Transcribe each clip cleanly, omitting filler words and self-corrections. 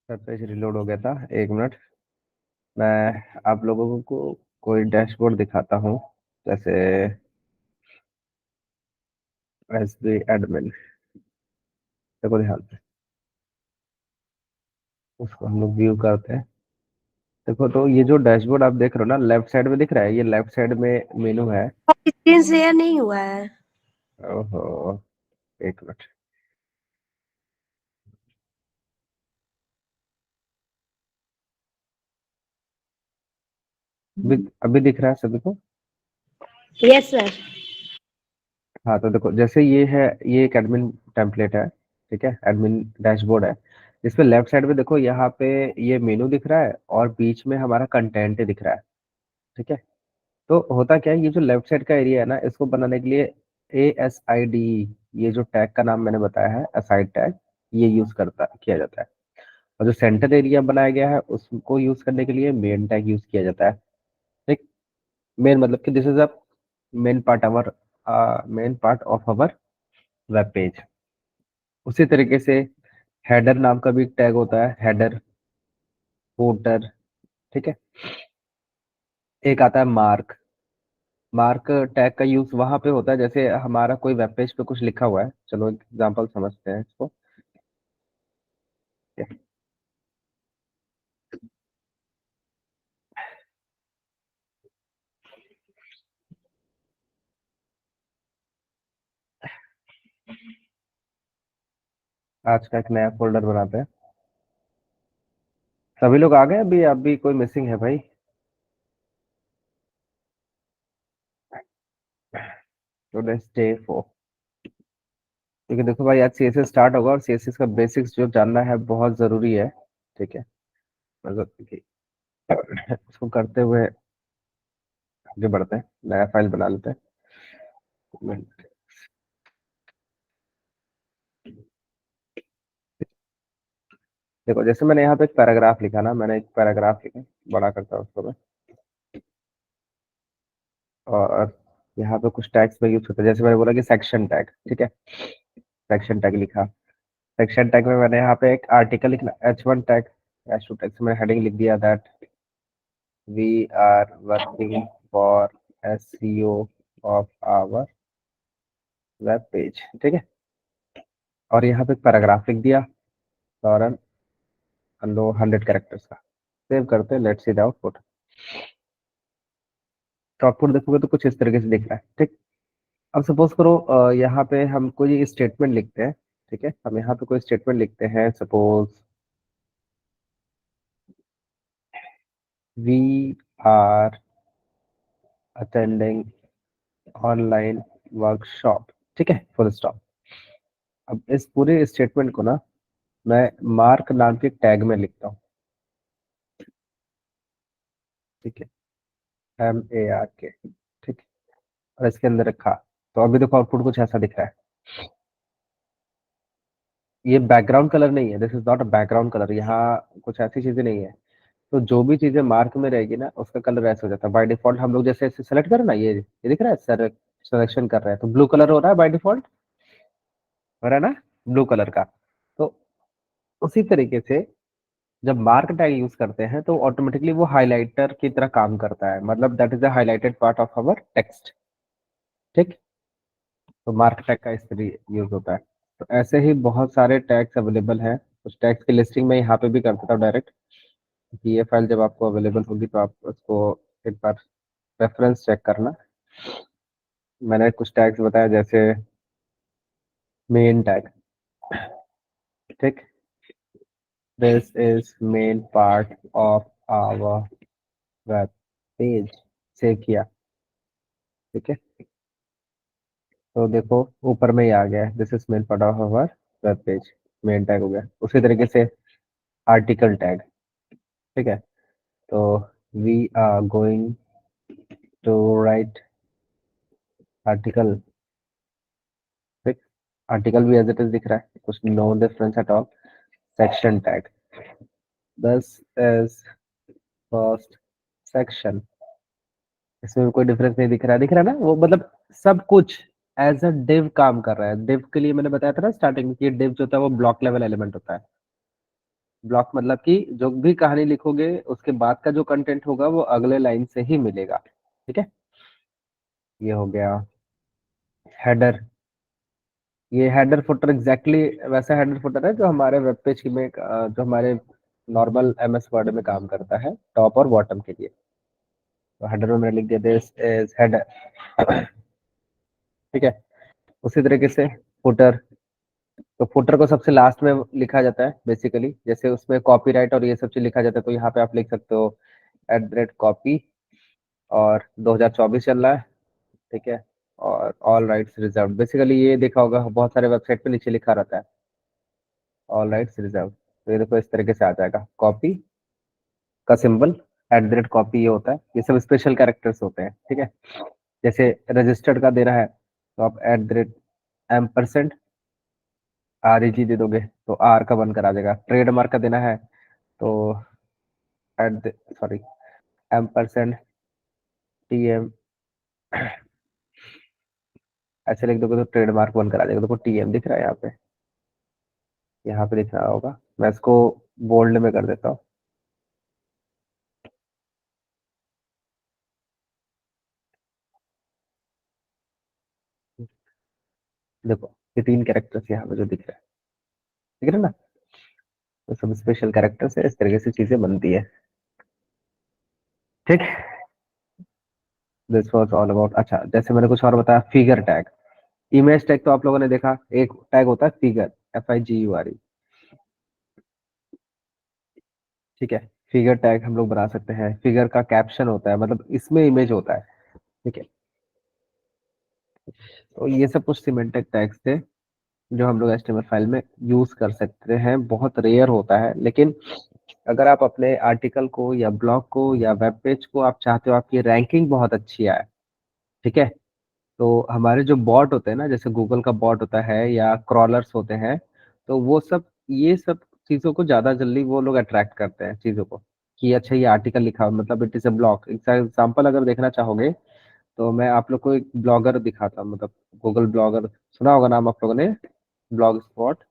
Sir page reload हो गया था, 1 मिनट। मैं आप लोगों को कोई डैशबोर्ड दिखाता हूँ, जैसे एस बी एडमिन। देखो ध्यान से, उसको हम लोग व्यू करते हैं। देखो तो ये जो डैशबोर्ड आप देख रहे हो ना, लेफ्ट साइड में दिख रहा है, ये लेफ्ट साइड में मेनू है। स्क्रीन शेयर नहीं हुआ है। ओहो, 1 मिनट। अभी अभी दिख रहा है सभी को? Yes sir. हाँ तो देखो, जैसे ये है, ये एक एडमिन टेम्पलेट है। ठीक है, एडमिन डैशबोर्ड है। जिसमें लेफ्ट साइड में देखो, यहाँ पे ये मेनू दिख रहा है और बीच में हमारा कंटेंट दिख रहा है। ठीक है, तो होता क्या है, ये जो लेफ्ट साइड का एरिया है ना, इसको बनाने के लिए ASID, ये जो टैग का नाम मैंने बताया है, असाइड टैग, ये यूज करता किया जाता है। और जो सेंटर एरिया बनाया गया है, उसको यूज करने के लिए मेन टैग यूज किया जाता है। ठीक, मेन मतलब कि this is a main part our main part of our web page. उसी तरीके से हेडर नाम का भी एक टैग होता है, हेडर, फूटर। ठीक है, एक आता है मार्क। मार्क टैग का यूज वहां पे होता है, जैसे हमारा कोई वेब पेज पे कुछ लिखा हुआ है। चलो एग्जांपल समझते हैं इसको। आज का एक नया फोल्डर बनाते हैं। सभी लोग आ गए? अभी अभी कोई मिसिंग है भाई? Today day 4। ठीक है, देखो भाई, आज CSS स्टार्ट होगा और CSS का बेसिक्स जो जानना है बहुत जरूरी है। ठीक है, मतलब कि इसको करते हुए आगे बढ़ते हैं, नया फाइल बना लेते हैं। देखो, जैसे मैंने यहाँ पे एक पैराग्राफ लिखा ना, मैंने एक पैराग्राफ लिखा, बड़ा करता हूँ उसको मैं। और यहाँ पे कुछ टैग्स में यूज होता है, जैसे मैंने बोला कि सेक्शन टैग। ठीक है, सेक्शन टैग लिखा। सेक्शन टैग में मैंने यहाँ पे एक आर्टिकल लिखना, H1 टैग। H2 टैग से मैंने हेडिंग लिख दिया, that we are working for SEO of our web page. ठीक है, और यहाँ पे एक पैराग्राफ लिख दिया, फॉरन 100 कैरेक्टर्स का। सेव करते हैं, लेट्स सी द आउटपुट। तो आउटपुट देखोगे तो कुछ इस तरीके से दिख रहा है। ठीक, अब सपोज करो यहाँ पे हम कोई स्टेटमेंट लिखते हैं। ठीक है, हम यहाँ पे कोई स्टेटमेंट लिखते हैं, suppose we are attending online workshop. ठीक है, फुल स्टॉप। अब इस पूरे स्टेटमेंट को ना मैं मार्क नाम के टैग में लिखता हूँ। ठीक है, MARK। ठीक है, और इसके अंदर रखा। तो अभी देखो आउटपुट कुछ ऐसा दिख रहा है। ये बैकग्राउंड कलर नहीं है, this is not a background colour, यहाँ कुछ ऐसी चीजें नहीं है। तो जो भी चीजें मार्क में रहेगी ना, उसका कलर ऐसा हो जाता है बाय डिफॉल्ट। हम लोग जैसे सेलेक्ट करें ना, ये दिख रहा है सर, सिलेक्शन कर रहे हैं तो ब्लू कलर हो रहा है बाय डिफॉल्ट, हो रहा है ना, ब्लू कलर का। तो उसी तरीके से जब मार्क टैग यूज करते हैं तो ऑटोमेटिकली वो हाइलाइटर की तरह काम करता है, मतलब that is the highlighted part of our text. ठीक, तो मार्क टैग का इस तरह यूज होता है। तो ऐसे ही बहुत सारे टैग्स अवेलेबल हैं। उस टैग्स की लिस्टिंग में यहाँ पे भी कर देता हूँ डायरेक्ट, कि ये फाइल जब आपको अवेलेबल होगी तो आप उसको एक बार रेफरेंस चेक करना। मैंने कुछ टैग्स बताया, जैसे मेन टैग। ठीक, this is main part of our web page. Save किया। ठीक है, तो देखो ऊपर में ही आ गया है, this is main part of our web page. Main tag हो गया। उसी तरीके से आर्टिकल टैग। ठीक है, तो we are going to write article. ठीक, आर्टिकल भी एज इट इज दिख रहा है, कुछ no difference at all. Section tag, this is first section. इसमें भी कोई डिफरेंस नहीं दिख रहा है, दिख रहा है ना वो, मतलब सब कुछ एज अ डिव काम कर रहा है। डिव के लिए मैंने बताया था ना स्टार्टिंग में कि डिव जो होता है वो ब्लॉक लेवल एलिमेंट होता है। ब्लॉक मतलब कि जो भी कहानी लिखोगे उसके बाद का जो कंटेंट होगा वो अगले लाइन से ही मिलेगा। ठीक है, ये हो गया हेडर। ये हेडर फुटर एग्जैक्टली वैसा हेडर फुटर है जो हमारे वेब पेज में जो हमारे नॉर्मल एमएस वर्ड में काम करता है टॉप और बॉटम के लिए। तो हेडर में मैंने लिख दिया दिस इज हेडर। ठीक है, उसी तरीके से फुटर। तो फुटर को सबसे लास्ट में लिखा जाता है बेसिकली, जैसे उसमें कॉपीराइट और ये सब चीज लिखा जाता है, तो यहाँ पे आप लिख सकते हो @copy और 2024 चल रहा है। ठीक है, और ऑल राइट्स रिजर्व। बेसिकली ये देखा होगा बहुत सारे वेबसाइट पे नीचे लिखा रहता है ऑल राइट्स रिजर्व। तो ये देखो इस तरीके से आ जाएगा, कॉपी का सिंबल @copy ये होता है। ये सब स्पेशल कैरेक्टर्स होते हैं। ठीक है, जैसे रजिस्टर्ड का देना है तो आप @M% REG दे दोगे तो आर का बनकर आ जाएगा। ट्रेडमार्क का देना है तो एट सॉरी M%TM ऐसे लिख दोगे तो ट्रेडमार्क बनकर आ जाएगा। देखो TM दिख रहा है यहाँ पे दिख रहा होगा। मैं इसको बोल्ड में कर देता हूँ। देखो ये 3 कैरेक्टर्स यहाँ पे जो दिख रहे हैं ना, तो सब स्पेशल कैरेक्टर्स है। इस तरीके से चीजें बनती है। ठीक, दिस वाज ऑल अबाउट। अच्छा, जैसे मैंने कुछ और बताया, फिगर टैग। इमेज टैग तो आप लोगों ने देखा, एक टैग होता है फिगर, FIGURE। ठीक है, फिगर टैग हम लोग बना सकते हैं। फिगर का कैप्शन होता है, मतलब इसमें इमेज होता है। ठीक है, तो ये सब कुछ सिमेंटेक टैग्स थे जो हम लोग HTML फाइल में यूज कर सकते हैं। बहुत रेयर होता है, लेकिन अगर आप अपने आर्टिकल को या ब्लॉग को या वेब पेज को आप चाहते हो आपकी रैंकिंग बहुत अच्छी आए, ठीक है, तो हमारे जो बॉट होते हैं ना, जैसे गूगल का बॉट होता है या क्रॉलर्स होते हैं, तो वो सब ये सब चीजों को ज्यादा जल्दी वो लोग अट्रैक्ट करते हैं चीजों को, कि अच्छा ये आर्टिकल लिखा हुआ, मतलब it is a blog. Example अगर देखना चाहोगे तो मैं आप लोग को एक ब्लॉगर दिखाता हूँ, मतलब गूगल ब्लॉगर, सुना होगा नाम आप लोगों ने, ब्लॉग स्पॉट।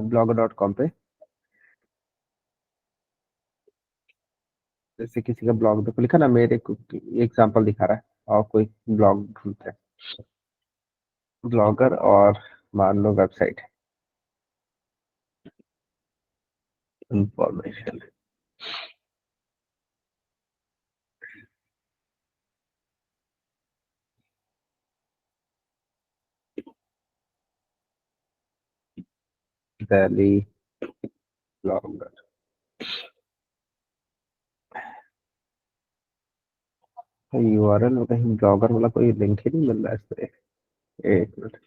blogger.com पे जैसे किसी का ब्लॉग देखो लिखा ना, मेरे एग्जाम्पल दिखा रहा है, और कोई ब्लॉग ढूंढते हैं, ब्लॉगर और मान लो website information. Delhi blogger, URL में कहीं ब्लॉगर वाला कोई लिंक ही नहीं मिल रहा है इस पे। एक मिनट,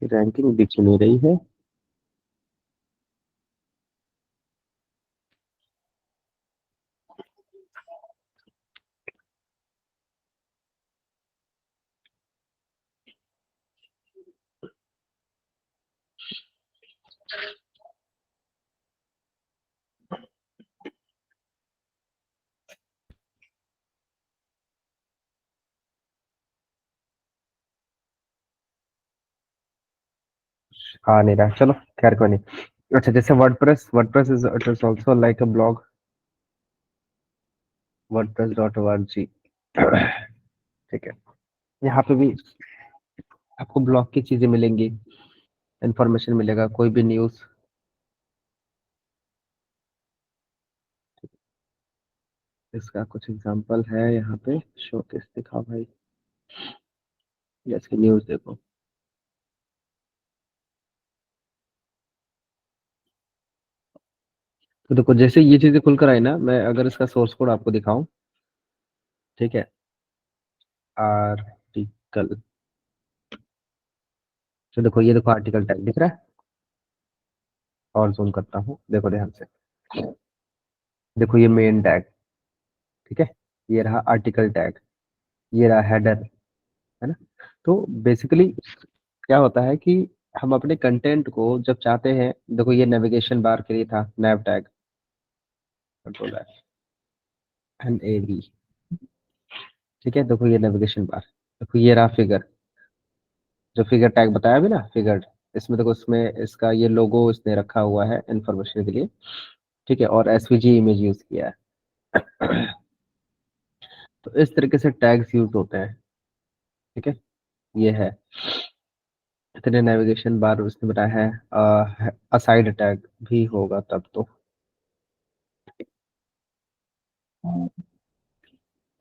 रैंकिंग दिख नहीं रही है। आ नहीं रहा, चलो खैर कोई नहीं। अच्छा, जैसे WordPress is it is also like a blog, wordpress.org। ठीक है, यहाँ पे भी आपको ब्लॉग की चीजें मिलेंगी, इंफॉर्मेशन मिलेगा, कोई भी न्यूज। इसका कुछ एग्जांपल है यहाँ पे, शोकेस दिखाओ भाई, जैसे न्यूज देखो। तो देखो जैसे ये चीजें खुलकर आई ना, मैं अगर इसका सोर्स कोड आपको दिखाऊं, ठीक है, आर्टिकल, तो देखो ये देखो आर्टिकल टैग दिख रहा है, और जूम करता हूँ, देखो ध्यान से, देखो ये मेन टैग, ठीक है, ये रहा आर्टिकल टैग, ये रहा हेडर, है ना। तो बेसिकली क्या होता है कि हम अपने कंटेंट को जब चाहते हैं, देखो ये नेविगेशन बार के लिए था nav tag, control N A V, ठीक है। देखो ये नेविगेशन बार, देखो ये रहा फिगर, जो फिगर टैग बताया भी ना, फिगर, इसमें देखो, इसमें इसका ये लोगो इसने रखा हुआ है इन्फॉर्मेशन के लिए, ठीक है, और एसवीजी इमेज यूज किया है। तो इस तरीके से टैग्स यूज होते हैं, ठीक है। ये है, इतने नेविगेशन बार उसने बताया है, असाइड टैग भी होगा तब तो,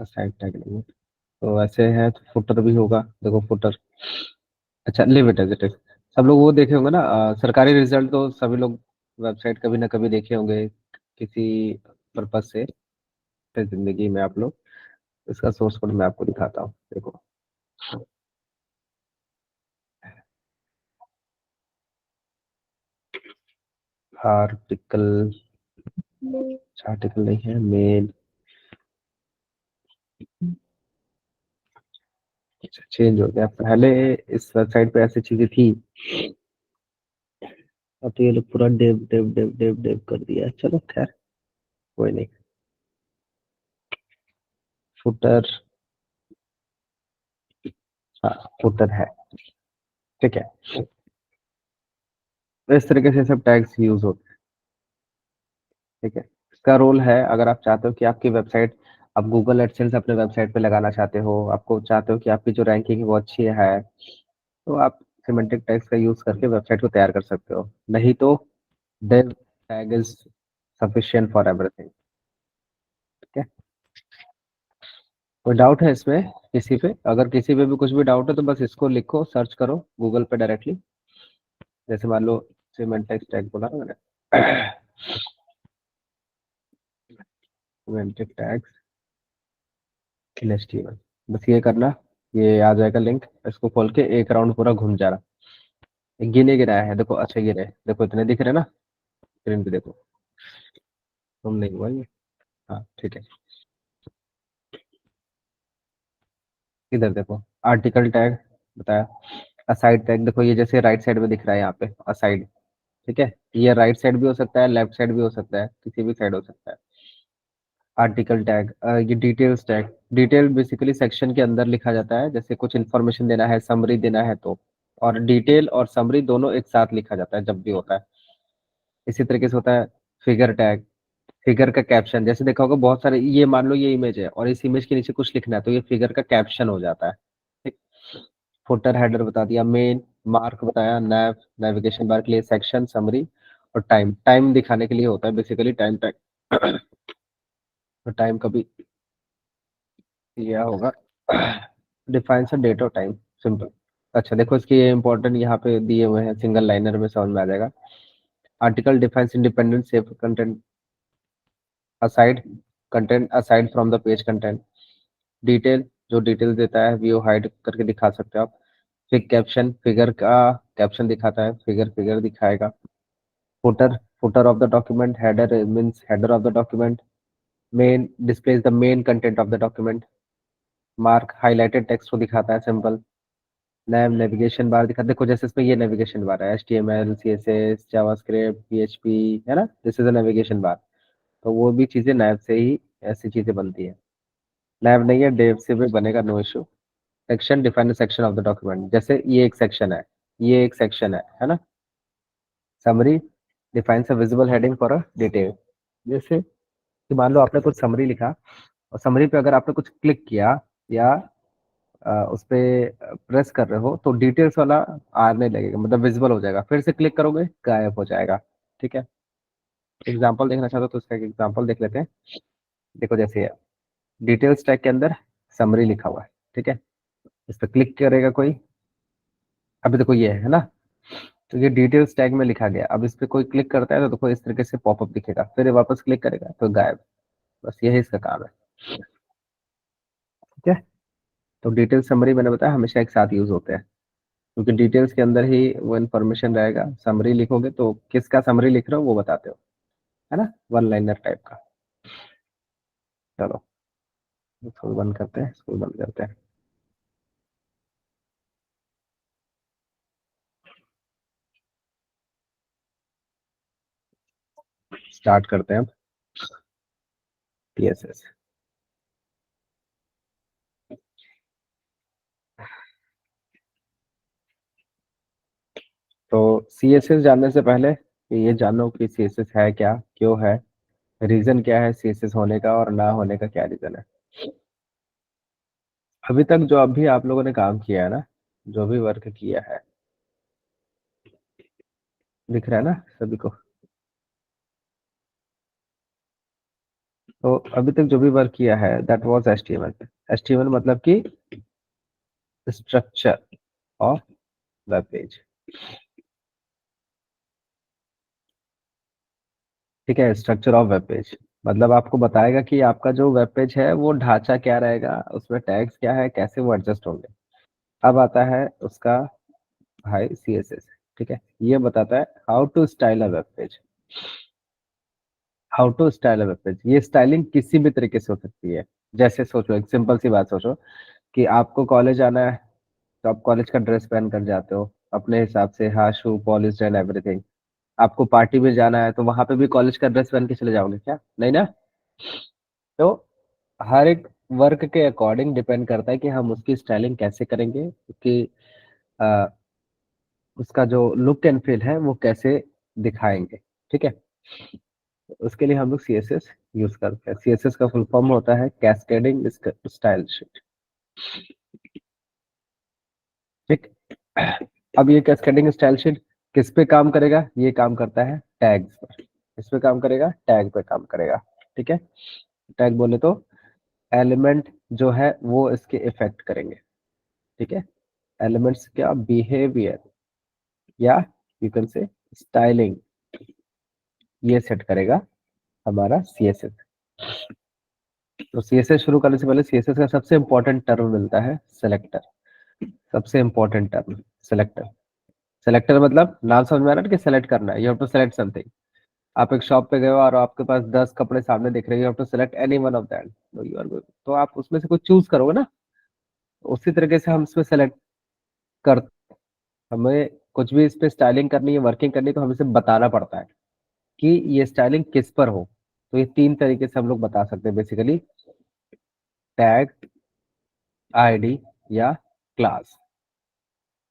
असाइड टैग नहीं है तो ऐसे है, तो फुटर भी होगा, देखो फुटर। अच्छा, leave it as it is. सब लोग वो देखे होंगे ना, सरकारी रिजल्ट तो सभी लोग वेबसाइट कभी ना कभी देखे होंगे किसी पर्पज से अपनी जिंदगी में आप लोग। इसका सोर्स कोड मैं आपको दिखाता हूँ, देखो। आर्टिकल, आर्टिकल नहीं है, मेल, चेंज हो गया। पहले इस वेबसाइट पे ऐसी चीजें थी, अब तो ये लोग पूरा div div div div div कर दिया है। चलो खैर, कोई नहीं। फुटर, हाँ फुटर है, ठीक है। तो इस तरीके से सब टैग्स यूज होते हैं, ठीक है। इसका रोल है, अगर आप चाहते हो कि आपकी वेबसाइट, आप गूगल एडसेंस अपने वेबसाइट पे लगाना चाहते हो, आपको चाहते हो कि आपकी जो रैंकिंग है वो अच्छी है, तो आप सिमेंटिक टैग्स का यूज करके वेबसाइट को तैयार कर सकते हो। नहीं तो div tag is sufficient for everything, ठीक है। कोई डाउट है इसमें किसी पे? अगर किसी पे भी कुछ भी डाउट है तो बस इसको लिखो, सर्च करो गूगल पे डायरेक्टली। जैसे मान लो सिमेंटिक टैग बोला ना मैंने, सिमेंटिक टैग्स इन एचटीएमएल, बस ये करना, ये आ जाएगा लिंक, इसको खोल के एक राउंड पूरा घूम जाना। गिने गिनाया है, देखो अच्छे गिने, देखो इतने दिख रहे हैं ना, स्क्रीन पे देखो। तुम नहीं हुआ ये, हाँ ठीक है। इधर देखो, आर्टिकल टैग बताया, असाइड टैग देखो, ये जैसे राइट साइड में दिख रहा है यहाँ पे असाइड, ठीक है। ये राइट साइड भी हो सकता है, लेफ्ट साइड भी हो सकता है, किसी भी साइड हो सकता है। आर्टिकल टैग, ये details tag, detail basically section के अंदर लिखा जाता है, जैसे कुछ इन्फॉर्मेशन देना है, समरी देना है तो, और डिटेल और समरी दोनों एक साथ लिखा जाता है जब भी होता है। इसी तरीके से होता है फिगर टैग, फिगर का कैप्शन, जैसे देखा होगा बहुत सारे, ये मान लो ये इमेज है और इस इमेज के नीचे कुछ लिखना है तो ये फिगर का कैप्शन हो जाता है, ठीक। फुटर हेडर बता दिया, मेन, मार्क बताया, नैव, नेविगेशन बार के लिए, सेक्शन, समरी, और टाइम, टाइम दिखाने के लिए होता है बेसिकली टाइम टैग। तो टाइम कभी दिया होगा, डिफाइंस अ डेट और टाइम, सिंपल। अच्छा देखो, इसके ये इंपॉर्टेंट यहाँ पे दिए हुए हैं, सिंगल लाइनर में समझ में आ जाएगा। Article defines independent safe content aside, content aside from the page content, detail, जो डिटेल देता है व्यू हाइड करके दिखा सकते हो आप। फिर कैप्शन, फिगर का कैप्शन दिखाता है, फिगर फिगर दिखाएगा। Footer, footer of the document, header means header of the document, main displays the main content of the document, mark highlighted text को दिखाता है, सिंपल। नैव, नेविगेशन बार दिखा, देखो जैसे इसमें ये नेविगेशन बार है, HTML CSS जावास्क्रिप्ट PHP, है ना, this is a navigation bar. तो वो भी चीजें नैव से ही ऐसी चीजें बनती है। नैव नहीं है, डेव से भी बनेगा, no issue. Section, define section of the document, जैसे ये एक सेक्शन है, ये एक सेक्शन है ना। Summary, defines a visible heading for a detail, जैसे कि मान लो आपने कुछ समरी लिखा, और समरी पे अगर आपने कुछ क्लिक किया या उस पे प्रेस कर रहे हो तो डिटेल्स वाला आने लगेगा, मतलब विजिबल हो जाएगा, फिर से क्लिक करोगे गायब हो जाएगा, ठीक है। एग्जांपल देखना चाहते हो तो उसका एक एग्जांपल देख लेते हैं। देखो जैसे ये डिटेल्स टैग के अंदर समरी लिखा हुआ है, ठीक है। इस पर क्लिक करेगा कोई, अभी देखो ये है ना, तो ये डिटेल्स टैग में लिखा गया, अब इस पे कोई क्लिक करता है तो देखो इस तरीके से पॉपअप दिखेगा, फिर ये वापस क्लिक करेगा तो गायब। बस यही इसका काम है, ठीक है। तो डिटेल समरी मैंने बताया हमेशा एक साथ यूज होते हैं, क्योंकि डिटेल्स के अंदर ही वो इन्फॉर्मेशन रहेगा, समरी लिखोगे तो किसका समरी लिख रहे हो वो बताते हो, है ना, वन लाइनर टाइप का। चलो, स्कूल बंद करते हैं, स्कूल बंद करते हैं। स्टार्ट करते हैं हम सीएसएस। तो सीएसएस जानने से पहले ये जानो कि सीएसएस है क्या, क्यों है, रीजन क्या है सीएसएस होने का और ना होने का क्या रीजन है। अभी तक जो अभी आप लोगों ने काम किया है ना, जो भी वर्क किया है, दिख रहा है ना सभी को। तो अभी तक जो भी वर्क किया है दैट वाज एचटीएमएल। एचटीएमएल मतलब कि स्ट्रक्चर ऑफ वेब पेज। ठीक है, स्ट्रक्चर ऑफ वेब पेज मतलब आपको बताएगा कि आपका जो वेब पेज है वो ढांचा क्या रहेगा, उसमें टैग्स क्या है, कैसे वो एडजस्ट होंगे। अब आता है उसका भाई सीएसएस। ठीक है, ये बताता है how to style a web page. How to style a web page, ये स्टाइलिंग किसी भी तरीके से हो सकती है। जैसे सोचो, एक सिंपल सी बात सोचो कि आपको कॉलेज आना है, तो आप कॉलेज का ड्रेस पहन कर जाते हो अपने हिसाब से, हाँ, शू पॉलिश एंड एवरीथिंग। आपको पार्टी में जाना है तो वहां पे भी कॉलेज का ड्रेस पहन के चले जाओगे क्या? नहीं ना। तो हर एक वर्क के अकॉर्डिंग डिपेंड करता है कि हम उसकी स्टाइलिंग कैसे करेंगे, उसकी अ, उसका जो लुक एंड फील है वो कैसे दिखाएंगे। ठीक है, उसके लिए हम लोग सीएसएस यूज करते हैं। सीएसएस का फुल फॉर्म होता है कैस्केडिंग स्टाइल शीट। ठीक। अब ये कैस्केडिंग स्टाइल शीट किस पे काम करेगा? ये काम करता है टैग्स पर। किस पे काम करेगा? टैग पे काम करेगा। ठीक है, टैग बोले तो एलिमेंट जो है वो इसके इफेक्ट करेंगे। ठीक है, एलिमेंट्स क्या बिहेवियर या यू कैन से स्टाइलिंग, ये सेट करेगा हमारा सीएसएस। तो सीएसएस शुरू करने से पहले सीएसएस का सबसे इंपॉर्टेंट टर्म मिलता है सेलेक्टर। सबसे इंपॉर्टेंट टर्म सेलेक्टर। सेलेक्टर मतलब नाम समझ में आ रहा है कि सेलेक्ट करना है, you have to select something. आप एक शॉप पे गए हो और आपके पास 10 कपड़े सामने दिख रहे हैं, you have to select any one of that. You are, तो आप उसमें से कुछ चूज करोगे ना। उसी तरीके से हम इसमें सेलेक्ट कर, हमें कुछ भी इस पे स्टाइलिंग करनी है, वर्किंग करनी है, तो हमें इसे बताना पड़ता है कि ये स्टाइलिंग किस पर हो। तो ये तीन तरीके से हम लोग बता सकते हैं बेसिकली, टैग, आईडी या क्लास।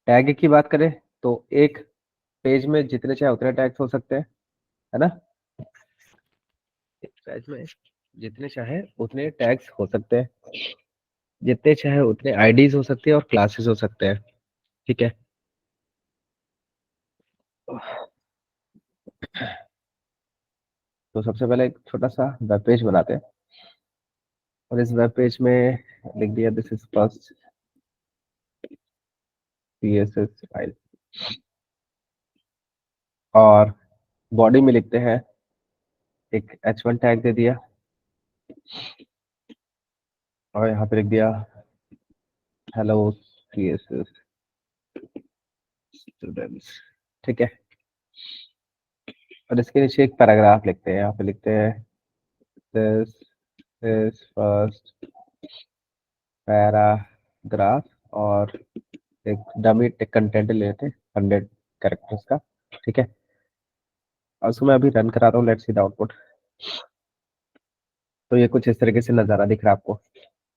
टैग की बात करें तो एक पेज में जितने चाहे उतने टैग्स हो सकते हैं, है ना। एक पेज में जितने चाहे उतने टैग्स हो सकते हैं, जितने चाहे उतने आईडीज हो सकती है और क्लासेस हो सकते हैं। ठीक है, तो सबसे पहले एक छोटा सा वेब पेज बनाते हैं और इस वेब पेज में लिख दिया this is first CSS file, और बॉडी में लिखते हैं एक h1 टैग दे दिया, और यहाँ पे लिख दिया हेलो सीएसएस स्टूडेंट्स। ठीक है, और इसके नीचे एक पैराग्राफ लिखते हैं। यहाँ पे लिखते हैं दिस इज फर्स्ट पैराग्राफ, और एक डमी टेक कंटेंट लेते हैं 100 कैरेक्टर्स का। ठीक है, और उसको मैं अभी रन करा रहा हूँ, लेट्स सी द आउटपुट। तो ये कुछ इस तरीके से नज़ारा दिख रहा है आपको,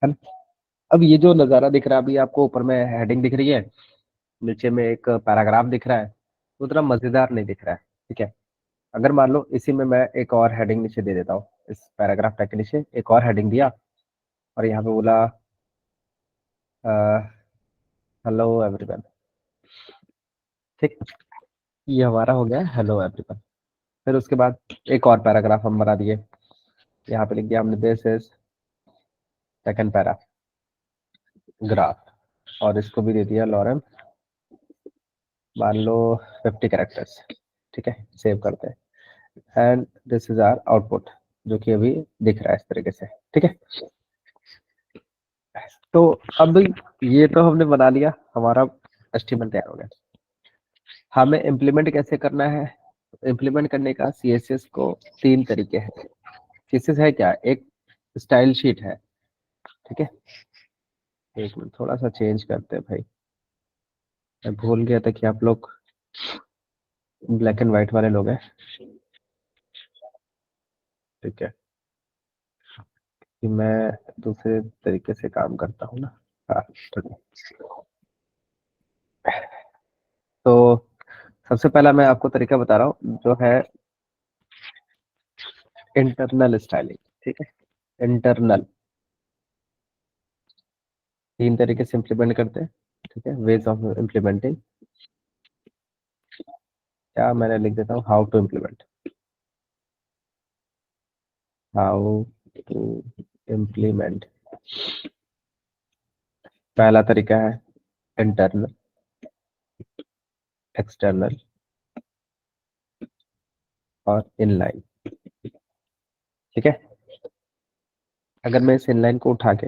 है ना। अब ये जो नज़ारा दिख रहा है, अभी आपको ऊपर में हेडिंग दिख रही है, नीचे में एक पैराग्राफ दिख रहा है, उतना मज़ेदार नहीं दिख रहा है। ठीक है, अगर मान लो इसी में मैं एक और हेडिंग नीचे दे देता हूँ, इस पैराग्राफ टैग के नीचे एक और हेडिंग दिया और यहाँ पे बोला हेलो एवरीवन। ठीक, ये हमारा हो गया हेलो एवरीवन। फिर उसके बाद एक और पैराग्राफ हम बना दिए, यहाँ पे लिख दिया हमने दिस इज सेकंड पैराग्राफ, और इसको भी दे दिया लॉरेंस, मान लो 50 कैरेक्टर्स। ठीक है, सेव करते हैं and this is our output, जो कि अभी दिख रहा है इस तरीके से। ठीक है, तो अब ये तो हमने बना लिया, हमारा एचटीएमएल तैयार हो गया। हमें इम्प्लीमेंट कैसे करना है? इम्प्लीमेंट करने का सीएसएस को तीन तरीके हैं। सीएसएस है क्या? एक स्टाइल शीट है। ठीक है, एक मिनट थोड़ा सा चेंज करते हैं भाई, मैं भूल गया था कि आप लोग ब्लैक एंड व्हाइट वाले लोग हैं। ठीक है, कि मैं दूसरे तरीके से काम करता हूँ ना। हाँ, ठीक है। तो सबसे पहला मैं आपको तरीका बता रहा हूँ जो है इंटरनल स्टाइलिंग। ठीक है, इंटरनल 3 तरीके से इम्प्लीमेंट करते हैं। ठीक है, वेज ऑफ इम्प्लीमेंटिंग। क्या मैंने लिख देता हूँ, how to implement, how to implement. पहला तरीका है इंटरनल, एक्सटर्नल और इनलाइन। ठीक है, अगर मैं इस इनलाइन को उठा के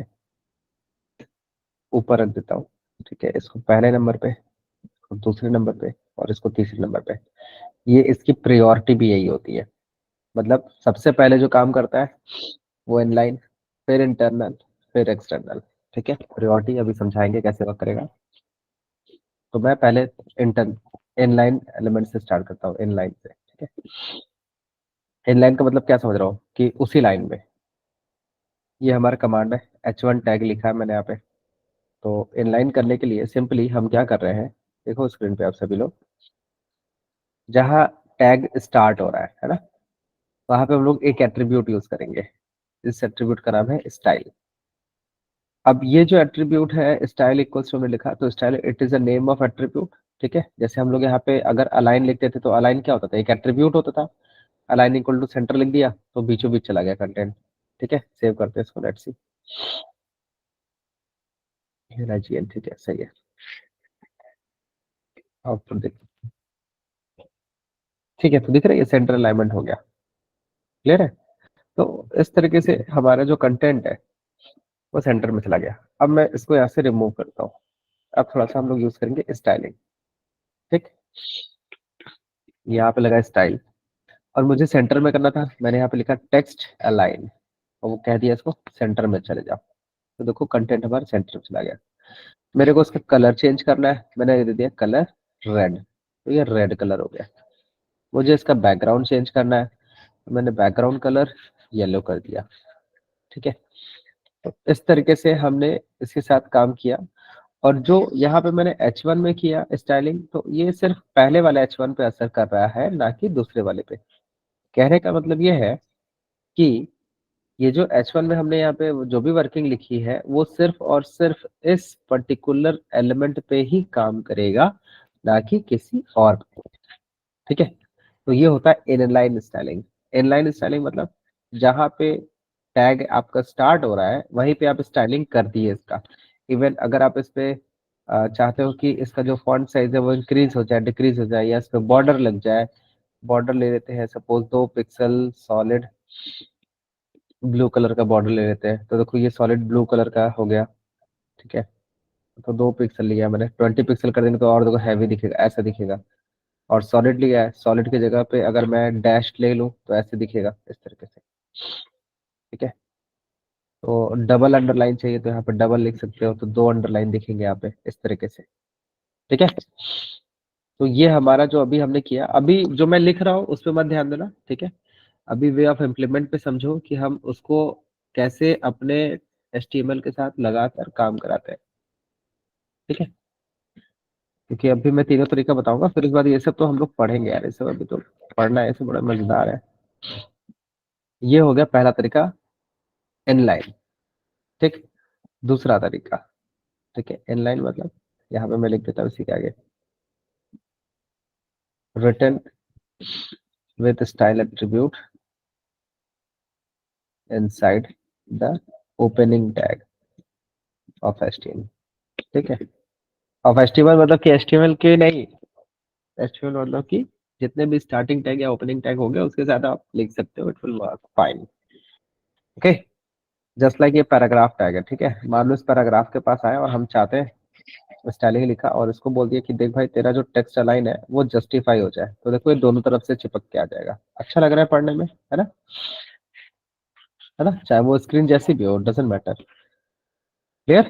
ऊपर रख देता हूँ, ठीक है, इसको पहले नंबर पे और दूसरे नंबर पे और इसको तीसरे नंबर पे, ये इसकी प्रायोरिटी भी यही होती है। मतलब सबसे पहले जो काम करता है वो इनलाइन, फिर इंटरनल, फिर एक्सटर्नल। ठीक है, प्रायोरिटी अभी समझाएंगे कैसे वर्क करेगा। तो मैं पहले इंटर इनलाइन एलिमेंट से स्टार्ट करता हूँ, इनलाइन से। ठीक है, इनलाइन का मतलब क्या समझ रहा हूँ कि उसी लाइन में, ये हमारा कमांड है, H1 टैग लिखा है मैंने यहाँ पे। तो इनलाइन करने के लिए सिंपली हम क्या कर रहे हैं, देखो स्क्रीन पे आप सभी लोग, जहाँ टैग स्टार्ट हो रहा है ना, वहां पे हम लोग एक एट्रीब्यूट यूज करेंगे। इस एट्रीब्यूट का नाम है स्टाइल। अब ये जो एट्रीब्यूट है स्टाइल इक्वल्स टू में लिखा, तो style it is a name of attribute. ठीक है, जैसे हम लोग यहाँ पे अगर अलाइन लिखते थे तो अलाइन क्या होता था, एक एट्रीब्यूट होता था। अलाइन इक्वल टू सेंटर लिख दिया तो बीचों बीच चला गया कंटेंट। ठीक है, सेव करते हैं इसको, लेट्स सी। राजीएन, ठीक है, सही है। आउटपुट देख, ठीक है, तो दिख रहा है ये सेंटर अलाइनमेंट हो गया। क्लियर है। तो इस तरीके से हमारा जो कंटेंट है वो सेंटर में चला गया। अब मैं इसको यहाँ से रिमूव करता हूँ। अब थोड़ा सा हम लोग यूज करेंगे स्टाइलिंग। ठीक, यहाँ पे लगा स्टाइल और मुझे सेंटर में करना था, मैंने यहाँ पे लिखा टेक्स्ट अलाइन और वो कह दिया इसको सेंटर में चले जाओ। तो देखो कंटेंट हमारा सेंटर में चला गया। मेरे को उसका कलर चेंज करना है, मैंने दे दिया कलर रेड, तो ये रेड कलर हो गया। मुझे इसका बैकग्राउंड चेंज करना है, तो मैंने बैकग्राउंड कलर येलो कर दिया। ठीक है, तो इस तरीके से हमने इसके साथ काम किया। और जो यहाँ पे मैंने H1 में किया स्टाइलिंग, तो ये सिर्फ पहले वाले H1 पे असर कर रहा है, ना कि दूसरे वाले पे। कहने का मतलब ये है कि ये जो H1 में हमने यहाँ पे जो भी वर्किंग लिखी है वो सिर्फ और सिर्फ इस पर्टिकुलर एलिमेंट पे ही काम करेगा, ना कि किसी और पे। ठीक है, तो ये होता है इनलाइन स्टाइलिंग। इनलाइन स्टाइलिंग मतलब जहाँ पे टैग आपका स्टार्ट हो रहा है वहीं पे आप स्टाइलिंग कर दिए इसका। इवन अगर आप इस पे चाहते हो कि इसका जो फॉन्ट साइज है वो इंक्रीज हो जाए, डिक्रीज हो जाए, या इस पे बॉर्डर लग जाए, बॉर्डर ले लेते हैं suppose 2 pixel solid blue colour का बॉर्डर ले लेते हैं। तो देखो ये सॉलिड ब्लू कलर का हो गया। ठीक है, तो 2 पिक्सल लिया मैंने, 20 पिक्सल कर देंगे तो और देखो हैवी दिखेगा, ऐसा दिखेगा। और सॉलिड लिया है, सॉलिड की जगह पे अगर मैं डैश ले लूँ तो ऐसे दिखेगा, इस तरीके से। ठीक है, तो डबल अंडरलाइन चाहिए तो यहाँ पे डबल लिख सकते हो, तो 2 अंडरलाइन दिखेंगे यहाँ पे इस तरीके से। ठीक है, तो ये हमारा जो अभी हमने किया, अभी जो मैं लिख रहा हूँ उस पर मत ध्यान देना। ठीक है, अभी वे ऑफ इम्प्लीमेंट पे समझो कि हम उसको कैसे अपने HTML के साथ लगाकर काम कराते हैं। ठीक है, क्योंकि अभी मैं तीनों तरीका बताऊंगा, फिर उसके बाद ये सब तो हम लोग पढ़ेंगे यार, ये सब अभी तो पढ़ना है, ये सब बड़ा मजेदार है। ये हो गया पहला तरीका, इनलाइन। ठीक, दूसरा तरीका, ठीक है, इनलाइन मतलब यहाँ पे मैं लिख देता हूँ इसी के आगे, return with style attribute inside the opening tag of HTML। ठीक है, ऑफ HTML मतलब कि HTML के नहीं, HTML मतलब कि जितने भी स्टार्टिंग टैग या ओपनिंग टैग हो गए उसके साथ आप लिख सकते हो, it will work fine. Okay, just like ये पैराग्राफ टैग है। ठीक है, मान लो इस पैराग्राफ के पास आए और हम चाहते हैं स्टाइलिंग लिखा और इसको बोल दिया कि देख भाई तेरा जो टेक्स्ट अलाइन है वो जस्टिफाई हो जाए, तो देखो ये दोनों तरफ से चिपक के आ जाएगा। अच्छा लग रहा है पढ़ने में, है ना, है ना, चाहे वो स्क्रीन जैसी भी हो, डजेंट मैटर। क्लियर।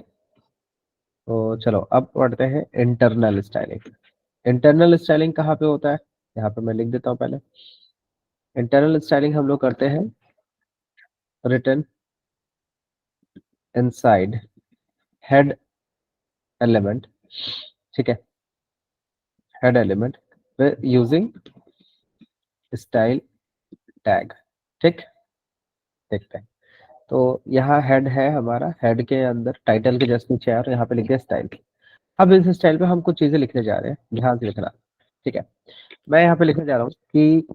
तो चलो अब पढ़ते हैं इंटरनल स्टाइलिंग। इंटरनल स्टाइलिंग कहाँ पे होता है, यहाँ पे मैं लिख देता हूँ पहले। इंटरनल स्टाइलिंग हम लोग करते हैं written inside head element, ठीक है, head element using style tag, ठीक, देखते हैं। तो यहाँ हेड है हमारा, हेड के अंदर टाइटल के जस्ट नीचे है और यहाँ पे लिख दिया स्टाइल। अब इस स्टाइल पे हम कुछ चीजें लिखने जा रहे हैं, ध्यान से लिखना, ठीक है। मैं यहाँ पे लिखने जा रहा हूँ कि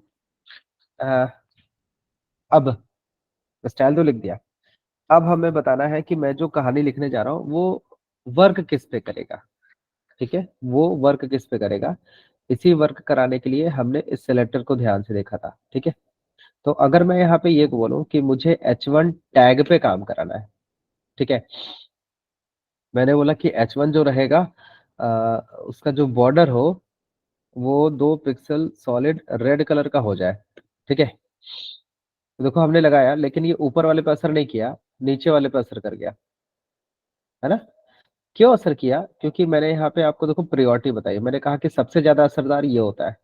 अब स्टाइल तो लिख दिया, अब हमें बताना है कि मैं जो कहानी लिखने जा रहा हूँ वो वर्क किस पे करेगा, ठीक है, वो वर्क किस पे करेगा। इसी वर्क कराने के लिए हमने इस सेलेक्टर को ध्यान से देखा था, ठीक है। तो अगर मैं यहाँ पे ये बोलूँ कि मुझे H1 टैग पे काम कराना है, ठीक है, मैंने बोला कि H1 जो रहेगा उसका जो बॉर्डर हो वो 2 पिक्सल सॉलिड रेड कलर का हो जाए, ठीक है। तो देखो हमने लगाया, लेकिन ये ऊपर वाले पे असर नहीं किया, नीचे वाले पे असर कर गया, है ना। क्यों असर किया? क्योंकि मैंने यहाँ पे आपको देखो प्रायोरिटी बताई, मैंने कहा कि सबसे ज्यादा असरदार ये होता है,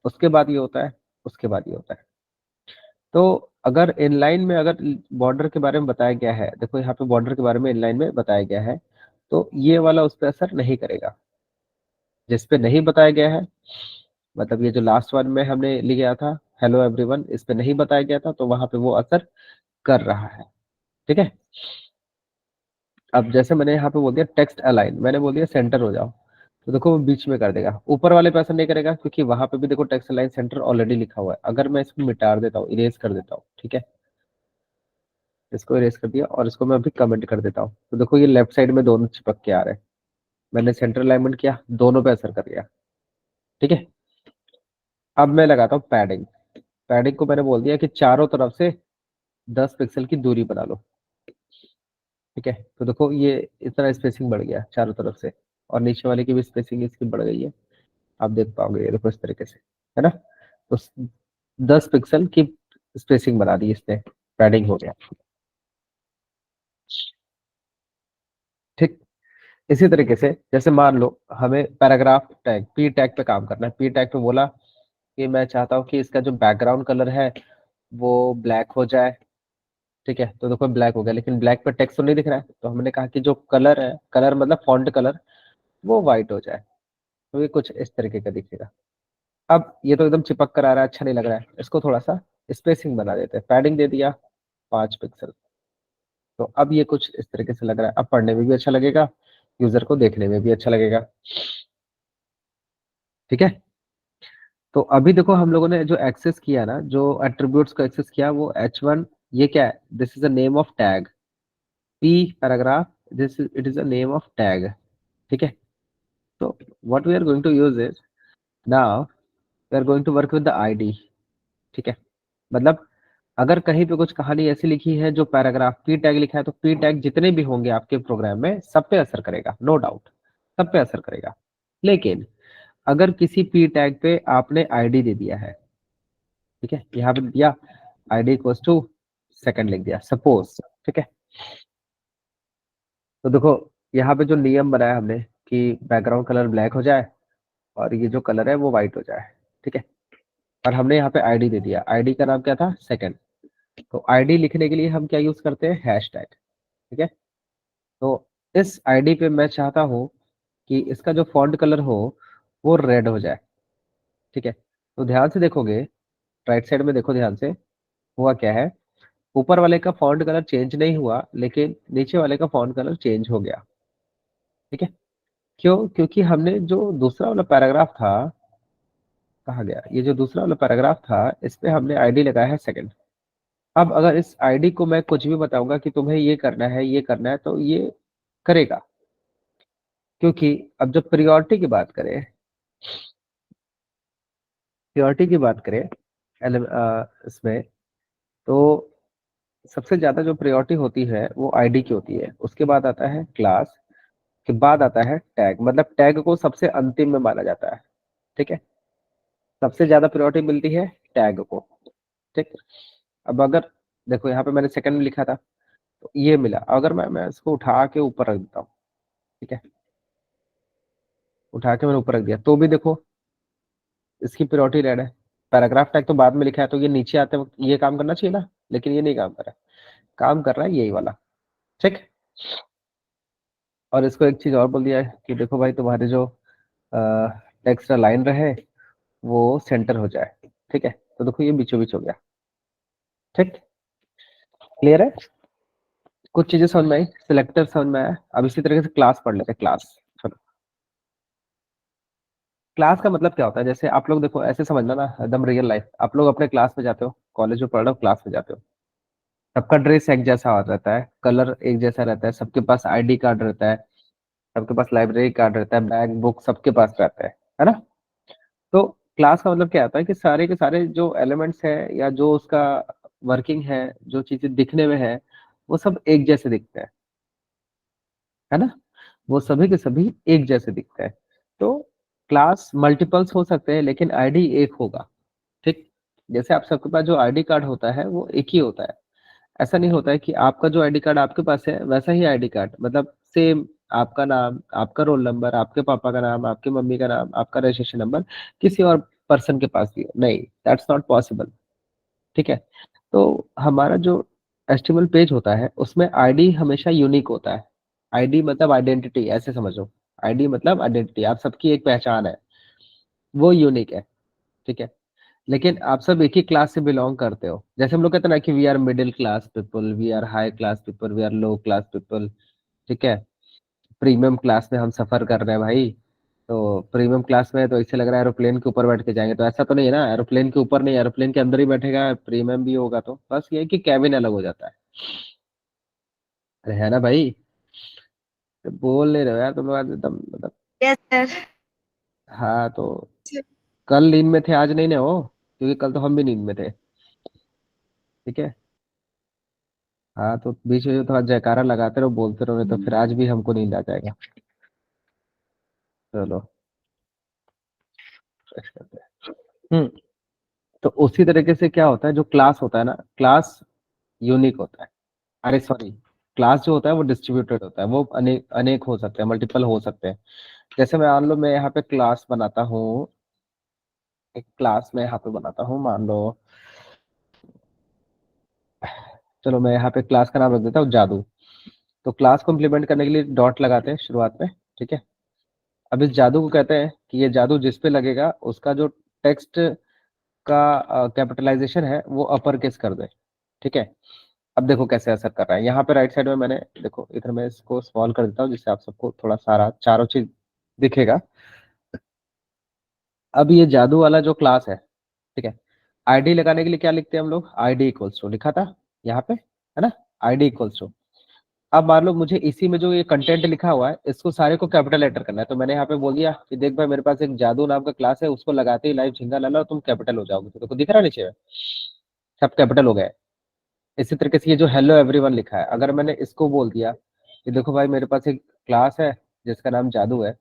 उसके बाद ये होता है, उसके बाद ये होता है। तो अगर इनलाइन में अगर बॉर्डर के बारे में बताया गया है, देखो यहाँ पे बॉर्डर के बारे में इनलाइन में बताया गया है, तो ये वाला उस पर असर नहीं करेगा। जिस पे नहीं बताया गया है, मतलब ये जो लास्ट वन में हमने लिया था हेलो एवरीवन, इस पे नहीं बताया गया था, तो वहां पे वो असर कर रहा है, ठीक है। अब जैसे मैंने यहाँ पे बोल दिया टेक्स्ट अलाइन, मैंने बोल दिया सेंटर हो जाओ, तो देखो वो बीच में कर देगा, ऊपर वाले पे असर नहीं करेगा क्योंकि वहां पे भी देखो टेक्स्ट अलाइन सेंटर ऑलरेडी लिखा हुआ है। अगर मैं इसको मिटा देता हूँ, इरेज कर देता हूँ, ठीक है, इसको इरेज कर दिया और इसको मैं अभी कमेंट कर देता हूँ, तो देखो ये लेफ्ट साइड में दोनों चिपक के आ रहे हैं। मैंने सेंटर अलाइनमेंट किया, दोनों पे असर कर गया, ठीक है। अब मैं लगाता हूँ पैडिंग, पैडिंग को मैंने बोल दिया कि चारों तरफ से 10 पिक्सल की दूरी बना लो, ठीक है। तो देखो ये इतना स्पेसिंग बढ़ गया चारों तरफ से, और नीचे वाले की भी स्पेसिंग इसकी बढ़ गई है, आप देख पाओगे ये देखो इस तरीके से, है ना। तो 10 पिक्सल की स्पेसिंग बना दी इसने, पैडिंग हो गया, ठीक। इसी तरीके से जैसे मान लो हमें पैराग्राफ टैग पी टैग पे काम करना है, पी टैग पे बोला कि मैं चाहता हूँ कि इसका जो बैकग्राउंड कलर है वो ब्लैक हो जाए, ठीक है। तो देखो ब्लैक हो गया, लेकिन ब्लैक पे टेक्स्ट तो नहीं दिख रहा है, तो हमने कहा कि जो कलर है, कलर मतलब फॉन्ट कलर, वो व्हाइट हो जाए, तो ये कुछ इस तरीके का दिखेगा। अब ये तो एकदम चिपक कर आ रहा है, अच्छा नहीं लग रहा है, इसको थोड़ा सा स्पेसिंग बना देते हैं, पैडिंग दे दिया 5 पिक्सल, तो अब ये कुछ इस तरीके से लग रहा है, अब पढ़ने में भी अच्छा लगेगा, यूजर को देखने में भी अच्छा लगेगा, ठीक है। तो अभी देखो हम लोगों ने जो एक्सेस किया ना, जो एट्रीब्यूट्स को एक्सेस किया, वो H1, ये क्या है, this is the name of tag, P paragraph, this it is the name of tag, ठीक है। तो what we are going to use is, now we are going to work with the ID, ठीक है। मतलब अगर कहीं पे कुछ कहानी ऐसी लिखी है जो पैराग्राफ पी टैग लिखा है, तो पी टैग जितने भी होंगे आपके प्रोग्राम में सब पे असर करेगा, नो डाउट, सब पे असर करेगा। लेकिन अगर किसी पी टैग पे आपने आईडी दे दिया है, ठीक है, यहाँ पे दिया आईडी इक्वल्स टू सेकंड लिख दिया सपोज, ठीक है। तो देखो यहाँ पे जो नियम बनाया हमने कि बैकग्राउंड कलर ब्लैक हो जाए और ये जो कलर है वो व्हाइट हो जाए, ठीक है। और हमने यहाँ पे आईडी दे दिया, आईडी का नाम क्या था, सेकंड। तो आईडी लिखने के लिए हम क्या यूज करते हैं, हैश टैग, ठीक है। तो इस आईडी पे मैं चाहता हूँ कि इसका जो फॉन्ट कलर हो वो रेड हो जाए, ठीक है। तो ध्यान से देखोगे, राइट साइड में देखो ध्यान से, हुआ क्या है, ऊपर वाले का फॉन्ट कलर चेंज नहीं हुआ, लेकिन नीचे वाले का फॉन्ट कलर चेंज हो गया, ठीक है। क्यों? क्योंकि हमने जो दूसरा वाला पैराग्राफ था, कहा गया, ये जो दूसरा वाला पैराग्राफ था, इस पे हमने आईडी लगाया है सेकंड। अब अगर इस आईडी को मैं कुछ भी बताऊंगा कि तुम्हें ये करना है, ये करना है, तो ये करेगा। क्योंकि अब जब प्रियोरिटी की बात करें, प्रियोरिटी की बात करें इसमें, तो सबसे ज्यादा जो प्रायोरिटी होती है वो आईडी की होती है, उसके बाद आता है क्लास, के बाद आता है टैग, मतलब टैग को सबसे अंतिम में माना जाता है, ठीक है। सबसे ज्यादा प्रायोरिटी मिलती है टैग को, ठीक। अब अगर देखो यहाँ पे मैंने सेकंड में लिखा था, तो ये मिला, अगर मैं इसको उठा के ऊपर रख देता हूँ, ठीक है, उठा के मैंने ऊपर रख दिया, तो भी देखो इसकी प्रायोरिटी रेड है। पैराग्राफ टैग तो बाद में लिखा है, तो ये नीचे आते वक्त ये काम करना चाहिए ना, लेकिन ये नहीं काम कर रहा है। काम कर रहा है यही वाला, ठीक। और इसको एक चीज और बोल दिया है कि देखो भाई तुम्हारे जो टेक्स्ट लाइन रहे वो सेंटर हो जाए, ठीक है। तो देखो ये बीचों बीच हो गया, ठीक। क्लियर है, कुछ चीजें समझ में आई, सिलेक्टर समझ में आया। अब इसी तरीके से क्लास पढ़ लेते हैं, क्लास। चलो, क्लास का मतलब क्या होता है, जैसे आप लोग देखो ऐसे समझना ना, एकदम रियल लाइफ। आप लोग अपने क्लास में जाते हो, कॉलेज में पढ़ रहे हो, क्लास में जाते हो, सबका ड्रेस एक जैसा रहता है, कलर एक जैसा रहता है, सबके पास आईडी कार्ड रहता है, सबके पास लाइब्रेरी कार्ड रहता है, बैग बुक सबके पास रहता है ना। तो क्लास का मतलब क्या होता है कि सारे के सारे जो एलिमेंट्स है या जो उसका वर्किंग है, जो चीजें दिखने में है, वो सब एक जैसे दिखते हैं, है ना। वो सभी के सभी एक जैसे दिखते हैं। तो क्लास मल्टीपल्स हो सकते हैं लेकिन आईडी एक होगा, ठीक। जैसे आप सबके पास जो आईडी कार्ड होता है वो एक ही होता है। ऐसा नहीं होता है कि आपका जो आईडी कार्ड आपके पास है वैसा ही आईडी कार्ड, मतलब सेम, आपका नाम, आपका रोल नंबर, आपके पापा का नाम, आपकी मम्मी का नाम, आपका रजिस्ट्रेशन नंबर किसी और पर्सन के पास भी हो, नहीं, दैट्स नॉट पॉसिबल, ठीक है। तो हमारा जो एचटीएमएल पेज होता है उसमें आईडी हमेशा यूनिक होता है। आईडी मतलब आइडेंटिटी, ऐसे समझो। आईडी मतलब आइडेंटिटी, आप सबकी एक पहचान है, वो यूनिक है, ठीक है। लेकिन आप सब एक ही क्लास से बिलोंग करते हो, जैसे हम लोग कहते हैं ना कि we are middle class people, we are high class people, we are low class people, ठीक है। प्रीमियम क्लास में हम सफर कर रहे हैं भाई। तो प्रीमियम क्लास में तो इससे लग रहा है एरोप्लेन के ऊपर बैठ के जाएंगे, तो ऐसा तो नहीं है ना, एरोप्लेन के ऊपर नहीं, एरोप्लेन के अंदर ही बैठेगा, प्रीमियम भी होगा। तो बस ये है कि कैबिन अलग हो जाता है। अरे है ना भाई, तो बोल नहीं रहे हो यार तुम लोग आज एकदम, मतलब। Yes sir. हाँ तो कल नींद में थे, आज नहीं ना हो, क्योंकि कल तो हम भी नींद में थे, ठीक है। हाँ तो बीच में थोड़ा जयकारा लगाते रहो, बोलते रहो, नहीं तो फिर आज भी हमको नींद आ जाएगा। चलो, fresh करते हैं। तो उसी तरीके से क्या होता है, जो क्लास होता है ना, क्लास यूनिक होता है। अरे सॉरी, क्लास जो होता है वो डिस्ट्रीब्यूटेड होता है, वो अनेक अनेक हो सकते हैं, मल्टीपल हो सकते हैं। जैसे मैं मान लो मैं यहाँ पे क्लास बनाता हूँ, एक क्लास में यहाँ पे बनाता हूँ, मान लो, चलो मैं यहाँ पे क्लास का नाम रख देता हूँ जादू। तो क्लास को इम्प्लीमेंट करने के लिए डॉट लगाते हैं शुरुआत में, ठीक है। अब इस जादू को कहते हैं कि ये जादू जिस पे लगेगा उसका जो टेक्स्ट का कैपिटलाइजेशन है वो अपर केस कर दे, ठीक है। अब देखो कैसे असर कर रहा है, यहाँ पे राइट साइड में मैंने, देखो इधर मैं इसको स्मॉल कर देता हूँ जिससे आप सबको थोड़ा सारा चारों चीज दिखेगा। अब ये जादू वाला जो क्लास है, ठीक है। आईडी लगाने के लिए क्या लिखते हैं हम लोग, आईडी इक्वल्स टू लिखा था यहाँ पे, है ना, आईडी इक्वल्स टू। अब मान लो मुझे इसी में जो ये कंटेंट लिखा हुआ है इसको सारे को कैपिटल लेटर करना है, तो मैंने यहाँ पे बोल दिया कि देख भाई मेरे पास एक जादू नाम का क्लास है, उसको लगाते ही लाइव झिंगा लाला और तुम कैपिटल हो जाओगे, तो देखो दिख रहा है नीचे में, सब कैपिटल हो गए। इसी तरीके से ये जो हेलो एवरीवन लिखा है, अगर मैंने इसको बोल दिया कि देखो भाई मेरे पास एक क्लास है जिसका नाम जादू है,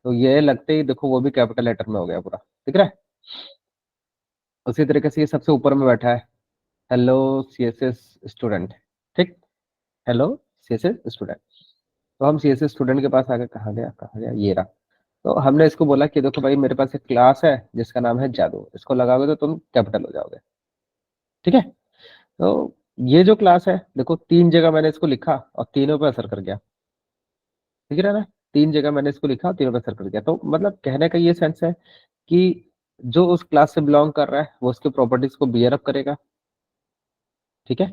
तो ये लगते ही देखो वो भी कैपिटल लेटर में हो गया पूरा, दिख रहा है। उसी तरीके से ये सबसे ऊपर में बैठा है, हेलो सीएसएस स्टूडेंट, ठीक। Hello CSS student. तो हम सीएसएस स्टूडेंट के पास आगे, कहाँ गया, ये रहा। तो हमने इसको बोला कि देखो भाई मेरे पास एक क्लास है जिसका नाम है जादू, इसको लगाओगे तो तुम कैपिटल हो जाओगे, ठीक है। तो ये जो क्लास है देखो, तीन जगह मैंने इसको लिखा और तीनों पे असर कर गया, ठीक है ना। तीन जगह मैंने इसको लिखा और तीनों पे असर कर गया, तो मतलब कहने का ये सेंस है कि जो उस क्लास से बिलोंग कर रहा है वो उसकी प्रॉपर्टीज को बियर अप करेगा, ठीक है।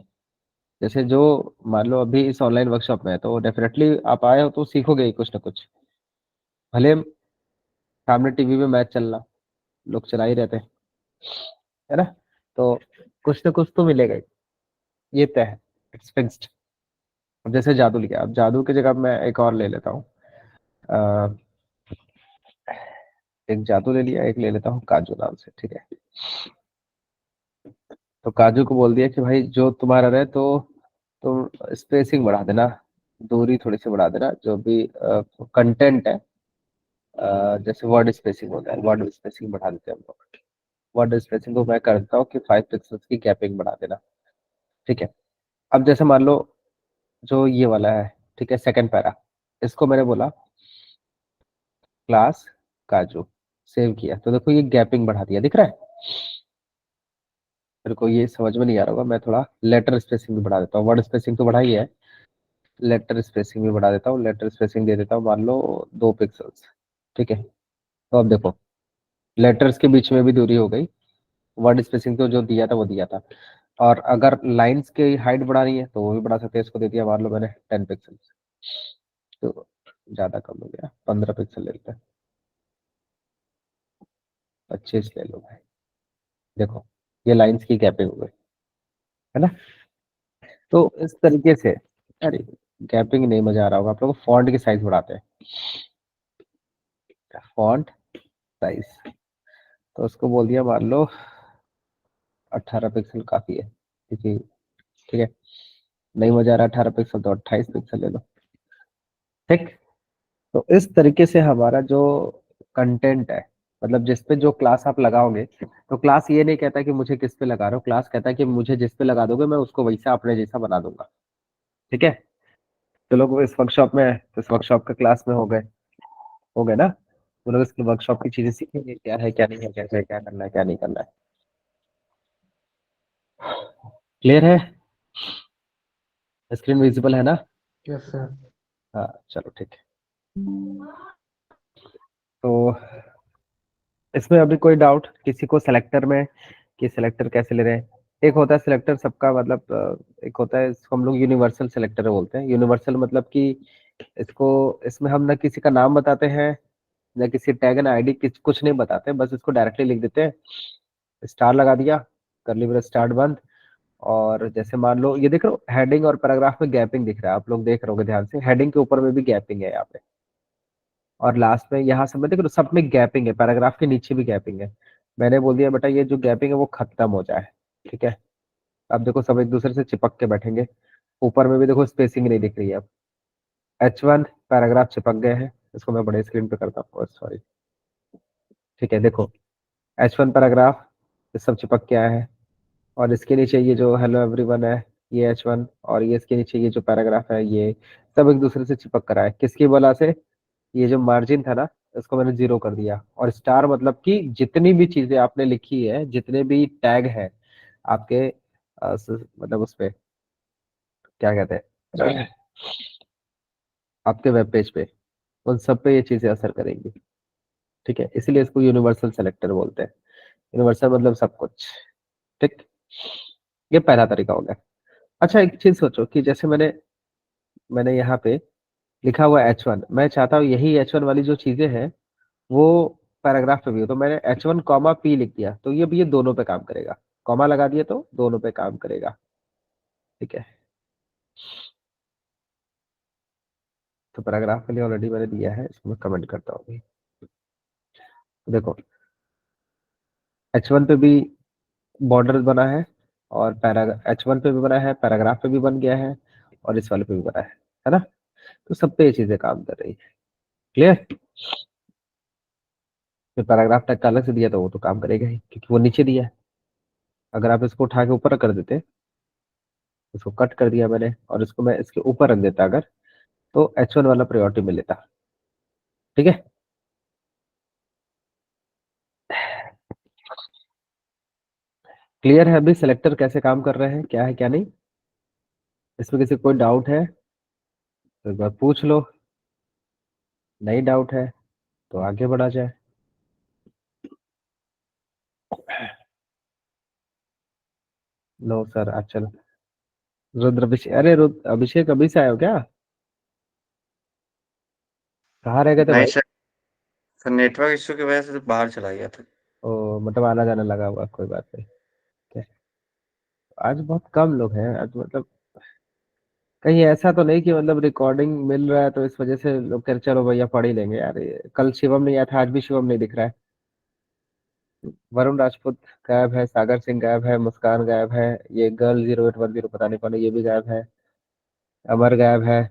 जैसे जो, मान लो अभी इस ऑनलाइन वर्कशॉप में है तो डेफिनेटली आप आए हो तो सीखोगे ही कुछ ना कुछ, भले सामने टीवी में मैच चल रहा, लोग चला ही रहते हैं, है ना। तो कुछ ना कुछ तो मिलेगा ही, ये तय है, इट्स फिक्स्ड। अब जैसे जादू लिया, अब जादू की जगह मैं एक और ले लेता हूँ, अ, एक जादू ले लिया, एक ले लेता हूँ काजू नाम से, ठीक है। तो काजू को बोल दिया कि भाई जो तुम्हारा रहे तो तुम स्पेसिंग बढ़ा देना, दूरी थोड़ी सी बढ़ा देना, जो भी कंटेंट है, जैसे वर्ड स्पेसिंग होता है, वर्ड स्पेसिंग बढ़ा देते हैं हम लोग। वर्ड स्पेसिंग को मैं करता हूँ कि 5 पिक्सल्स की गैपिंग बढ़ा देना, ठीक है। अब जैसे मान लो जो ये वाला है, ठीक है, सेकंड पैरा, इसको मैंने बोला क्लास काजू, सेव किया, तो देखो ये गैपिंग बढ़ा दिया, दिख रहा है। तेरे को ये समझ में नहीं आ रहा होगा, मैं थोड़ा लेटर स्पेसिंग भी बढ़ा देता हूँ। वर्ड स्पेसिंग तो बढ़ा ही है, लेटर स्पेसिंग भी बढ़ा देता हूँ। लेटर स्पेसिंग दे देता हूँ मान लो 2 पिक्सल्स। ठीक है, तो अब देखो लेटर्स के बीच में भी दूरी हो गई। वर्ड स्पेसिंग तो जो दिया था वो दिया था। और अगर लाइंस की हाइट बढ़ानी है तो वो भी बढ़ा सकते हैं। इसको दे दिया मान लो मैंने 10 पिक्सल, तो ज्यादा कम हो गया, 15 पिक्सल ले लेते हैं, 25 ले लो भाई। देखो ये लाइंस की गैपिंग हो गई, है ना। तो इस तरीके से, अरे गैपिंग नहीं मजा आ रहा होगा आप लोगों को, फॉन्ट की साइज बढ़ाते हैं। फॉन्ट साइज, तो उसको बोल दिया मान लो 18 पिक्सल काफी है, क्योंकि ठीक है, नहीं मजा आ रहा 18 पिक्सल तो 28 पिक्सल ले लो। ठीक, तो इस तरीके से हमारा जो कंटेंट है, मतलब जिस पे जो क्लास आप लगाओगे, तो क्लास ये नहीं कहता कि मुझे किस पे लगा रहे हो, क्लास कहता है कि मुझे जिस पे लगा दोगे मैं उसको वैसा अपने जैसा बना दूंगा। ठीक है, तो लोग इस वर्कशॉप में, तो इस वर्कशॉप के क्लास में हो गए ना। वो लोग इसके वर्कशॉप की चीजें सीखेंगे, क्या है क्या नहीं है, कैसे है, क्या करना है क्या नहीं करना है। क्लियर है, स्क्रीन विजिबल है ना। Yes sir. हाँ चलो ठीक है। तो इसमें अभी कोई डाउट किसी को सिलेक्टर में, कि सिलेक्टर कैसे ले रहे हैं। एक होता है सिलेक्टर सबका, मतलब एक होता है इसको हम लोग यूनिवर्सल सिलेक्टर बोलते हैं। यूनिवर्सल मतलब कि इसको, इसमें हम ना किसी का नाम बताते हैं, ना किसी टैग ना आईडी, कुछ नहीं बताते, बस इसको डायरेक्टली लिख देते हैं। स्टार लगा दिया, करली ब्रेस स्टार्ट बंद। और जैसे मान लो ये देख रहे हो हेडिंग और पैराग्राफ में गैपिंग दिख रहा है, आप लोग देख रहे होगे ध्यान से, हेडिंग के ऊपर में भी गैपिंग है यहाँ पे। और लास्ट में यहाँ सब में देख रहे हो सब में गैपिंग है, पैराग्राफ के नीचे भी गैपिंग है। मैंने बोल दिया बेटा ये जो गैपिंग है वो खत्म हो जाए। ठीक है, अब देखो सब एक दूसरे से चिपक के बैठेंगे। ऊपर में भी देखो स्पेसिंग नहीं दिख रही है अब। H1 पैराग्राफ चिपक गए हैं, इसको मैं बड़े स्क्रीन पे करता हूँ, सॉरी। ठीक है देखो, H1 पैराग्राफ ये सब चिपक के आया है। और इसके नीचे ये जो हेलो एवरीवन है, ये H1, और ये इसके नीचे ये जो पैराग्राफ है, ये सब एक दूसरे से चिपक कर आए। किसकी वजह से, ये जो मार्जिन था ना, इसको मैंने 0 कर दिया। और स्टार मतलब कि जितनी भी चीजें आपने लिखी है, जितने भी टैग है आपके मतलब उस पे क्या कहते हैं, आपके वेब पेज पे, उन सब पे ये चीजें असर करेंगी। ठीक है, इसलिए इसको यूनिवर्सल सेलेक्टर बोलते हैं। यूनिवर्सल मतलब सब कुछ। ठीक, ये पहला तरीका हो गया। अच्छा एक चीज सोचो कि जैसे मैंने यहाँ पे लिखा हुआ H1, मैं चाहता हूँ यही H1 वाली जो चीजें हैं वो पैराग्राफ पे भी हो, तो मैंने H1 कॉमा P लिख दिया, तो ये भी ये दोनों पे काम करेगा। कॉमा लगा दिया तो दोनों पे काम करेगा। ठीक है, तो पैराग्राफ के लिए ऑलरेडी मैंने दिया है, इसको मैं कमेंट करता हूँ अभी। तो देखो H1 पे भी बॉर्डर बना है, और पैरा H1 पे भी बना है, पैराग्राफ पे भी बन गया है, और इस वाले पे भी बना है ना। तो सब पे ये चीजें काम कर रही है। क्लियर, तो पैराग्राफ टैग का अलग से दिया तो वो तो काम करेगा ही, क्योंकि वो नीचे दिया है। अगर आप इसको उठा के ऊपर कर देते, इसको कट कर दिया मैंने और इसको मैं इसके ऊपर रख देता अगर, तो H1 वाला प्रायोरिटी मिल लेता। ठीक है, क्लियर है अभी सिलेक्टर कैसे काम कर रहे हैं, क्या है क्या नहीं। इसमें किसी को कोई डाउट है तो एक बार पूछ लो, नहीं डाउट है तो आगे बढ़ा जाए। लो सर अच्छा, रुद्र अभिषेक, अरे रुद्र अभिषेक अभी से आए हो क्या, कहाँ रह गए थे नहीं भाई। सर, नेटवर्क इश्यू की वजह से तो बाहर चला गया था। ओ मतलब आना जाना लगा हुआ, कोई बात नहीं। क्या, आज बहुत कम लोग हैं आज, मतलब कहीं ऐसा तो नहीं कि मतलब रिकॉर्डिंग मिल रहा है तो इस वजह से लोग कह रहे चलो भैया पढ़ ही लेंगे यार। कल शिवम नहीं आया था, आज भी शिवम नहीं दिख रहा है। वरुण राजपूत गायब है, सागर सिंह गायब है, मुस्कान गायब है, ये गर्ल 0810 पता नहीं कौन है ये भी गायब है, अमर गायब है,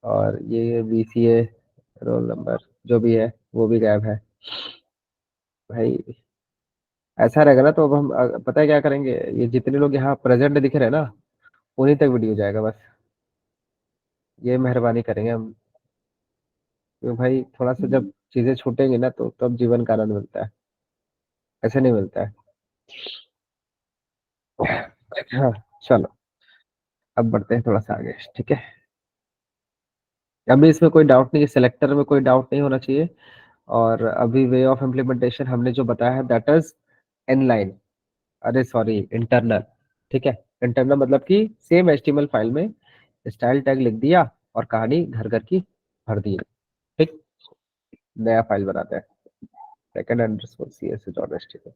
और ये BCA रोल नंबर जो भी है वो भी गायब है। भाई ऐसा रहेगा ना तो अब हम पता है क्या करेंगे, ये जितने लोग यहाँ प्रेजेंट दिख रहे हैं ना उन्हीं तक वीडियो जाएगा बस, ये मेहरबानी करेंगे हम। क्योंकि भाई थोड़ा सा जब चीजें छूटेंगी ना तो तब जीवन का आनंद मिलता है, ऐसे नहीं मिलता है। हाँ, चलो अब बढ़ते हैं थोड़ा सा आगे, ठीक है। अभी इसमें कोई डाउट नहीं है, सिलेक्टर में कोई डाउट नहीं होना चाहिए। और अभी वे ऑफ इम्प्लीमेंटेशन हमने जो बताया है दैट इज इनलाइन, अरे सॉरी इंटरनल, ठीक है। इंटरनल मतलब कि सेम एचटीएमएल फाइल में स्टाइल टैग लिख दिया और कहानी घर घर की भर दी, ठीक। नया फाइल बनाते हैं, second underscore CSS dot HTML.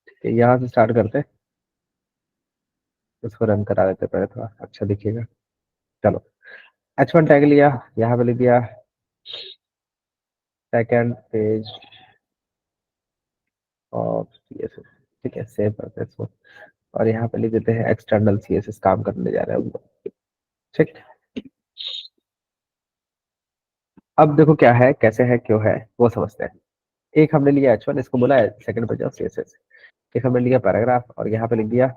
ठीक है, यहाँ से स्टार्ट करते हैं, इसको रन करा देते हैं पहले, थोड़ा अच्छा दिखेगा। चलो, H1 टैग लिया, यहाँ पे लिख दिया सेकंड पेज ऑफ सीएसएस, ठीक है। सेव करते हैं इसको और यहाँ पे लिख देते हैं एक्सटर्नल सीएसएस काम करने जा रहे हैं हम लोग, ठीक। अब देखो क्या है, कैसे है, क्यों है, वो समझते हैं। एक हमने लिया H1, इसको बोला है सेकंड पेज ऑफ सीएसएस। एक हमने लिया पैराग्राफ और यहाँ पे लिख दिया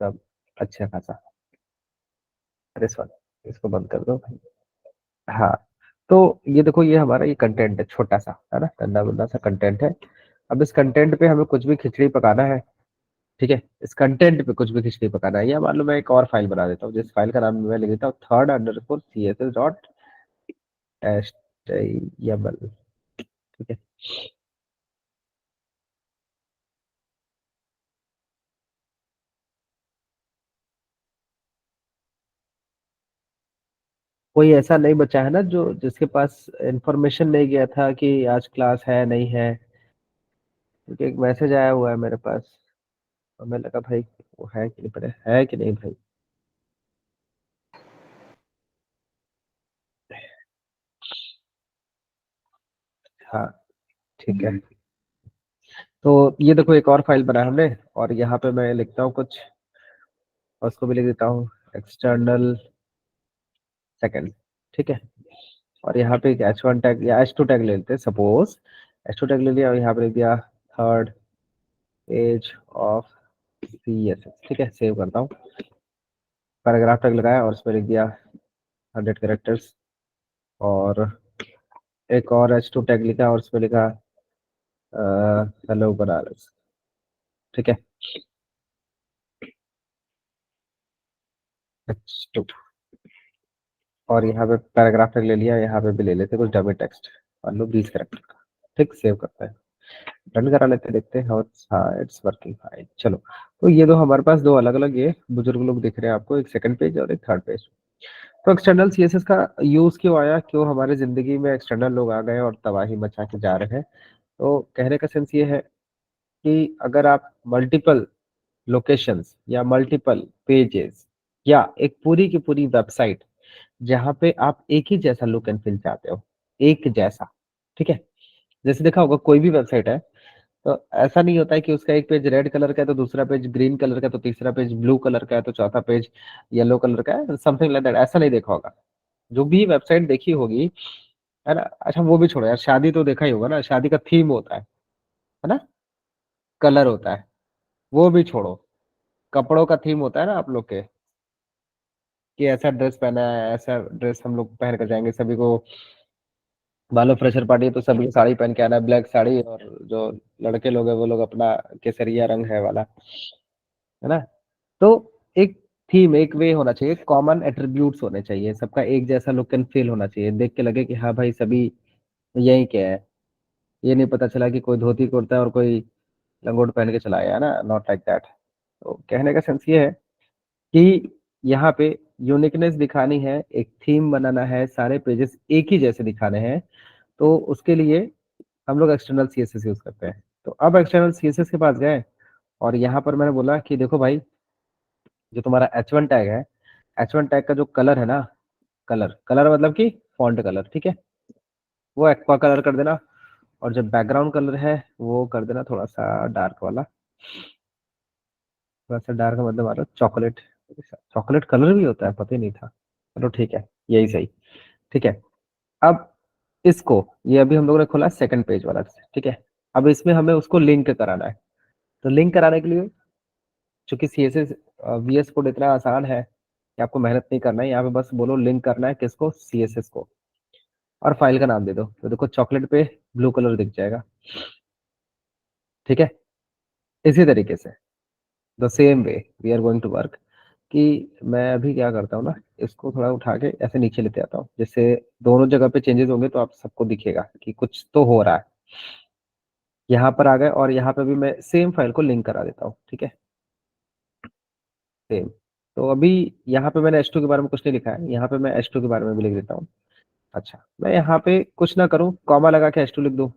सब अच्छा खासा, अरे सॉरी इसको बंद कर दो भाई। हाँ, तो ये देखो, ये हमारा ये कंटेंट है छोटा सा, है ना, गंदा गुंदा सा कंटेंट है। अब इस कंटेंट पे हमें कुछ भी खिचड़ी पकाना है, ठीक है। इस कंटेंट पे कुछ भी खिचड़ी पकाना है, या मान लो मैं एक और फाइल बना देता हूँ, जिस फाइल का नाम मैं लिख देता हूँ third underscore CSS dot HTML, ठीक है। कोई ऐसा नहीं बचा है ना जो जिसके पास इंफॉर्मेशन नहीं गया था कि आज क्लास है नहीं है, क्योंकि एक मैसेज आया हुआ है मेरे पास और मैं लगा भाई वो है कि नहीं, पड़े है कि नहीं भाई। हाँ, ठीक है। तो ये देखो एक और फाइल बनाया हमने और यहाँ पे मैं लिखता हूँ कुछ और उसको भी लिख देता हूँ एक्सटर्नल सेकंड, ठीक है। और यहाँ पे एक H1 टैग या H2 टैग ले लेते हैं, सपोज H2 टैग ले लिया और यहाँ पे लिख दिया थर्ड पेज ऑफ सीएसएस, ठीक है। सेव करता हूँ, पैराग्राफ टैग लगाया और उसमें लिख दिया 100 कैरेक्टर्स और एक और H2 टैग लिखा और उसमें लिखा हेलो बनारस, ठीक है। H2 और यहाँ पे पैराग्राफ टैग ले लिया, यहाँ पे भी ले लेते हैं कुछ डमी टेक्स्ट और लो 20 कैरेक्टर का, ठीक। सेव करते हैं, रन करा लेते हैं, देखते हैं हाँ इट्स वर्किंग फाइन। चलो, तो ये दो हमारे पास दो अलग अलग ये बुजुर्ग लोग दिख रहे हैं आपको, एक सेकंड पेज और एक थर्ड पेज। तो एक्सटर्नल सीएसएस का यूज क्यों आया, क्यों हमारे जिंदगी में एक्सटर्नल लोग आ गए और तबाही मचा के जा रहे हैं। तो कहने का सेंस ये है कि अगर आप मल्टीपल लोकेशंस या मल्टीपल पेजेस या एक पूरी की पूरी वेबसाइट जहाँ पे आप एक ही जैसा लुक एंड फील चाहते हो, एक जैसा, ठीक है। जैसे देखा होगा कोई भी वेबसाइट है तो ऐसा नहीं होता है कि उसका एक पेज रेड कलर का है तो दूसरा पेज ग्रीन कलर का है तो तीसरा पेज ब्लू कलर का है तो चौथा पेज येलो कलर का है, समथिंग लाइक दैट, ऐसा नहीं देखा होगा। जो भी वेबसाइट देखी होगी, है ना। अच्छा वो भी छोड़ो यार, शादी तो देखा ही होगा ना, शादी का थीम होता है ना, कलर होता है, वो भी छोड़ो, कपड़ों का थीम होता है ना आप लोग के, कि ऐसा ड्रेस पहना है, ऐसा ड्रेस हम लोग पहन कर जाएंगे, सभी को मान लो फ्रेशर पार्टी है तो सभी को साड़ी पहन के आना है, ब्लैक साड़ी, और जो लड़के लोग हैं वो लोग अपना केसरिया रंग है वाला, है ना। तो एक थीम, एक वे होना चाहिए, कॉमन एट्रीब्यूट्स होने चाहिए, सबका एक जैसा लुक एंड फील होना चाहिए, देख के लगे कि हाँ भाई सभी यही क्या है। ये नहीं पता चला कि कोई धोती कुर्ता है और कोई लंगोट पहन के चला आया, है ना, नॉट लाइक दैट। तो कहने का सेंस ये है कि यहाँ पे यूनिकनेस दिखानी है, एक थीम बनाना है, सारे पेजेस एक ही जैसे दिखाने हैं, तो उसके लिए हम लोग एक्सटर्नल सीएसएस यूज करते हैं। तो अब एक्सटर्नल सीएसएस के पास गए और यहाँ पर मैंने बोला कि देखो भाई, जो तुम्हारा H1 टैग है, H1 टैग का जो कलर है ना, कलर कलर मतलब कि फॉन्ट कलर, ठीक है, वो एक्वा कलर कर देना। और जो बैकग्राउंड कलर है वो कर देना थोड़ा सा डार्क वाला, थोड़ा सा डार्क मतलब आ रहा चॉकलेट, चॉकलेट कलर भी होता है, पता ही नहीं था। चलो ठीक है, यही सही, ठीक है। अब इसको, ये अभी हम लोगों ने खोला सेकंड पेज वाला, ठीक है। अब इसमें हमें उसको लिंक कराना है। तो लिंक कराने के लिए, चूंकि सीएसएस वीएस कोड इतना आसान है कि आपको मेहनत नहीं करना है, यहाँ पे बस बोलो लिंक करना है किसको, CSS को, और फाइल का नाम दे दो। तो देखो चॉकलेट पे ब्लू कलर दिख जाएगा, ठीक है। इसी तरीके से the same way we are going to work, कि मैं अभी क्या करता हूँ ना, इसको थोड़ा उठा के ऐसे नीचे लेते आता हूँ, जिससे दोनों जगह पे चेंजेस होंगे तो आप सबको दिखेगा कि कुछ तो हो रहा है। यहाँ पर आ गए और यहाँ पे भी मैं सेम फाइल को लिंक करा देता हूँ, ठीक है, सेम। तो अभी यहाँ पे मैंने H2 के बारे में कुछ नहीं लिखा है, यहाँ पे मैं H2 के बारे में भी लिख देता हूँ। अच्छा, मैं यहाँ पे कुछ ना करूँ, कॉमा लगा के H2 लिख दूँ,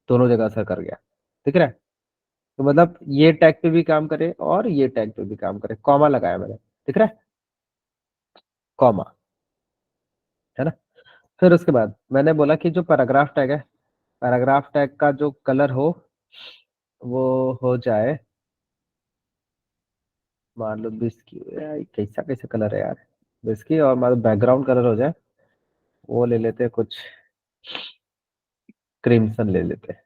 दोनों जगह असर कर गया, दिख रहा है। तो मतलब ये टैग पे भी काम करे और ये टैग पे भी काम करे, कॉमा लगाया मैंने, दिख रहा है, कॉमा, है ना। फिर उसके बाद मैंने बोला कि जो पैराग्राफ टैग है, पैराग्राफ टैग का जो कलर हो वो हो जाए, मान लो बिस्की, यार ये कैसा कैसा कलर है यार, बिस्की, और मान लो बैकग्राउंड कलर हो जाए, वो ले लेते हैं कुछ, क्रिम्सन ले लेते हैं,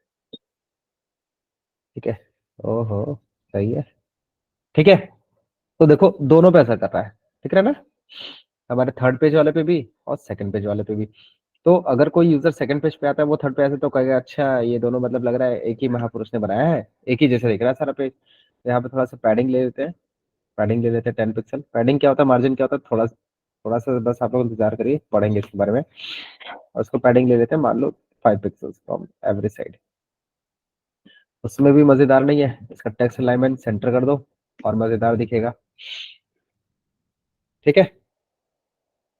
ठीक है। ओहो, सही है, ठीक है। तो देखो दोनों पे असर कर रहा है, ठीक है ना, हमारे थर्ड पेज वाले पे भी और सेकंड पेज वाले पे भी। तो अगर कोई यूजर सेकंड पेज पे आता है, वो थर्ड पे ऐसे तो कहेगा अच्छा ये दोनों मतलब लग रहा है एक ही महापुरुष ने बनाया है, एक ही जैसा दिख रहा है सारा पेज। तो यहाँ पे थोड़ा सा पैडिंग ले लेते हैं, पैडिंग ले लेते हैं 10 पिक्सल। पैडिंग क्या होता है, मार्जिन क्या होता है, थोड़ा थोड़ा सा बस आप लोग इंतजार करिए, पढ़ेंगे इसके बारे में। और उसको पैडिंग ले लेते हैं, मान लो 5 पिक्सल फ्रॉम एवरी साइड। उसमें भी मजेदार नहीं है, इसका टेक्स्ट अलाइनमेंट सेंटर कर दो और मजेदार दिखेगा, ठीक है।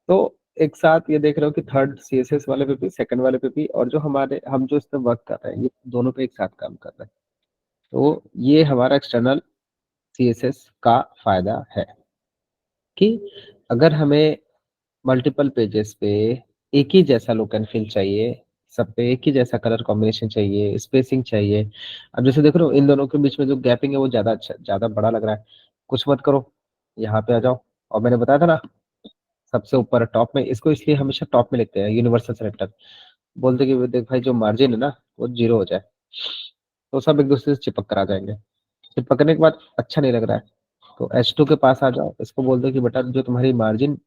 तो एक साथ ये देख रहे हो कि थर्ड CSS वाले पे भी, सेकंड वाले पे भी, और जो हमारे हम जो इस पे वर्क कर रहे हैं, ये दोनों पे एक साथ काम कर रहे हैं। तो ये हमारा एक्सटर्नल CSS का फायदा है कि अगर हमें मल्टीपल पेजेस पे एक ही जैसा लुक एंड फील चाहिए, सब पे एक ही जैसा कलर कॉम्बिनेशन चाहिए, स्पेसिंग चाहिए। अब जैसे देख रहे हो इन दोनों के बीच में जो गैपिंग है वो ज्यादा अच्छा, ज्यादा बड़ा लग रहा है, कुछ मत करो, यहाँ पे आ जाओ। और मैंने बताया था ना, सबसे ऊपर टॉप में, इसको इसलिए हमेशा टॉप में लिखते हैं यूनिवर्सल सेलेक्टर, बोलते कि देख भाई जो मार्जिन है ना वो 0 हो जाए, तो सब एक दूसरे से चिपक कर आ जाएंगे। चिपकने के बाद अच्छा नहीं लग रहा है, तो H2 के पास आ जाओ, इसको बोल दो कि बेटा जो तुम्हारी मार्जिन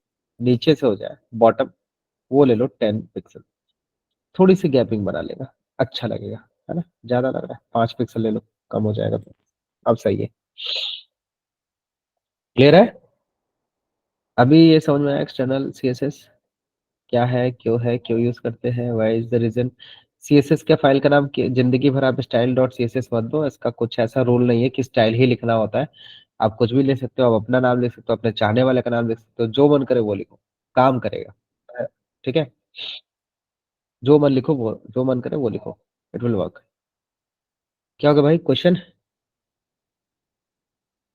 नीचे से हो जाए, बॉटम, वो ले लो 10 पिक्सल, थोड़ी सी गैपिंग बना लेगा, अच्छा लगेगा, है ना। ज्यादा लग रहा है 5 पिक्सल ले लो, कम हो जाएगा तो। अब सही है, क्लियर है। अभी ये समझ में आया एक्सटर्नल CSS क्या है, क्यों यूज करते हैं, why is the reason. CSS के फाइल का नाम जिंदगी भर आप स्टाइल डॉट CSS मत दो, इसका कुछ ऐसा रूल नहीं है कि स्टाइल ही लिखना होता है। आप कुछ भी ले सकते हो, आप अपना नाम लिख सकते हो, अपने चाहने वाले का नाम लिख सकते हो, जो मन करे वो लिखो, काम करेगा, ठीक है। जो मन लिखो वो, जो मन करे वो लिखो, इट विल वर्क। क्या होगा भाई, क्वेश्चन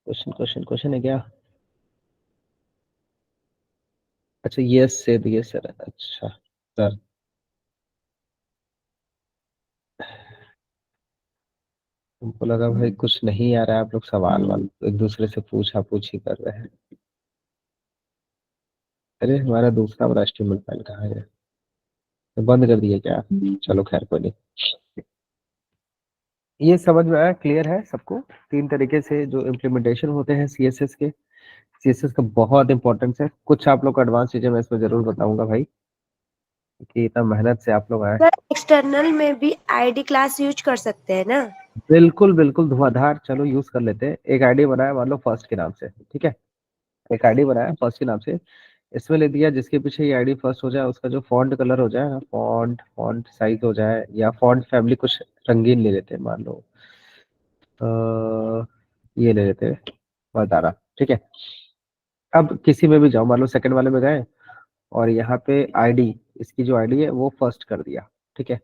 क्वेश्चन क्वेश्चन क्वेश्चन है क्या। अच्छा यस से दिए सर, अच्छा सर, हमको लगा भाई कुछ नहीं आ रहा है, आप लोग सवाल वाल एक दूसरे से पूछा पूछी कर रहे हैं। अरे हमारा दूसरा वाला HTML फाइल कहाँ है, तो बंद कर दिए क्या, चलो खैर कोई नहीं। ये समझ में आया, क्लियर है सबको। तीन तरीके से जो इम्प्लीमेंटेशन होते हैं CSS के, CSS का बहुत इंपॉर्टेंस है। कुछ आप लोग को एडवांस चीजें मैं इसमें जरूर बताऊंगा भाई, कि इतना मेहनत से आप लोग आए। सर एक्सटर्नल में भी आईडी क्लास यूज कर सकते हैं ना। बिल्कुल बिल्कुल धुआंधार, चलो यूज कर लेते हैं। एक आईडी बनाया मान लो फर्स्ट के नाम से, ठीक है, एक आईडी बनाया फर्स्ट के नाम से, इसमें ले दिया जिसके पीछे ये आईडी फर्स्ट हो जाए, उसका जो फॉन्ट कलर हो जाए ना, फॉन्ट फॉन्ट साइज हो जाए, या फॉन्ट फैमिली कुछ रंगीन ले लेते हैं, मान लो ये ले लेते हैं बताना, ठीक है। अब किसी में भी जाओ, मान लो सेकंड वाले में गए और यहाँ पे आईडी, इसकी जो आईडी है वो फर्स्ट कर दिया, ठीक है।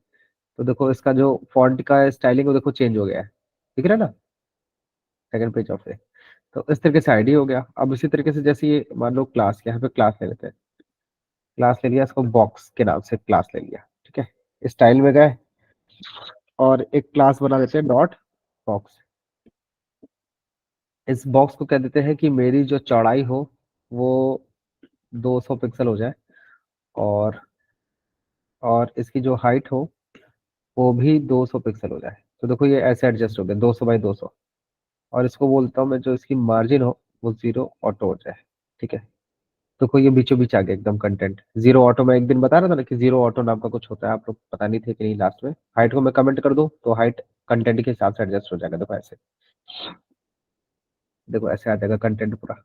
तो देखो इसका जो फॉन्ट का स्टाइलिंग वो देखो चेंज हो गया है, दिख रहा है ना, सेकंड पेज ऑफ, तो इस तरीके से आईडी हो गया। अब इसी तरीके से जैसे ये मान लो क्लास, यहाँ पे क्लास ले लेते हैं, क्लास ले लिया, इसको बॉक्स के नाम से क्लास ले लिया, ठीक है। स्टाइल में गए और एक क्लास बना देते हैं डॉट बॉक्स। इस बॉक्स को कह देते हैं कि मेरी जो चौड़ाई हो वो 200 पिक्सल हो जाए, और इसकी जो हाइट हो वो भी 200 पिक्सल हो जाए। तो देखो ये ऐसे एडजस्ट हो गया 200 बाई 200। और इसको बोलता हूँ मैं, जो इसकी मार्जिन हो वो 0 ऑटो हो जाए, ठीक है। तो कोई ये बीचों बीच आ गया एकदम कंटेंट जीरो ऑटो। में एक दिन बता रहा था ना कि जीरो ऑटो नाम का कुछ होता है, आप लोग पता नहीं थे कि नहीं। लास्ट में हाइट को मैं कमेंट कर दूं तो हाइट कंटेंट के हिसाब से एडजस्ट हो जाएगा। देखो ऐसे, देखो ऐसे आ जाएगा कंटेंट पूरा।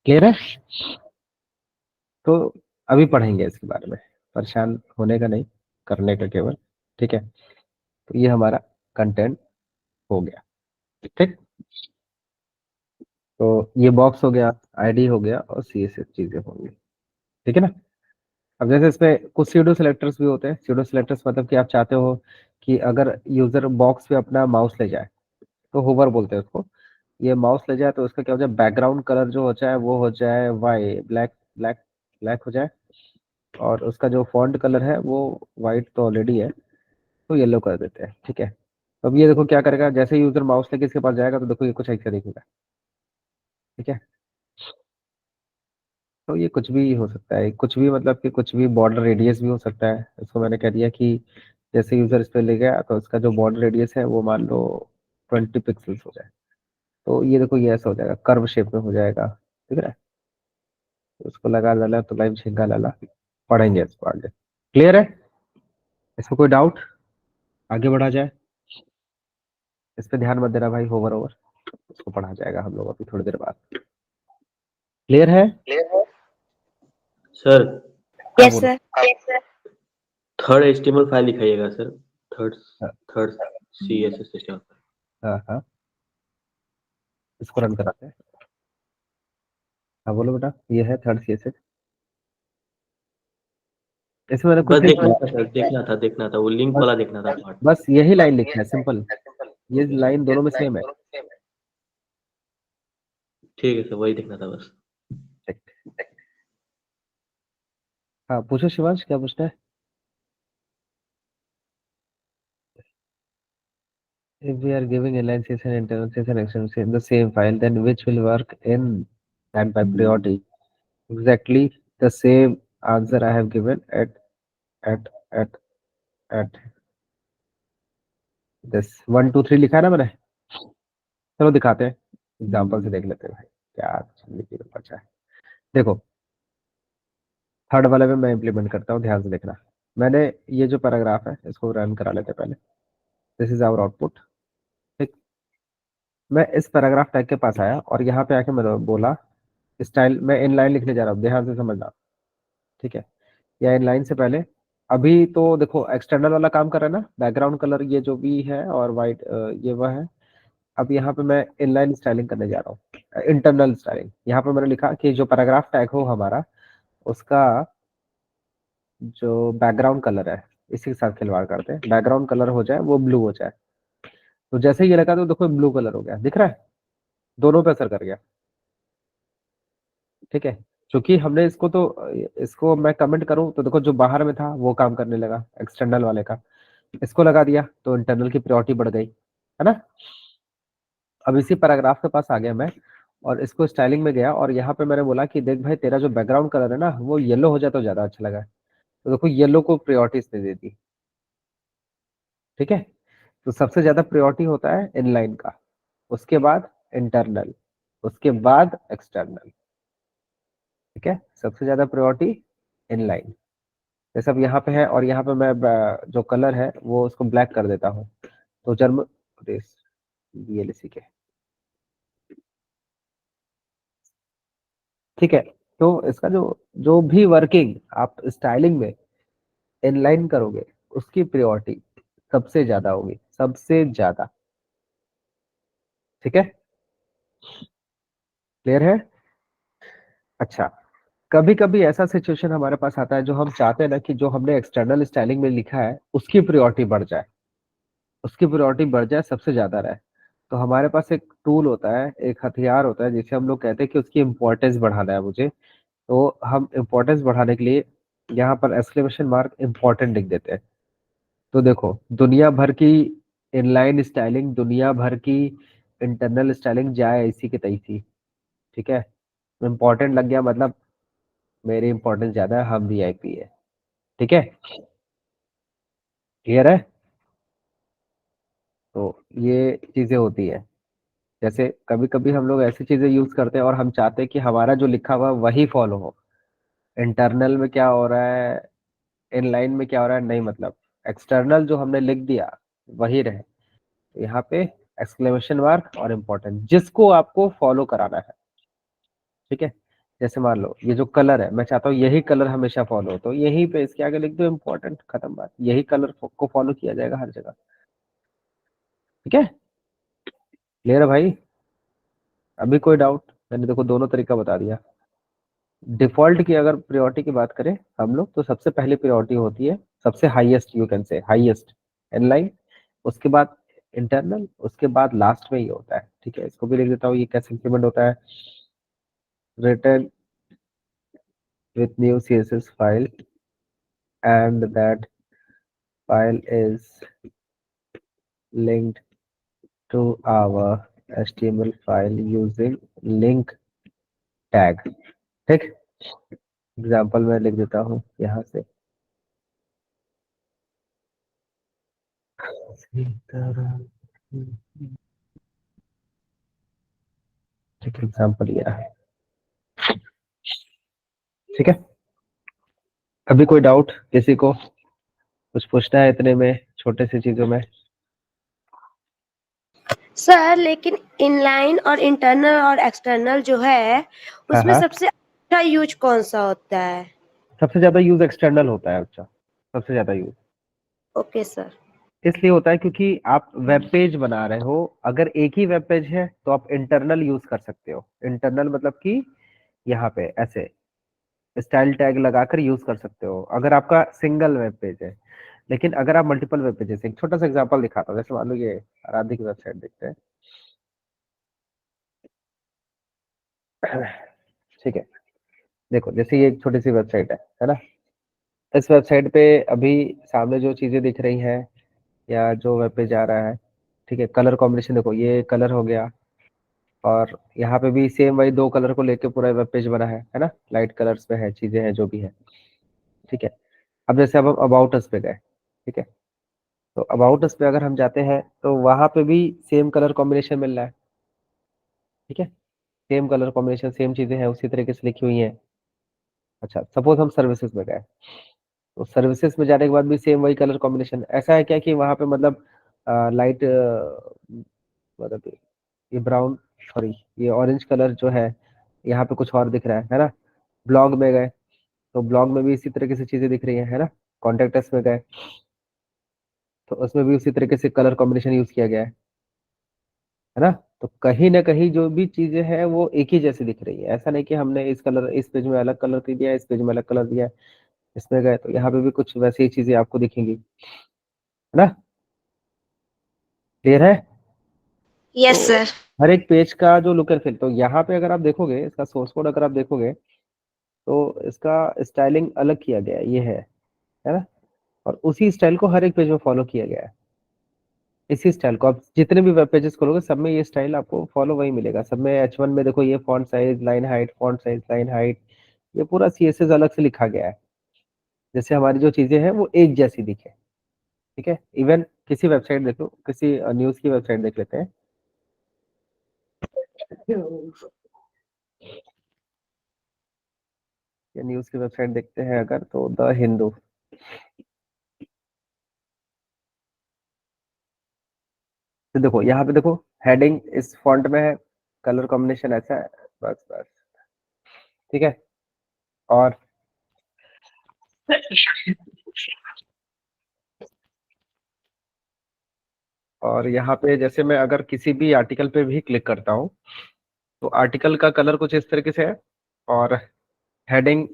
क्लियर है? तो अभी पढ़ेंगे इसके बारे में, परेशान होने का नहीं, करने का केवल। ठीक है, तो ये हमारा कंटेंट हो गया। ठीक, तो ये बॉक्स हो गया, आईडी हो गया और सीएसएस चीजें होंगी। ठीक है ना? अब जैसे इसमें कुछ सीडो सिलेक्टर्स भी होते हैं। सीडो सिलेक्टर्स मतलब कि आप चाहते हो कि अगर यूजर बॉक्स पे अपना माउस ले जाए, तो होवर बोलते हैं उसको। ये माउस ले जाए तो उसका क्या हो जाए, बैकग्राउंड कलर जो हो जाए वो हो जाए वाई ब्लैक, ब्लैक ब्लैक हो जाए, और उसका जो फॉन्ट कलर है वो वाइट तो ऑलरेडी है, तो येलो कर देते हैं। ठीक है, तो अब ये देखो क्या करेगा, जैसे यूजर माउस लेके इसके पास जाएगा तो देखो ये कुछ ऐसा दिखेगा। ठीक है, तो ये कुछ भी हो सकता है, कुछ भी मतलब कि कुछ भी बॉर्डर रेडियस भी हो सकता है। इसको मैंने कह दिया कि जैसे यूजर इस पे ले गया तो उसका जो बॉर्डर रेडियस है वो मान लो 20 पिक्सल्स हो जाए, तो ये देखो ये ऐसा हो जाएगा, कर्व शेप में हो जाएगा। ठीक है, तो उसको लगा लाला तो लाइव झिंगा लाला। पढ़ेंगे इसको आगे। क्लियर है? इसमें कोई डाउट? आगे बढ़ा जाए। इस पे ध्यान मत देना भाई, होवर ओवर उसको पढ़ा जाएगा हम लोग अभी थोड़ी देर बाद। क्लियर है? सर हाँ यस बोलो। सर। थर्ड एचटीएमएल फाइल दिखाइएगा सर। थर्ड हाँ थर्ड सीएसएस सिस्टम। हाँ हाँ, इसको रन कराते हैं। हाँ बोलो बेटा, ये है थर्ड सीएसएस। इसमें मैंने कुछ बस लिख देखना दिया। था सर, देखना था वो लिंक बस वाला देखना था पार्ट। बस यही लाइन लिखना है, सिंपल। ये ओके सर, लाइन दोनों में सेम है। ठीक है सर, वही देखना था बस। ठीक। हाँ पूछो शिवांश, क्या पूछना है? If we are giving inline session, internal session, external session in the same file, then which will work in and by priority? Exactly the same answer I have given at at at this 1 2 3 लिखा है ना मैंने। चलो दिखाते हैं, example से देख लेते हैं भाई क्या लिखने को बचा है। देखो थर्ड वाले में मैं इंप्लीमेंट करता हूँ, ध्यान से देखना। मैंने ये जो पैराग्राफ है इसको रन करा लेते हैं पहले। This is our output. ठीक, मैं इस पैराग्राफ टैग के पास आया और यहाँ पे आके मैंने बोला स्टाइल, मैं इनलाइन लिखने जा रहा हूँ, ध्यान से समझना। ठीक है, या इनलाइन से पहले अभी तो देखो एक्सटर्नल वाला काम कर रहा है ना, बैकग्राउंड कलर ये जो भी है और वाइट ये वह है। अब यहाँ पे मैं इनलाइन स्टाइलिंग करने जा रहा हूँ, इंटरनल स्टाइलिंग। यहाँ पे मैंने लिखा कि जो पैराग्राफ टैग हो हमारा, उसका जो बैकग्राउंड कलर है इसी के साथ खिलवाड़ करते हैं। बैकग्राउंड कलर हो जाए वो ब्लू हो जाए, तो जैसे ही ये लगा तो देखो ब्लू कलर हो गया, दिख रहा है? दोनों पे असर कर गया। ठीक है, क्योंकि हमने इसको तो, इसको मैं कमेंट करूं तो देखो जो बाहर में था वो काम करने लगा एक्सटर्नल वाले का, इसको लगा दिया तो इंटरनल की प्रायोरिटी बढ़ गई, है ना? अब इसी पैराग्राफ के पास आ गया मैं और इसको स्टाइलिंग में गया और यहाँ पे मैंने बोला कि देख भाई तेरा जो बैकग्राउंड कलर है ना वो येलो हो जाए तो ज्यादा अच्छा लगा है। तो देखो येलो को प्रायोरिटी इसने दे दी। ठीक है, तो सबसे ज्यादा प्रायोरिटी होता है इनलाइन का, उसके बाद इंटरनल, उसके बाद एक्सटर्नल। ठीक है, सबसे ज्यादा प्रायोरिटी इनलाइन। जैसे अब यहाँ पे है और यहाँ पे मैं जो कलर है वो उसको ब्लैक कर देता हूँ, तो जर्म बीएलसी के। ठीक है, तो इसका जो जो भी वर्किंग आप स्टाइलिंग में इनलाइन करोगे उसकी प्रायोरिटी सबसे ज्यादा होगी, सबसे ज्यादा। ठीक है, क्लियर है? अच्छा, कभी कभी ऐसा सिचुएशन हमारे पास आता है जो हम चाहते हैं ना कि जो हमने एक्सटर्नल स्टाइलिंग में लिखा है उसकी प्रायोरिटी बढ़ जाए, उसकी प्रायोरिटी बढ़ जाए, सबसे ज्यादा रहे। तो हमारे पास एक टूल होता है, एक हथियार होता है जिसे हम लोग कहते हैं कि उसकी इंपॉर्टेंस बढ़ाना है मुझे। तो हम इंपॉर्टेंस बढ़ाने के लिए यहाँ पर एक्सक्लेमेशन मार्क इंपॉर्टेंट लिख देते हैं। तो देखो दुनिया भर की इनलाइन स्टाइलिंग, दुनिया भर की इंटरनल स्टाइलिंग जाए इसी के तैसी। ठीक है, इंपॉर्टेंट लग गया मतलब मेरी इंपॉर्टेंस ज्यादा है, हम वीआईपी है। ठीक है, क्लियर है? तो ये चीजें होती है। जैसे कभी कभी हम लोग ऐसी चीजें यूज करते हैं और हम चाहते हैं कि हमारा जो लिखा हुआ है वही फॉलो हो। इंटरनल में क्या हो रहा है, इनलाइन में क्या हो रहा है, नहीं मतलब एक्सटर्नल जो हमने लिख दिया वही रहे। तो यहाँ पे एक्सक्लेमेशन मार्क और इम्पोर्टेंट जिसको आपको फॉलो कराना है। ठीक है, जैसे मान लो ये जो कलर है, मैं चाहता हूँ यही कलर हमेशा फॉलो हो, तो यहीं पे इसके आगे लिख दो इम्पोर्टेंट, खत्म बात, यही कलर को फॉलो किया जाएगा हर जगह। ठीक है, क्लियर है भाई? अभी कोई डाउट? मैंने देखो दोनों तरीका बता दिया। डिफॉल्ट की अगर प्रायोरिटी की बात करें हम लोग, तो सबसे पहली प्रायोरिटी होती है, सबसे highest, you can say highest inline, उसके बाद इंटरनल, उसके बाद लास्ट में ये होता है। ठीक है, इसको भी लिख देता हूँ, ये कैसे इंप्लीमेंट होता है। Return with new CSS file and that file is linked to our HTML file using link tag। ठीक, एग्जाम्पल मैं लिख देता हूँ यहाँ से। ठीक, एग्जाम्पल ये है। ठीक है, अभी कोई डाउट किसी को, कुछ पूछना है इतने में, छोटे सी चीजों में? सर लेकिन इनलाइन और इंटरनल और एक्सटर्नल जो है हाँ उसमें हाँ, सबसे अच्छा यूज कौन सा होता है? सबसे ज्यादा यूज एक्सटर्नल होता है। अच्छा, सबसे ज्यादा यूज ओके सर। इसलिए होता है क्योंकि आप वेब पेज बना रहे हो। अगर एक ही वेब पेज है तो आप इंटरनल यूज कर सकते हो। इंटरनल मतलब कि यहाँ पे ऐसे स्टाइल टैग लगाकर यूज कर सकते हो अगर आपका सिंगल वेब पेज है। लेकिन अगर आप मल्टीपल वेब पेजेस, एक छोटा सा एग्जांपल दिखाता हूँ। जैसे मान लो ये आराध्य की वेबसाइट देखते हैं। ठीक है, देखो जैसे ये एक छोटी सी वेबसाइट है ना। इस वेबसाइट पे अभी सामने जो चीजें दिख रही हैं या जो वेब पेज आ रहा है, ठीक है, कलर कॉम्बिनेशन देखो, ये कलर हो गया, और यहाँ पे भी सेम वही दो कलर को लेके पूरा वेब पेज बना है ना, लाइट कलर्स पे है, चीजें हैं जो भी है। ठीक है, अब जैसे अब हम अबाउट अस पे गए, ठीक है, तो अबाउट अस पे अगर हम जाते हैं तो वहां पे भी सेम कलर कॉम्बिनेशन मिल रहा है। ठीक है, सेम कलर कॉम्बिनेशन, सेम चीजें हैं, उसी तरीके से लिखी हुई हैं। अच्छा, सपोज हम सर्विसेज में गए, तो सर्विसेज में जाने के बाद भी सेम वही कलर कॉम्बिनेशन। ऐसा है क्या कि वहां पे मतलब लाइट, मतलब ये ब्राउन, सॉरी ये ऑरेंज कलर जो है यहाँ पे कुछ और दिख रहा है ना। ब्लॉग में गए तो ब्लॉग में भी इसी तरीके से चीजें दिख रही है ना। कॉन्टेक्ट में गए तो उसमें भी उसी तरीके से कलर कॉम्बिनेशन यूज किया गया है ना। तो कहीं ना कहीं जो भी चीजें हैं वो एक ही जैसी दिख रही है। ऐसा नहीं कि हमने इस कलर, इस पेज में अलग कलर दिया, इस पेज में अलग कलर दिया। इसमें गए तो यहाँ पे भी कुछ वैसी ही चीजें आपको दिखेंगी, है ना। क्लियर है? यस तो सर। हर एक पेज का जो लुक एंड फील, तो यहाँ पे अगर आप देखोगे इसका सोर्स कोड, अगर आप देखोगे तो इसका स्टाइलिंग अलग किया गया है, ये है ना। और उसी स्टाइल को हर एक पेज में फॉलो किया गया है। इसी स्टाइल को आप जितने भी वेब पेजेस खोलोगे सब में ये स्टाइल आपको फॉलो वही मिलेगा। सब में H1 में देखो, ये font size, line height, font size, line height, ये पूरा CSS अलग से लिखा गया है, जैसे हमारी जो चीजें हैं वो एक जैसी दिखे। ठीक है, इवन किसी वेबसाइट देखो, किसी न्यूज की वेबसाइट देख लेते हैं। ये न्यूज की वेबसाइट देखते हैं अगर, तो द हिंदू। तो देखो यहाँ पे देखो, हेडिंग इस फॉन्ट में है, कलर कॉम्बिनेशन ऐसा है, बस बस। ठीक है, और यहाँ पे जैसे मैं अगर किसी भी आर्टिकल पे भी क्लिक करता हूँ तो आर्टिकल का कलर कुछ इस तरीके से है, और हेडिंग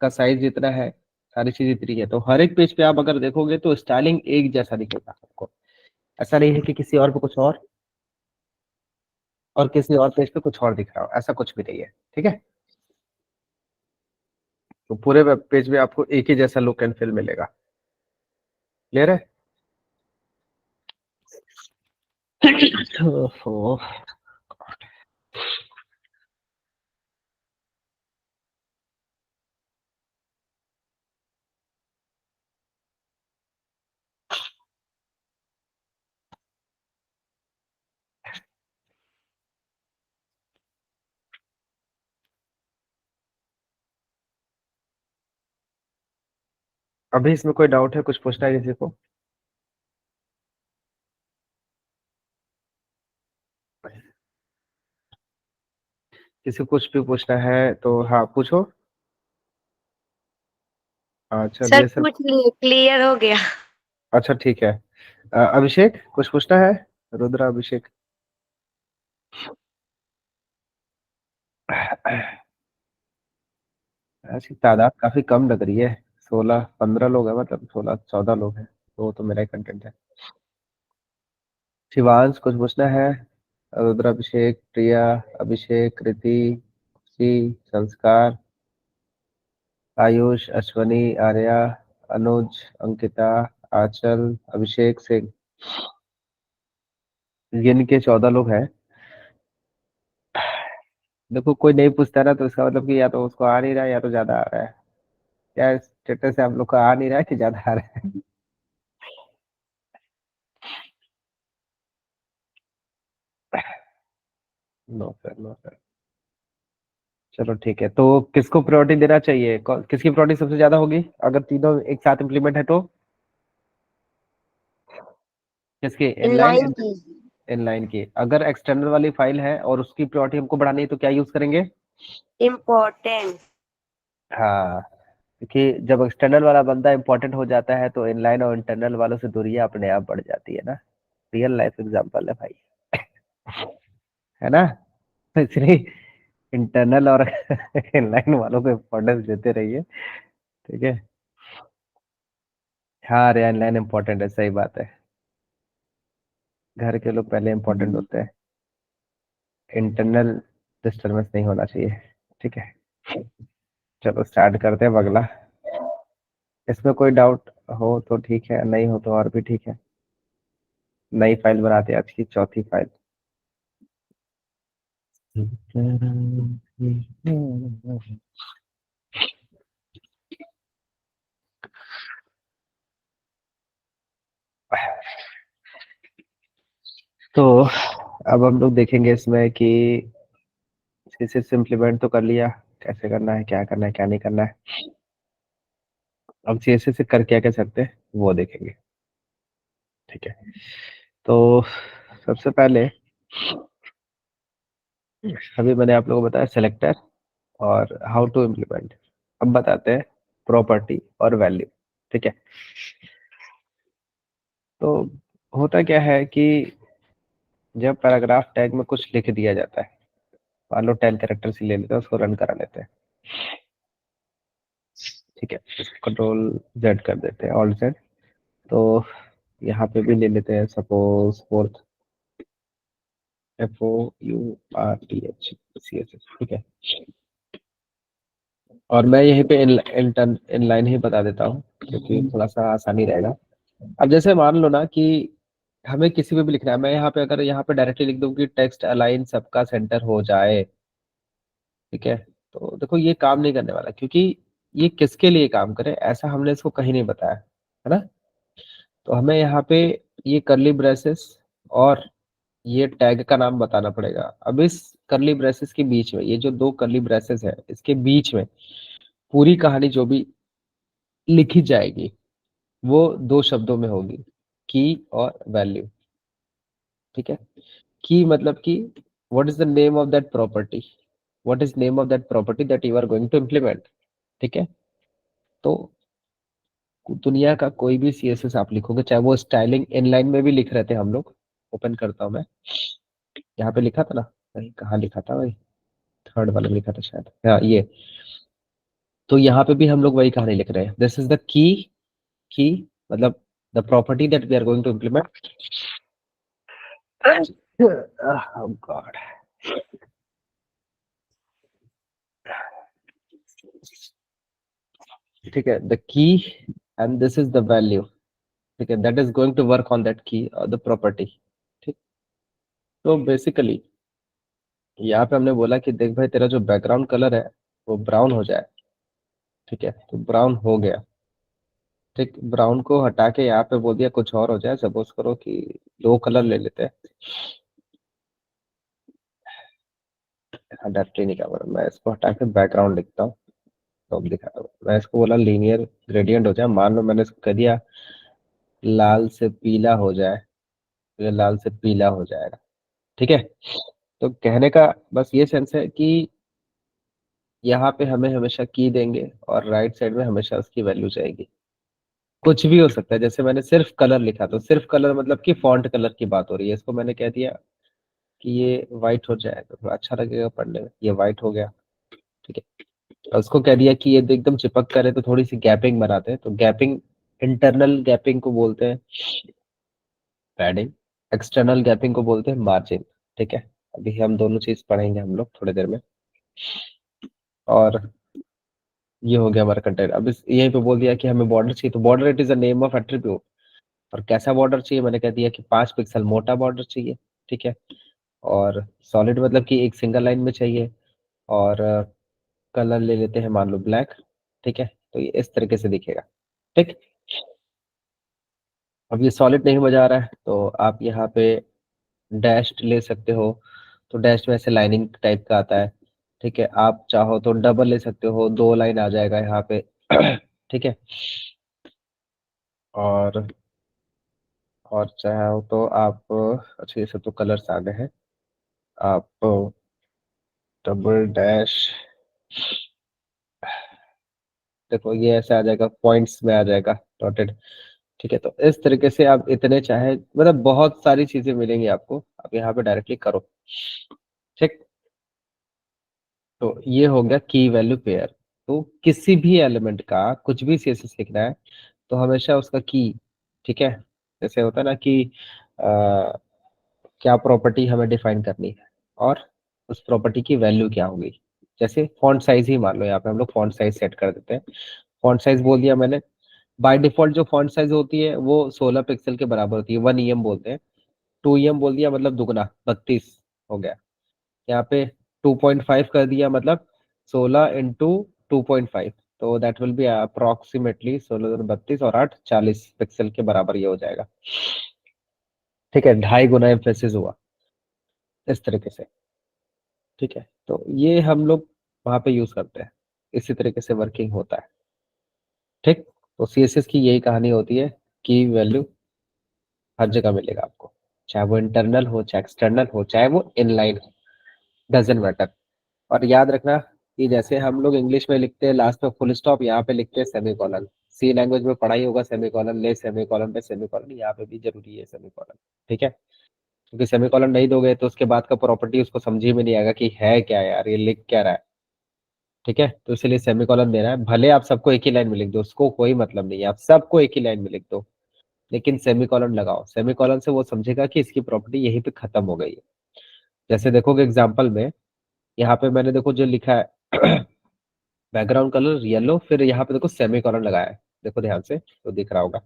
का साइज जितना है, सारी चीज इतनी है। तो हर एक पेज पे आप अगर देखोगे तो स्टाइलिंग एक जैसा दिखेगा आपको। ऐसा नहीं है कि किसी और पे कुछ और किसी और पेज पे कुछ और दिख रहा हो, ऐसा कुछ भी नहीं है। ठीक है, तो पूरे वेब पेज में आपको एक ही जैसा लुक एंड फील मिलेगा। क्लियर है? ओहो। अभी इसमें कोई डाउट है, कुछ पूछना है किसी को? किसी को कुछ भी पूछना है तो हाँ पूछो। हाँ सर चलिए सर। पूछ लिए, क्लियर हो गया। अच्छा ठीक है। अभिषेक कुछ पूछना है? रुद्रा, अभिषेक। ऐसी तादाद काफी कम लग रही है। 16-15 लोग हैं, मतलब 16-14 लोग हैं, तो वो तो मेरा ही कंटेंट है। शिवांश कुछ पूछना है? रुद्र, अभिषेक, प्रिया, अभिषेक, कृति, खुशी, संस्कार, आयुष, अश्वनी, आर्या, अनुज, अंकिता, आंचल, अभिषेक सिंह, गिन के 14 लोग हैं। देखो कोई नहीं पूछता ना, तो इसका मतलब कि या तो उसको आ नहीं रहा है या तो ज्यादा आ रहा है। क्या स्टेटस है आप लोग का, आ नहीं रहा है कि ज्यादा आ रहा है? No sir, no sir. चलो ठीक है, तो किसको प्रायोरिटी देना चाहिए? किसकी प्रायोरिटी सबसे ज्यादा होगी अगर तीनों एक साथ इम्प्लीमेंट है तो? किसकी? इनलाइन इनलाइन, की। इनलाइन की। अगर एक्सटर्नल वाली फाइल है और उसकी प्रायोरिटी हमको बढ़ानी है तो क्या यूज करेंगे? इम्पोर्टेंट। हाँ, क्योंकि जब एक्सटर्नल वाला बंदा इंपॉर्टेंट हो जाता है तो इनलाइन और इंटरनल वालों से दूरियां अपने आप बढ़ जाती है ना। रियल लाइफ एग्जांपल है भाई। है ना? तो इसलिए इंटरनल और इनलाइन वालों को इम्पोर्टेंस देते रहिए। ठीक है। हाँ, अरे इनलाइन इम्पोर्टेंट है, सही बात है। घर के लोग पहले इम्पोर्टेंट होते हैं। इंटरनल डिस्टर्बेंस नहीं होना चाहिए। ठीक है। चलो स्टार्ट करते हैं अगला। इसमें कोई डाउट हो तो ठीक है, नहीं हो तो और भी ठीक है। नई फाइल बनाते हैं, आज की चौथी फाइल। तो अब हम लोग देखेंगे इसमें कि इसे इम्प्लीमेंट तो कर लिया, कैसे करना है, क्या करना है, क्या नहीं करना है। अब CSS से कर क्या क्या सकते हैं वो देखेंगे। ठीक है। तो सबसे पहले अभी मैंने आप लोगों को बताया सेलेक्टर और हाउ टू इम्प्लीमेंट। अब बताते हैं प्रॉपर्टी और वैल्यू। ठीक है। तो होता क्या है कि जब पैराग्राफ टैग में कुछ लिख दिया जाता है, मान लो 10 कैरेक्टर्स ही ले लेते हैं, उसको रन करा लेते हैं। ठीक है। कंट्रोल जेड कर देते हैं, ऑल्ट जेड। तो यहाँ पे भी ले लेते हैं सपोज फोर्थ, FOURTH CSS। ठीक है। और मैं यहीं पे इनलाइन ही बता देता हूँ क्योंकि थोड़ा सा आसानी रहेगा। अब जैसे मान लो ना कि हमें किसी पे भी लिखना है, मैं यहाँ पे अगर यहाँ पे डायरेक्टली लिख दूँ कि टेक्स्ट अलाइन सबका सेंटर हो जाए। ठीक है। तो देखो ये काम नहीं करने वाला, क्योंकि ये किसके लिए काम करे ऐसा हमने इसको कहीं नहीं बताया है ना। तो हमें यहाँ पे ये करली ब्रेसेस और ये टैग का नाम बताना पड़ेगा। अब इस करली ब्रेसेस के बीच में, ये जो दो करली ब्रेसेस है इसके बीच में पूरी कहानी जो भी लिखी जाएगी वो दो शब्दों में होगी, की और वैल्यू। ठीक है। की मतलब कि what is the name of that property, what is name of that property that you are going to implement. ठीक है। तो दुनिया का कोई भी CSS आप लिखोगे, चाहे वो स्टाइलिंग इनलाइन में भी लिख रहे थे हम लोग। ओपन करता हूँ मैं, यहाँ पे लिखा था ना, कहीं कहाँ लिखा था भाई, थर्ड वाला में लिखा था शायद, हाँ ये। तो यहाँ पे भी हम लोग वही कहानी लिख रहे हैं, this is the key. Key मतलब the property that we are going to implement. Oh God. ठीक है, the key and this is the value. ठीक है, that is going to work on that key और द प्रॉपर्टी। ठीक। तो basically यहाँ पे हमने बोला कि देख भाई तेरा जो बैकग्राउंड कलर है वो ब्राउन हो जाए। ठीक है, तो ब्राउन हो गया। ठीक, ब्राउन को हटा के यहाँ पे बोल दिया कुछ और हो जाए, सपोज करो कि दो कलर ले लेते हैं। डायरेक्टली नहीं, क्या मैं इसको हटा के बैकग्राउंड लिखता हूँ। तो अब दिखा, मैं इसको बोला लीनियर ग्रेडियंट हो जाए, मान लो मैंने इसको कह दिया लाल से पीला हो जाए, तो ये लाल से पीला हो जाएगा। ठीक है, तो कहने का बस ये सेंस है कि यहाँ पे हमें हमेशा की देंगे और राइट साइड में हमेशा उसकी वैल्यू जाएगी। कुछ भी हो सकता है, जैसे मैंने सिर्फ कलर लिखा, तो सिर्फ कलर मतलब कि फॉन्ट कलर की बात हो रही है, इसको मैंने कह दिया कि ये व्हाइट हो जाए तो थोड़ा अच्छा लगेगा पढ़ने में, ये व्हाइट हो गया। ठीक है, और उसको कह दिया कि ये एकदम चिपक करे तो थोड़ी सी गैपिंग बनाते हैं, तो गैपिंग, इंटरनल गैपिंग को बोलते हैं पैडिंग, एक्सटर्नल गैपिंग को बोलते हैं मार्जिन। ठीक है, अभी हम दोनों चीज पढ़ेंगे हम लोग थोड़ी देर में। और ये हो गया हमारा कंटेंट। अब इस यहीं पे बोल दिया कि हमें बॉर्डर चाहिए, तो border it is a name of attribute. और कैसा बॉर्डर चाहिए, मैंने कह दिया कि 5 पिक्सल मोटा बॉर्डर चाहिए। ठीक है, और सॉलिड मतलब कि एक सिंगल लाइन में चाहिए, और कलर ले लेते हैं मान लो ब्लैक। ठीक है, तो ये इस तरीके से दिखेगा। ठीक, अब ये सॉलिड नहीं बजा रहा है तो आप यहाँ पे डैश ले सकते हो, तो डैश में ऐसे लाइनिंग टाइप का आता है। ठीक है, आप चाहो तो डबल ले सकते हो, 2 लाइन आ जाएगा यहाँ पे। ठीक है, और चाहो तो आप, अच्छा ये सब तो कलर्स आ गए हैं, आप डबल डैश, देखो ये ऐसे आ जाएगा, पॉइंट्स में आ जाएगा डॉटेड। ठीक है, तो इस तरीके से आप इतने चाहे, मतलब बहुत सारी चीजें मिलेंगी आपको, आप यहाँ पे डायरेक्टली करो। ठीक, तो ये हो गया की वैल्यू पेयर। तो किसी भी एलिमेंट का कुछ भी सीएसएस लिखना है तो हमेशा उसका की, ठीक है, जैसे होता है ना कि क्या प्रॉपर्टी हमें डिफाइन करनी है और उस प्रॉपर्टी की वैल्यू क्या होगी। जैसे फॉन्ट साइज ही मान लो, यहाँ पे हम लोग फॉन्ट साइज सेट कर देते हैं। फॉन्ट साइज बोल दिया मैंने, बाय डिफॉल्ट जो फॉन्ट साइज होती है वो 16 पिक्सल के बराबर होती है, 1 EM बोलते हैं। 2 EM बोल दिया मतलब दुगना, 32 हो गया। यहाँ पे 2.5 कर दिया मतलब 16 × 2.5, तो दैट विल बी अप्रोक्सीमेटली 16 32 और 8 40 पिक्सल के बराबर ये हो जाएगा। ठीक है, 2.5 गुना एम्फेसिस हुआ इस तरीके से। ठीक है, तो ये हम लोग वहां पे यूज करते हैं, इसी तरीके से वर्किंग होता है। ठीक, तो सीएसएस की यही कहानी होती है कि वैल्यू हर जगह मिलेगा आपको, चाहे वो इंटरनल हो, चाहे एक्सटर्नल हो, चाहे वो इनलाइन हो, डजेंट मैटर। और याद रखना कि जैसे हम लोग इंग्लिश में लिखते हैं लास्ट में फुल स्टॉप, यहाँ पे लिखते हैं सेमी कॉलन। सी लैंग्वेज में पढ़ाई होगा सेमी कॉलन ले, सेमी कॉलन पे सेमी कॉलन, यहाँ पे भी जरूरी है सेमी कॉलन। ठीक है, क्योंकि सेमी कॉलन नहीं दोगे तो उसके बाद का प्रॉपर्टी उसको समझ ही में नहीं आएगा कि है क्या यार, ये लिख क्या रहा है। ठीक है, तो इसलिए सेमी कॉलन देना है, भले आप सबको एक ही लाइन में लिख दो, उसको कोई मतलब नहीं है, आप सबको एक ही लाइन में लिख दो, लेकिन सेमी कॉलन लगाओ। सेमी कॉलन से वो समझेगा कि इसकी प्रॉपर्टी यहीं पे खत्म हो गई है। जैसे देखोगे एग्जाम्पल में, यहाँ पे मैंने देखो जो लिखा है बैकग्राउंड कलर येलो, फिर यहाँ पे देखो सेमी कॉलन लगाया है, देखो ध्यान से तो दिख रहा होगा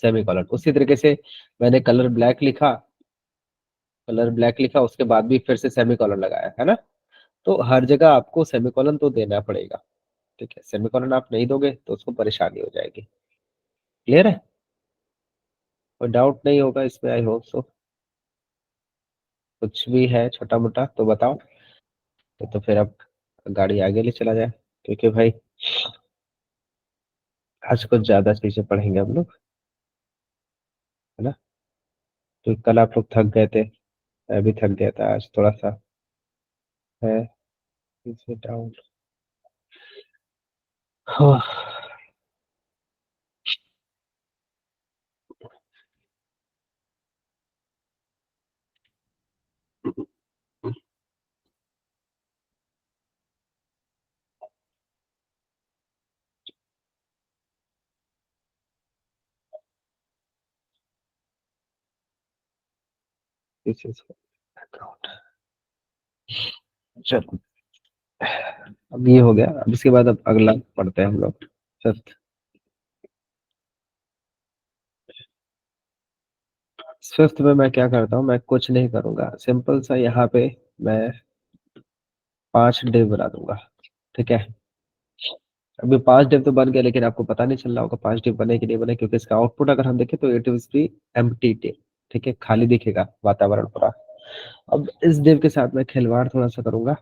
सेमी कॉलन। उसी तरीके से मैंने कलर ब्लैक लिखा, उसके बाद भी फिर से सेमी कॉलन लगाया है ना। तो हर जगह आपको सेमी कॉलन तो देना पड़ेगा। ठीक है, सेमी कॉलन आप नहीं दोगे तो उसको परेशानी हो जाएगी। क्लियर है, कोई डाउट नहीं होगा इसमें, आई होप सो। कुछ भी है छोटा मोटा तो बताओ, तो फिर अब गाड़ी आगे ले चला जाए, क्योंकि भाई आज कुछ ज्यादा चीजें पढ़ेंगे हम लोग, है ना। तो कल आप लोग थक गए थे, मैं भी थक गया था, आज थोड़ा सा है इसे डाउन। बैकग्राउंड, चलो अब ये हो गया। अब इसके बाद अब अगला पढ़ते हैं हम लोग, फिफ्थ। फिफ्थ में मैं क्या करता हूँ, मैं कुछ नहीं करूंगा, सिंपल सा यहाँ पे मैं 5 डिव बना दूंगा। ठीक है, अभी 5 डिव तो बन गया, लेकिन आपको पता नहीं चल रहा होगा 5 डिव बने कि नहीं बने, क्योंकि इसका आउटपुट अगर हम देखें तो it will be empty div. ठीक है, खाली दिखेगा वातावरण पूरा। अब इस डिव के साथ मैं खिलवाड़ थोड़ा सा करूंगा।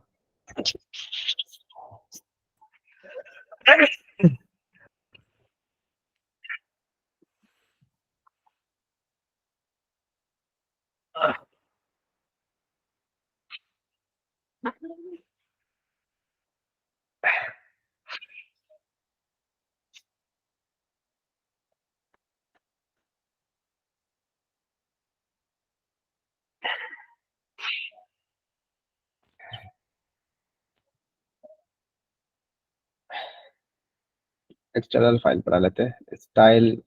एक्सटर्नल फाइल पढ़ा लेते हैं, स्टाइल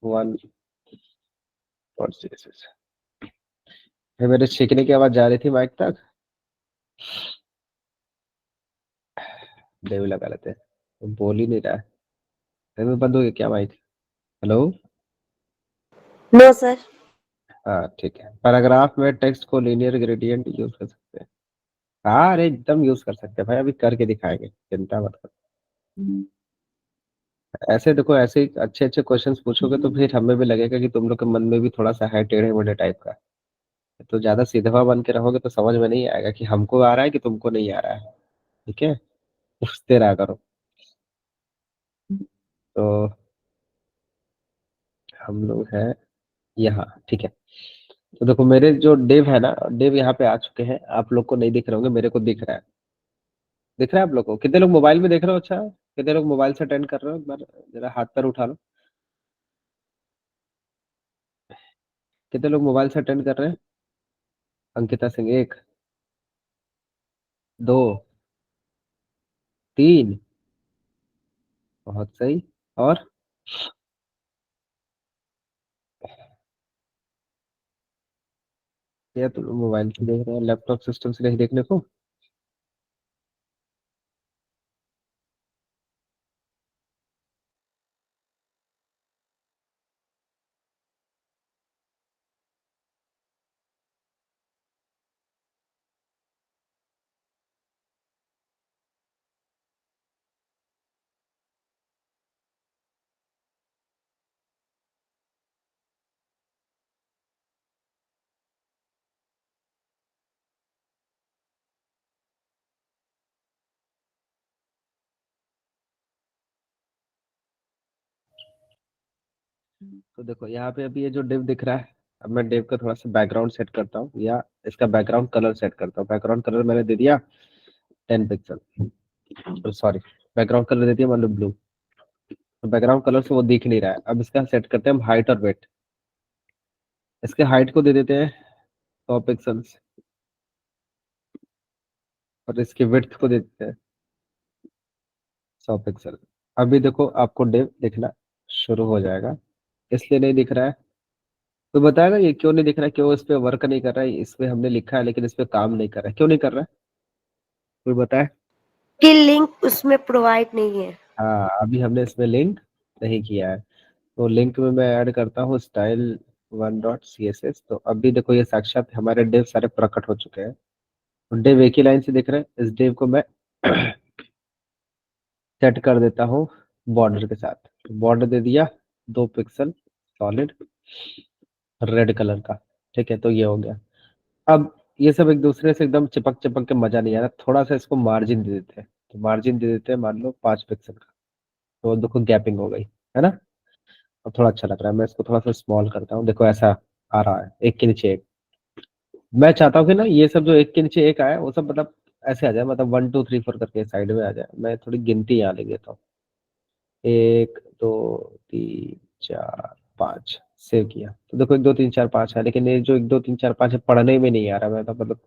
1.css। फिर मेरे छींकने की आवाज जा रही थी माइक तक, देव लगा लेते हैं, तो बोल ही नहीं रहा है। फिर में बंद हो गया क्या माइक? हेलो। No sir. हाँ ठीक है, पैराग्राफ में टेक्स्ट को लीनियर ग्रेडियंट यूज कर सकते हैं। हाँ अरे एकदम यूज कर सकते हैं भाई, अभी करके दिखाएंगे, चिंता मत करो। ऐसे देखो, ऐसे ही अच्छे अच्छे क्वेश्चंस पूछोगे तो फिर हमें भी लगेगा कि तुम लोग के मन में भी थोड़ा सा है टेढ़े मेढ़े टाइप का। तो ज्यादा सीधा बन के रहोगे तो समझ में नहीं आएगा कि हमको आ रहा है कि तुमको नहीं आ रहा है। ठीक है, पूछते रहा करो। तो हम लोग हैं यहाँ, ठीक है। तो देखो मेरे जो डेव है ना, डेव यहाँ पे आ चुके हैं। आप लोग को नहीं दिख रहे होंगे, मेरे को दिख रहा है। दिख रहा है आप लोग को? कितने लोग मोबाइल में देख रहे हो? अच्छा, कितने लोग मोबाइल से अटेंड कर रहे हो? एक बार जरा हाथ पर उठा लो। कितने लोग मोबाइल से अटेंड कर रहे हैं? अंकिता सिंह, एक, दो, तीन, बहुत सही। और या तुम लोग मोबाइल से देख रहे हो, लैपटॉप सिस्टम से नहीं देखने को? तो देखो यहाँ पे अभी ये जो डिव दिख रहा है, अब मैं डिव का थोड़ा सा बैकग्राउंड सेट करता हूँ, या इसका बैकग्राउंड कलर सेट करता हूँ। बैकग्राउंड कलर मैंने दे दिया 10 पिक्सल, सॉरी, बैकग्राउंड कलर दे दिया मान लो ब्लू। तो बैकग्राउंड कलर से वो दिख नहीं रहा है। अब इसका सेट करते हैं हम हाइट और वेट। इसके हाइट को दे देते हैं 100 पिक्सल्स, और इसके विड्थ को दे देते हैं 100 पिक्सल। अभी देखो आपको डिव दिखना शुरू हो जाएगा। इसलिए नहीं दिख रहा है तो बताएगा ये क्यों नहीं दिख रहा है, क्यों इस पे वर्क नहीं कर रहा है? इस पे हमने लिखा है लेकिन इस पे काम नहीं कर रहा है, क्यों नहीं कर रहा है? कोई बताए? कि लिंक उसमें प्रोवाइड नहीं है। हाँ, अभी हमने इसमें लिंक नहीं किया है। तो लिंक में मैं ऐड करता हूँ स्टाइल 1.css। तो अभी देखो ये साक्षात हमारे डिव सारे प्रकट हो चुके हैं। तो डिव एक ही लाइन से दिख रहे हैं। इस डिव को मैं सेट कर देता हूँ बॉर्डर के साथ। बॉर्डर दे दिया 2 पिक्सल सॉलिड रेड कलर का। ठीक है, तो ये हो गया। अब ये सब एक दूसरे से एकदम चिपक चिपक के मजा नहीं आ रहा, थोड़ा सा इसको मार्जिन दे देते हैं। तो मार्जिन दे देते हैं मान लो 5 पिक्सल का। तो देखो गैपिंग हो गई है ना। अब थोड़ा अच्छा लग रहा है। मैं इसको थोड़ा सा स्मॉल करता हूँ, देखो ऐसा आ रहा है एक के नीचे एक। मैं चाहता हूँ कि ना ये सब जो एक के नीचे एक आया वो सब मतलब ऐसे आ जाए, मतलब 1 2 3 4 करके साइड में आ जाए। मैं थोड़ी गिनती यहाँ ले लेता हूँ, 1 2 3 4 5। सेव किया तो देखो 1 2 3 4 5 है, लेकिन ये जो 1 2 3 4 5 है पढ़ने में नहीं आ रहा। मैं तो मतलब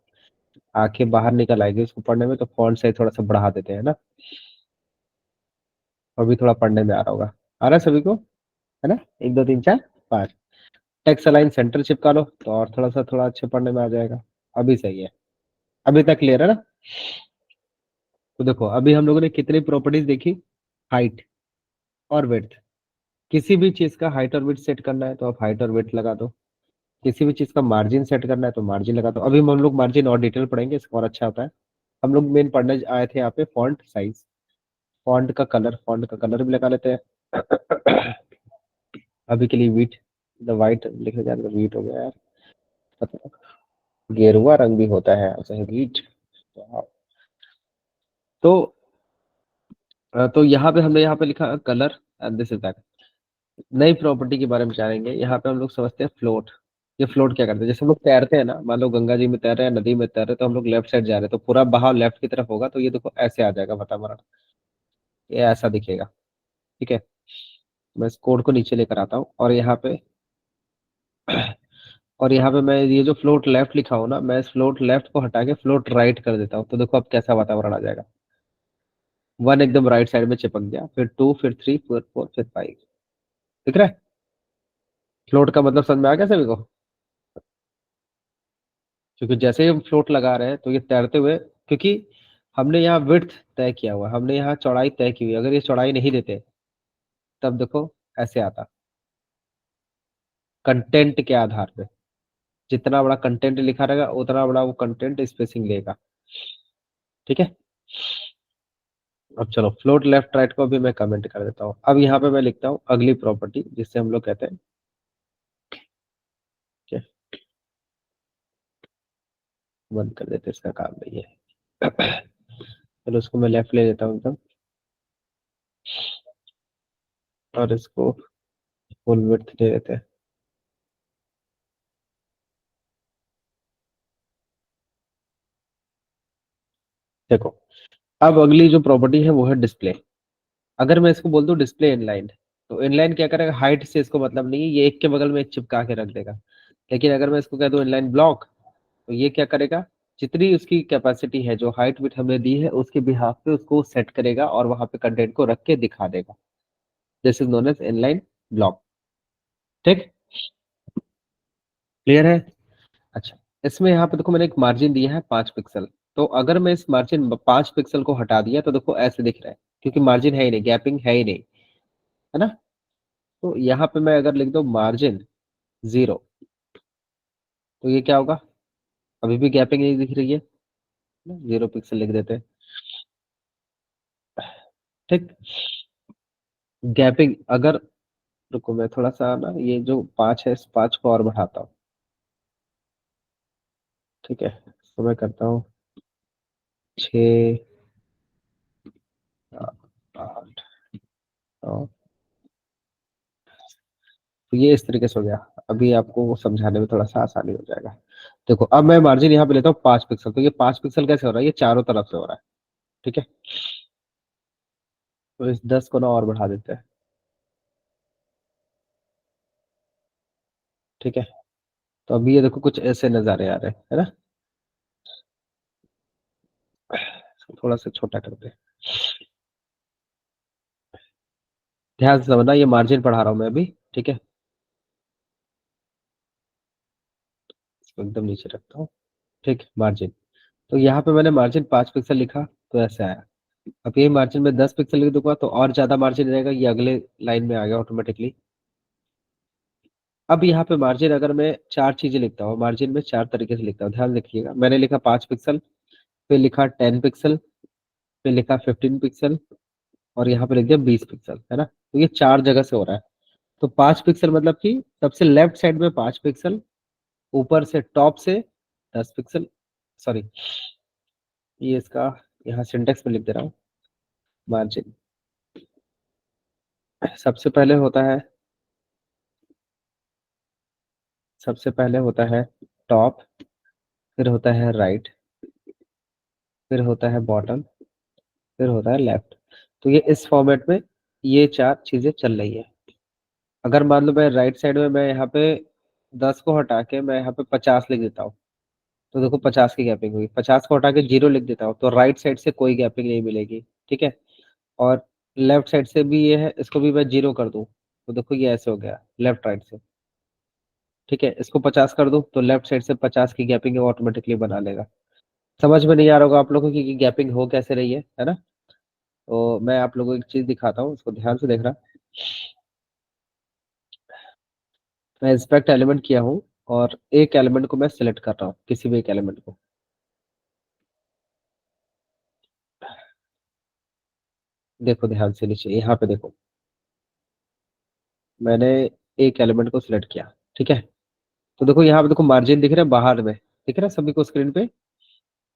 आंखें बाहर निकल आएगी उसको पढ़ने में। तो फॉन्ट साइज थोड़ा सा बढ़ा देते हैं ना, और भी थोड़ा पढ़ने में आ रहा होगा। आ रहा है सभी को, है ना? 1 2 3 4 5। टेक्स्ट अलाइन सेंटर चिपका लो तो और थोड़ा सा थोड़ा अच्छे पढ़ने में आ जाएगा। अभी सही है, अभी तक क्लियर है ना? तो देखो अभी हम लोगों ने कितनी प्रॉपर्टीज देखी, हाइट और विड्थ। किसी भी चीज का हाइट और विड्थ सेट करना है तो आप हाइट और विड्थ लगा दो। किसी भी चीज का मार्जिन सेट करना है तो मार्जिन लगा दो। अभी हम लोग मार्जिन और डिटेल पढ़ेंगे, इसका और अच्छा होता है। हम लोग मेन पढ़ने आए थे यहाँ पे फॉन्ट साइज, फॉन्ट का कलर भी लगा लेते हैं। अभी के लिए वीट, द वाइट लिखने जा रहा वीट हो गया यार, पता नहीं। गेरुआ रंग भी होता है अच्छा वीट। तो तो यहाँ पे हमने यहाँ पे लिखा colour and this is that. नई प्रॉपर्टी के बारे में जानेंगे। यहाँ पे हम लोग समझते हैं फ्लोट। ये फ्लोट क्या करते हैं, जैसे हम लोग तैरते हैं ना, मान लो गंगा जी में तैर रहे हैं, नदी में तैर रहे हैं, तो हम लोग लेफ्ट साइड जा रहे हैं तो पूरा बहाव लेफ्ट की तरफ होगा, तो ये देखो ऐसे आ जाएगा वातावरण, ये ऐसा दिखेगा। ठीक है, मैं इस कोड को नीचे लेकर आता हूँ और यहाँ पे और यहाँ पे मैं ये जो फ्लोट लेफ्ट लिखा हूँ ना, मैं इस फ्लोट लेफ्ट को हटा के फ्लोट राइट कर देता हूँ, तो देखो अब कैसा वातावरण आ जाएगा। 1 एकदम राइट साइड में चिपक गया, फिर 2, फिर 3, फिर 4, फिर 5। दिख रहा है? फ्लोट का मतलब समझ में आ गया सभी को? क्योंकि जैसे ही हम फ्लोट लगा रहे हैं तो ये तैरते हुए, क्योंकि हमने यहाँ विड्थ तय किया हुआ है, हमने यहाँ चौड़ाई तय की हुई है, अगर ये चौड़ाई नहीं देते तब देखो ऐसे आता, कंटेंट के आधार पे। जितना बड़ा कंटेंट लिखा रहेगा उतना बड़ा वो कंटेंट स्पेसिंग लेगा। ठीक है, अब चलो फ्लोट लेफ्ट राइट को भी मैं कमेंट कर देता हूँ। अब यहाँ पे मैं लिखता हूँ अगली प्रॉपर्टी जिससे हम लोग कहते हैं, ठीक है, बंद कर देते, इसका काम नहीं है। चलो उसको मैं लेफ्ट ले लेता हूँ एकदम, और इसको फुल विड्थ दे देते हैं। देखो अब अगली जो प्रॉपर्टी है वो है डिस्प्ले। अगर मैं इसको बोल दूं डिस्प्ले इनलाइन, तो इनलाइन क्या करेगा, हाइट से इसको मतलब नहीं है, ये एक के बगल में एक चिपका के रख देगा। लेकिन अगर मैं इसको कह दूं इनलाइन ब्लॉक, तो ये क्या करेगा, जितनी उसकी कैपेसिटी है, जो हाइट विड्थ हमने दी है उसके बिहाफ पे उसको सेट करेगा और वहां पे कंटेंट को रख के दिखा देगा। This is known as inline block. ठीक, क्लियर है? अच्छा, इसमें यहाँ पे देखो मैंने एक मार्जिन दिया है 5 पिक्सल। तो अगर मैं इस मार्जिन 5 पिक्सल को हटा दिया तो देखो ऐसे दिख रहा है, क्योंकि मार्जिन है ही नहीं, गैपिंग है ही नहीं, है ना। तो यहाँ पे मैं अगर लिख दो मार्जिन 0, तो ये क्या होगा, अभी भी गैपिंग नहीं दिख रही है, 0 पिक्सल लिख देते हैं। ठीक, गैपिंग अगर, रुको मैं थोड़ा सा ना ये जो 5 है इस 5 को और बढ़ाता हूँ। ठीक है, तो मैं करता हूँ 6, 8, 9। तो ये इस तरीके से हो गया। अभी आपको वो समझाने में थोड़ा सा आसानी हो जाएगा। देखो अब मैं मार्जिन यहाँ पे लेता हूँ 5 पिक्सल, तो ये 5 पिक्सल कैसे हो रहा है, ये चारों तरफ से हो रहा है। ठीक है, तो इस 10 को ना और बढ़ा देते हैं। ठीक है, तो अभी ये देखो कुछ ऐसे नजारे आ रहे हैं, है ना। इसको थोड़ा सा छोटा करते हैं, ध्यान से समझना, ये मार्जिन पढ़ा रहा हूँ मैं अभी। ठीक है, इसको एकदम नीचे रखता हूँ। ठीक, मार्जिन, तो यहाँ पे मैंने मार्जिन 5 पिक्सल लिखा, तो ऐसे आया। अब ये मार्जिन में 10 पिक्सल लिख दूंगा तो और ज्यादा मार्जिन रहेगा, ये अगले लाइन में आ गया ऑटोमेटिकली। अब यहाँ पे मार्जिन अगर मैं 4 चीजें लिखता हूँ, मार्जिन में 4 तरीके से लिखता हूँ, ध्यान रखिएगा। मैंने लिखा 5 पिक्सल, फिर लिखा 10 पिक्सल, फिर लिखा 15 पिक्सल, और यहाँ पे लिख दिया 20 पिक्सल, है ना। तो ये 4 जगह से हो रहा है। तो 5 पिक्सल मतलब कि सबसे लेफ्ट साइड में 5 पिक्सल, ऊपर से टॉप से 10 पिक्सल। सॉरी, ये इसका यहाँ सिंटेक्स में लिख दे रहा हूँ। मार्जिन सबसे पहले होता है, सबसे पहले होता है टॉप, फिर होता है राइट, फिर होता है बॉटम, फिर होता है लेफ्ट। तो ये इस फॉर्मेट में ये 4 चीजें चल रही है। अगर मान लो मैं राइट साइड में मैं यहाँ पे 10 को हटा के मैं यहाँ पे 50 लिख देता हूँ, तो देखो 50 की गैपिंग हुई। 50 को हटा के 0 लिख देता हूँ तो राइट साइड से कोई गैपिंग नहीं मिलेगी। ठीक है, और लेफ्ट साइड से भी ये है, इसको भी मैं 0 कर दूं तो देखो ये ऐसे हो गया लेफ्ट राइट से। ठीक है, इसको 50 कर दूं तो लेफ्ट साइड से 50 की गैपिंग ऑटोमेटिकली बना लेगा। समझ में नहीं आ रहा होगा आप लोगों की गैपिंग हो कैसे रही है ना। तो मैं आप लोगों को एक चीज दिखाता हूँ, उसको ध्यान से देखना। मैं इंस्पेक्ट एलिमेंट किया हूँ और एक एलिमेंट को मैं सिलेक्ट कर रहा हूँ, किसी भी एक एलिमेंट को। देखो ध्यान से नीचे यहाँ पे देखो, मैंने एक एलिमेंट को सिलेक्ट किया। ठीक है, तो देखो यहाँ पे देखो मार्जिन दिख रहा है बाहर में, दिख रहा है सभी को स्क्रीन पे।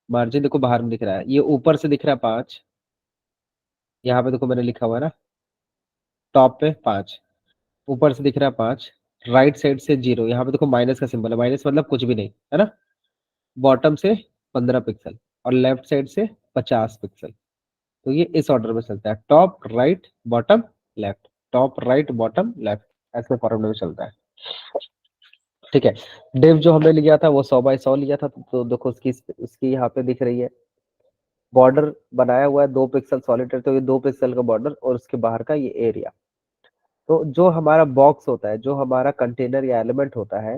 मार्जिन देखो बाहर में दिख रहा है, ये ऊपर से दिख रहा है 5, यहाँ पे देखो मैंने लिखा हुआ है ना, टॉप पे 5, ऊपर से दिख रहा है 5, राइट साइड से 0, यहाँ पे देखो माइनस का सिंबल है, माइनस मतलब कुछ भी नहीं है ना, बॉटम से 15 पिक्सल और लेफ्ट साइड से 50 पिक्सल। तो ये इस ऑर्डर में चलता है, top right bottom left, top right bottom left, ऐसे फॉर्मूले में चलता है। ठीक है, डिव जो हमने लिया था वो 100 बाय 100 लिया था, तो देखो उसकी उसकी यहाँ पे दिख रही है, बॉर्डर बनाया हुआ है 2 पिक्सल सॉलिड है, तो ये 2 पिक्सल का बॉर्डर और उसके बाहर का ये एरिया। तो जो हमारा बॉक्स होता है, जो हमारा कंटेनर या एलिमेंट होता है,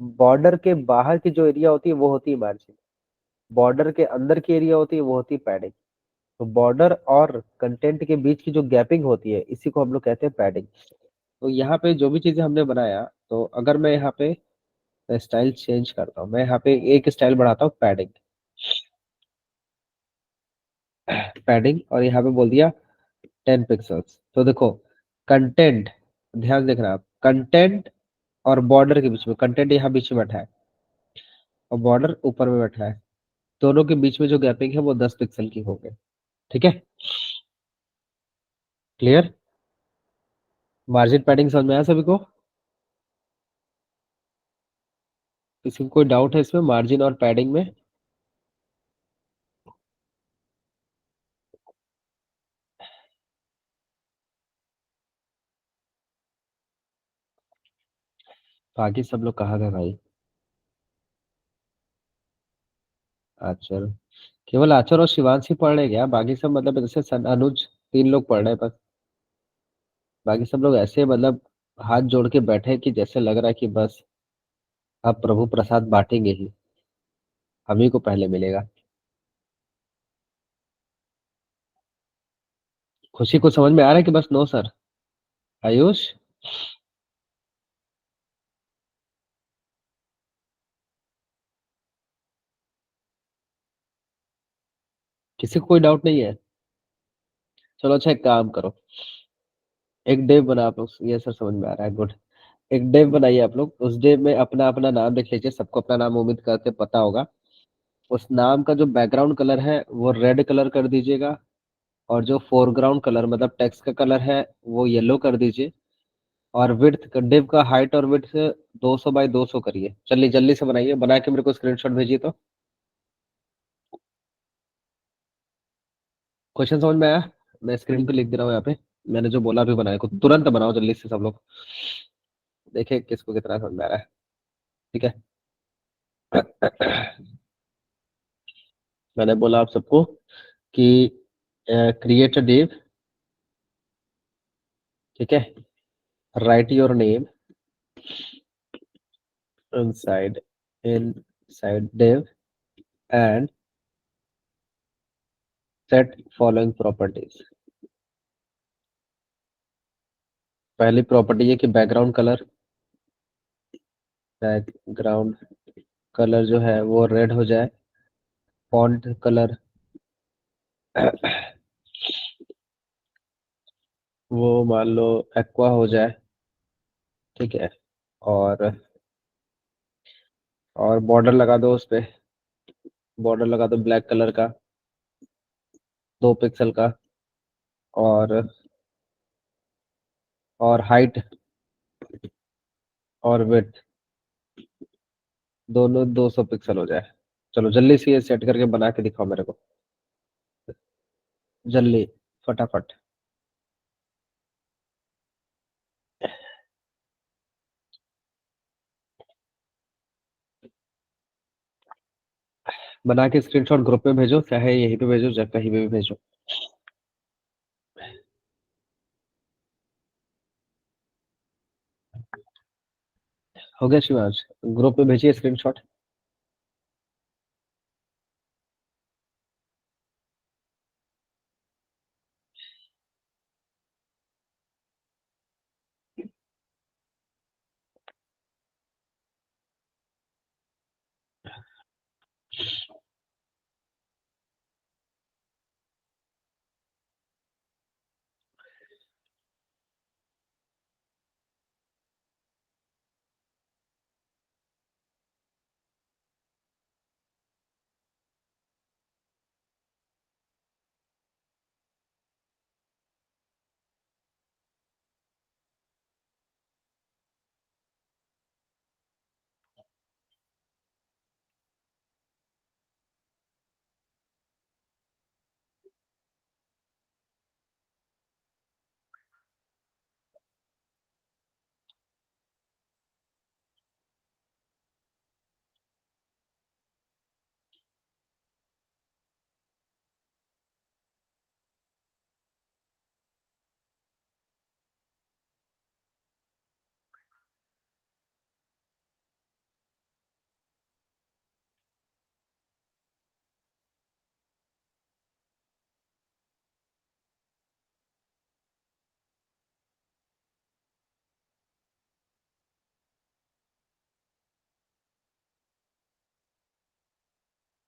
बॉर्डर के बाहर की जो एरिया होती है वो होती है मार्जिन, बॉर्डर के अंदर की एरिया होती है वो होती है पैडिंग। तो बॉर्डर और कंटेंट के बीच की जो गैपिंग होती है इसी को हम लोग कहते हैं पैडिंग। तो यहाँ पे जो भी चीजें हमने बनाया, तो अगर मैं यहाँ पे स्टाइल चेंज करता हूँ, मैं यहाँ पे एक स्टाइल बढ़ाता हूँ पैडिंग, पैडिंग और यहाँ पे बोल दिया 10 पिक्सल्स। तो देखो कंटेंट, ध्यान देखना आप, कंटेंट और बॉर्डर के बीच में, कंटेंट यहाँ बीच में बैठा है और बॉर्डर ऊपर में बैठा है, दोनों के बीच में जो गैपिंग है वो 10 पिक्सल की हो गई। ठीक है, क्लियर? मार्जिन पैडिंग समझ में आया सभी को? किसी को कोई डाउट है इसमें मार्जिन और पैडिंग में? बाकी सब लोग कहाँ गए भाई? आचर, केवल आचर और शिवांश ही पढ़ रहे हैं क्या? बाकी सब मतलब जैसे अनुज, 3 लोग पढ़ रहे हैं बस, बाकी सब लोग ऐसे मतलब हाथ जोड़ के बैठे हैं कि जैसे लग रहा है कि बस अब प्रभु प्रसाद बांटेंगे ही, हम ही को पहले मिलेगा। खुशी को समझ में आ रहा है कि बस नो सर? आयुष, किसी को कोई डाउट नहीं है? चलो अच्छा एक काम करो, एक डेव बना आप लोग, ये सर समझ में आ रहा है, गुड। एक डेव बनाइए आप लोग, उस डेव में अपना अपना नाम लिख लीजिए, सबको अपना नाम उम्मीद करते पता होगा। उस नाम का जो बैकग्राउंड कलर है वो रेड कलर कर दीजिएगा, और जो फोरग्राउंड कलर मतलब टेक्स्ट का कलर है वो येलो कर दीजिए, और विड्थ डिव का हाइट और विड्थ 200 बाय 200 करिए। चलिए जल्दी से बनाइए, बना के मेरे को स्क्रीनशॉट भेजिए। तो क्वेश्चन समझ में आया? मैं स्क्रीन पे लिख दे रहा हूँ यहाँ पे, मैंने जो बोला अभी बनाए को तुरंत बनाओ जल्दी से सब लोग, देखे किसको कितना समझ में आ रहा है। ठीक है, मैंने बोला आप सबको कि क्रिएट अ डिव, ठीक है, right your name inside inside div and set following properties। पहली प्रॉपर्टी है कि बैकग्राउंड कलर जो है वो रेड हो जाए, फॉन्ट कलर वो मान लो एक्वा हो जाए, ठीक है, और बॉर्डर लगा दो, उस पे बॉर्डर लगा दो ब्लैक कलर का 2 पिक्सल का, और हाइट और विड्थ दोनों 200 पिक्सल हो जाए। चलो जल्दी से ये सेट करके बना के दिखाओ मेरे को, जल्दी, फटाफट। बना के स्क्रीनशॉट ग्रुप में भेजो, चाहे यहीं पे भेजो, चाहे कहीं पे भी भेजो। हो गया शिवांश? ग्रुप में भेजिए स्क्रीनशॉट।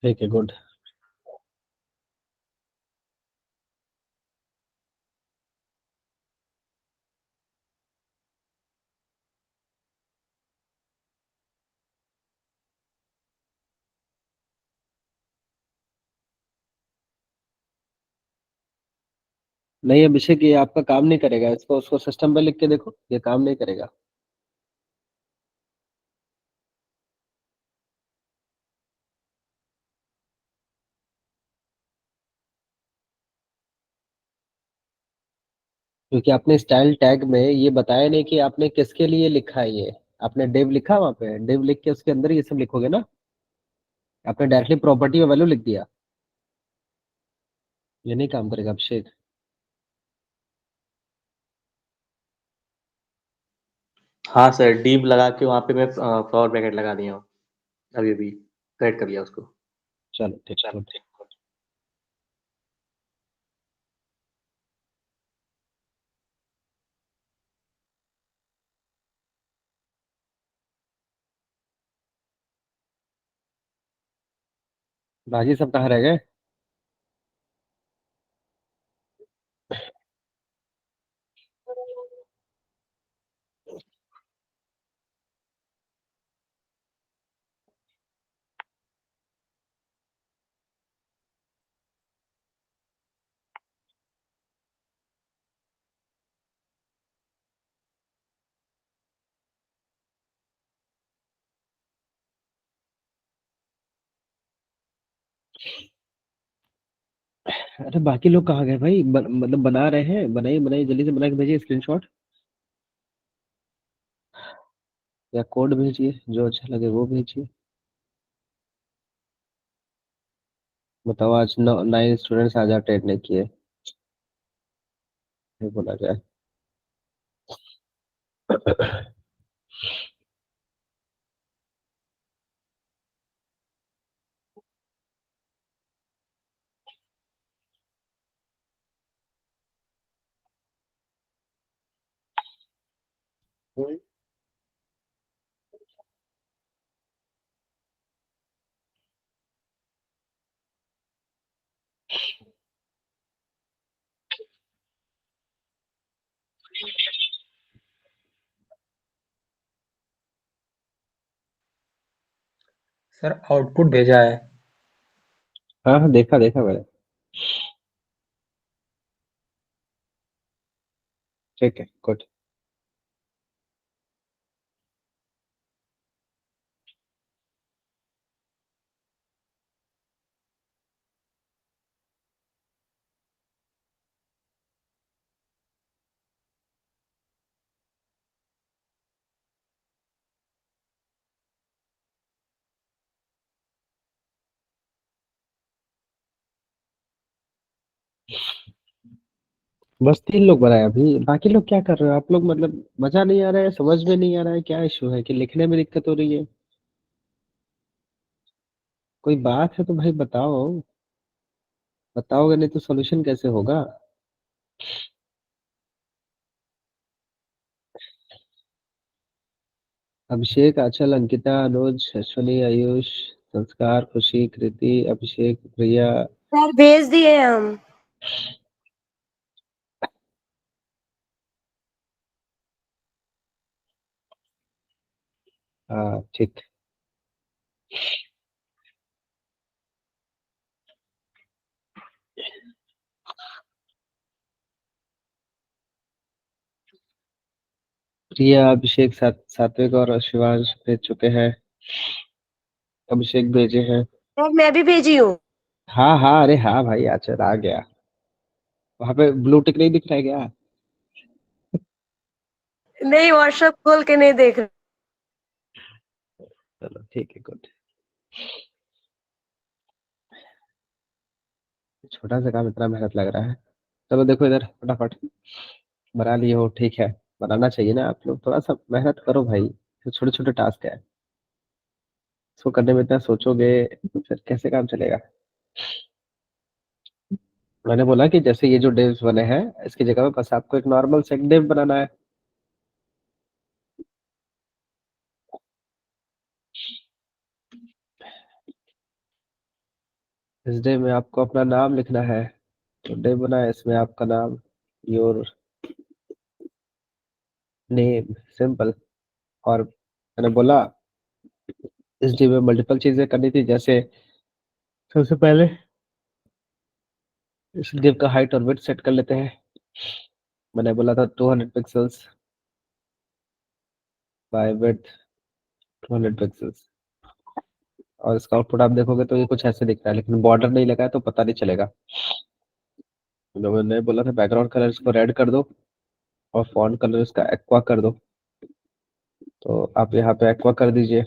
ठीक है, गुड। नहीं अभिषेक, ये आपका काम नहीं करेगा, इसको उसको सिस्टम पे लिख के देखो, ये काम नहीं करेगा। क्योंकि आपने स्टाइल टैग में ये बताया नहीं कि आपने किसके लिए लिखा है ये। आपने डेव लिखा वहां पे, डेव लिख के उसके अंदर ये सब लिखोगे ना। आपने डायरेक्टली प्रॉपर्टी में वैल्यू लिख दिया। ये नहीं काम करेगा अभिषेक। हाँ सर, डीप लगा के वहाँ पे मैं फ्लावर ब्रैकेट लगा दिया हूँ। अभी अभी करेक्ट कर लिया उसको। चलो ठीक, चलो गुड। ठीक। बाकी सब कहाँ रह गए? अरे बाकी लोग कहाँ गए भाई? मतलब बना रहे हैं, बनाइए बनाइए, जल्दी से बना के भेजिए स्क्रीनशॉट, या कोड भेजिए, जो अच्छा लगे वो भेजिए। बताओ, आज 9 स्टूडेंट्स आज अटेंड नहीं किए, ये बोला जाए। सर आउटपुट भेजा है। हाँ हाँ, देखा देखा मैंने। ठीक है, गुड। बस 3 लोग बनाए अभी, बाकी लोग क्या कर रहे हो आप लोग? मतलब मजा नहीं आ रहा है, समझ में नहीं आ रहा है, क्या इशू है कि लिखने में दिक्कत हो रही है? कोई बात है तो भाई बताओ। बताओगे नहीं तो सोल्यूशन कैसे होगा? अभिषेक, आंचल, अंकिता, अनुज, अश्विनी, आयुष, संस्कार, खुशी, कृति, अभिषेक, प्रिया। सर भेज दिए हम। हाँ ठीक। प्रिया, अभिषेक, सात्विक और शिवांश भेज चुके हैं। अभिषेक भेजे हैं। सर मैं भी भेजी हूँ। हाँ हाँ, अरे हाँ भाई, आचर आ गया। वहां पे ब्लू टिक नहीं दिख रहा है क्या? नहीं, व्हाट्सएप खोल के नहीं देख रहे। चलो ठीक है, गुड। छोटा सा काम, इतना मेहनत लग रहा है। चलो देखो इधर, फटाफट बना लिए हो, ठीक है। बनाना चाहिए ना, आप लोग थोड़ा सा मेहनत करो भाई। छोटे छोटे टास्क है, इसको करने में इतना सोचोगे तो फिर कैसे काम चलेगा? मैंने बोला कि जैसे ये जो डिव्स बने हैं, इसकी जगह में बस आपको एक नॉर्मल से डिव बनाना है। इस डे में आपको अपना नाम लिखना है, तो डे बना है, इसमें आपका नाम, योर नेम, सिंपल। और मैंने बोला इस डे में मल्टीपल चीजें करनी थी, जैसे सबसे पहले इस डिव का हाइट और विड्थ सेट कर लेते हैं। मैंने बोला था 200 पिक्सल्स बाय विड्थ 200 पिक्सल्स, और इसका आउटपुट आप देखोगे तो ये कुछ ऐसे दिख रहा है, लेकिन बॉर्डर नहीं लगा है तो पता नहीं चलेगा। तो मैंने बोला था बैकग्राउंड कलर इसको रेड कर दो और फॉन्ट कलर इसका एक्वा कर दो, तो आप यहाँ पे एक्वा कर दीजिए।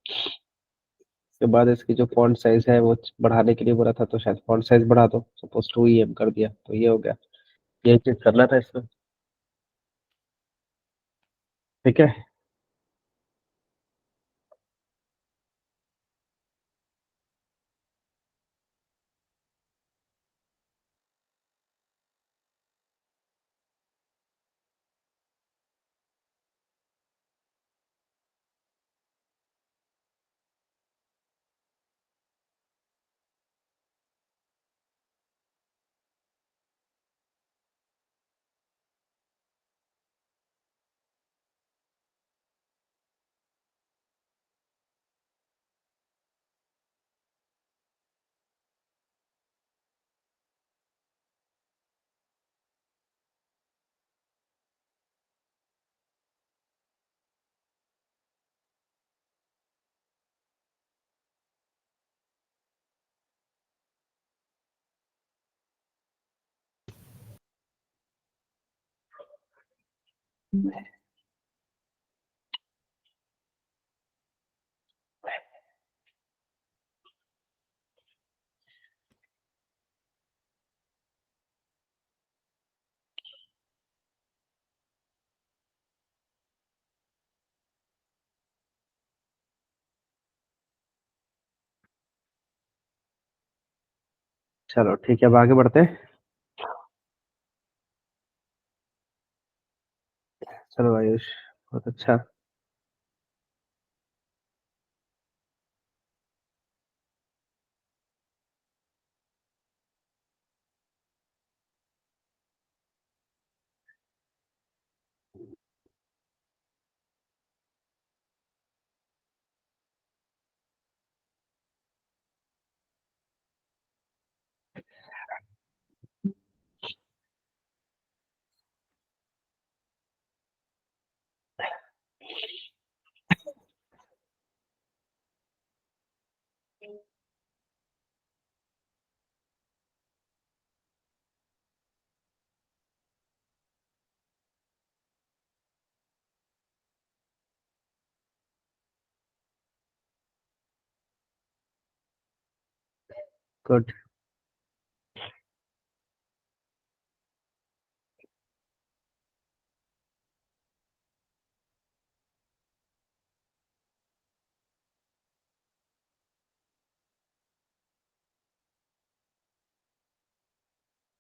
उसके बाद इसकी जो फॉन्ट साइज है वो बढ़ाने के लिए बोला था, तो शायद फॉन्ट साइज बढ़ा दो, सपोज 2 EM कर दिया, तो ये हो गया। यही चीज करना था इसमें, ठीक है। चलो ठीक है, अब आगे बढ़ते हैं। चलो आयुष, बहुत अच्छा। गुड।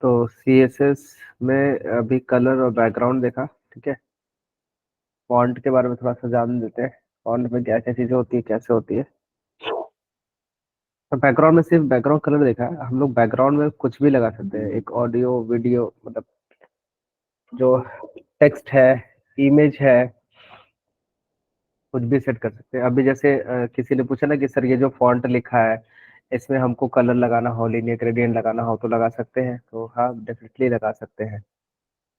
तो CSS में अभी कलर और बैकग्राउंड देखा, ठीक है। फॉन्ट के बारे में थोड़ा सा जान लेते हैं, फॉन्ट में क्या क्या चीजें होती है, कैसे होती है। तो बैकग्राउंड में सिर्फ बैकग्राउंड कलर देखा है, हम लोग बैकग्राउंड में कुछ भी लगा सकते हैं, एक ऑडियो वीडियो, मतलब जो टेक्स्ट है, इमेज है, कुछ भी सेट कर सकते हैं। अभी जैसे किसी ने पूछा ना कि सर ये जो फॉन्ट लिखा है इसमें हमको कलर लगाना हो, लीनियर ग्रेडियंट लगाना हो, तो लगा सकते हैं, तो हाँ डेफिनेटली लगा सकते हैं,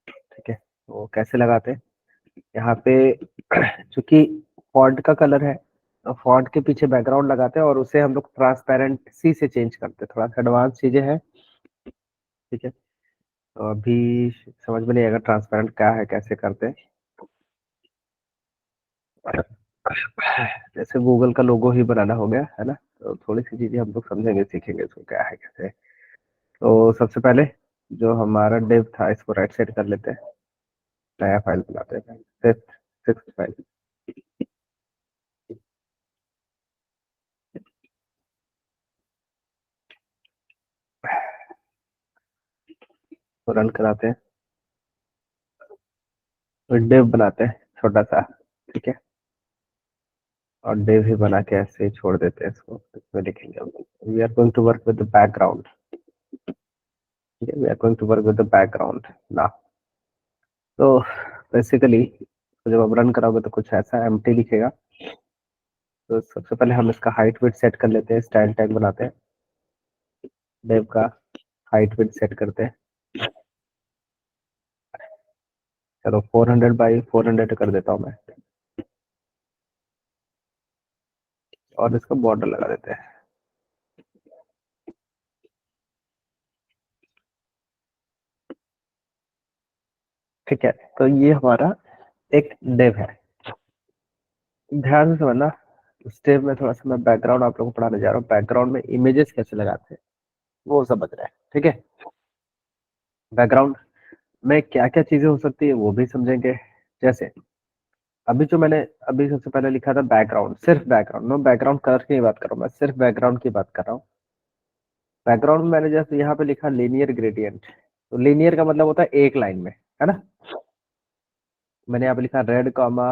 ठीक है। तो कैसे लगाते हैं, यहाँ पे चूंकि फॉन्ट का कलर है, तो फॉन्ट के पीछे बैकग्राउंड लगाते हैं और उसे हम लोग ट्रांसपेरेंसी से चेंज करते हैं, थोड़ा सा एडवांस चीजें हैं, ठीक है। तो अभी समझ में नहीं आएगा ट्रांसपेरेंट क्या है, कैसे करते हैं। जैसे गूगल का लोगो ही बनाना हो गया है ना, तो थोड़ी सी चीजें हम लोग समझेंगे, सीखेंगे इसको क्या है कैसे है। तो सबसे पहले जो हमारा डिव था इसको राइट साइड कर लेते हैं, नया फाइल बनाते हैं, फिफ्थ सिक्स फाइल को रन कराते हैं, तो डिव बनाते हैं छोटा सा, ठीक है। और डेव ही बना के ऐसे ही छोड़ देते हैं इसको, इसमें लिखेंगे we are going to work with the background. ठीक है, we are going to work with the background ना। तो बेसिकली जब आप रन कराओगे तो कुछ ऐसा एम्प्टी लिखेगा। तो सबसे पहले हम इसका हाइट विड्थ सेट कर लेते हैं, स्टाइल टैग बनाते हैं, डेव का हाइट विड्थ सेट करते हैं। चलो 400 बाई 400 कर देता हूँ मैं, और इसका बॉर्डर लगा देते हैं। ठीक है, तो ये हमारा एक डेव है। ध्यान से समझना, स्टेप में थोड़ा सा मैं बैकग्राउंड आप लोगों को पढ़ाने जा रहा हूँ। बैकग्राउंड में इमेजेस कैसे लगाते हैं वो समझ रहे हैं। ठीक है, बैकग्राउंड में क्या क्या चीजें हो सकती है वो भी समझेंगे। जैसे अभी जो मैंने अभी सबसे पहले लिखा था बैकग्राउंड, सिर्फ बैकग्राउंड, मैं बैकग्राउंड कलर की नहीं बात कर रहा हूँ, मैं सिर्फ बैकग्राउंड की बात कर रहा हूँ। बैकग्राउंड में मैंने जैसे यहाँ पे लिखा लीनियर ग्रेडियंट, तो लीनियर का मतलब होता है एक लाइन में, है ना। मैंने यहाँ पे लिखा red comma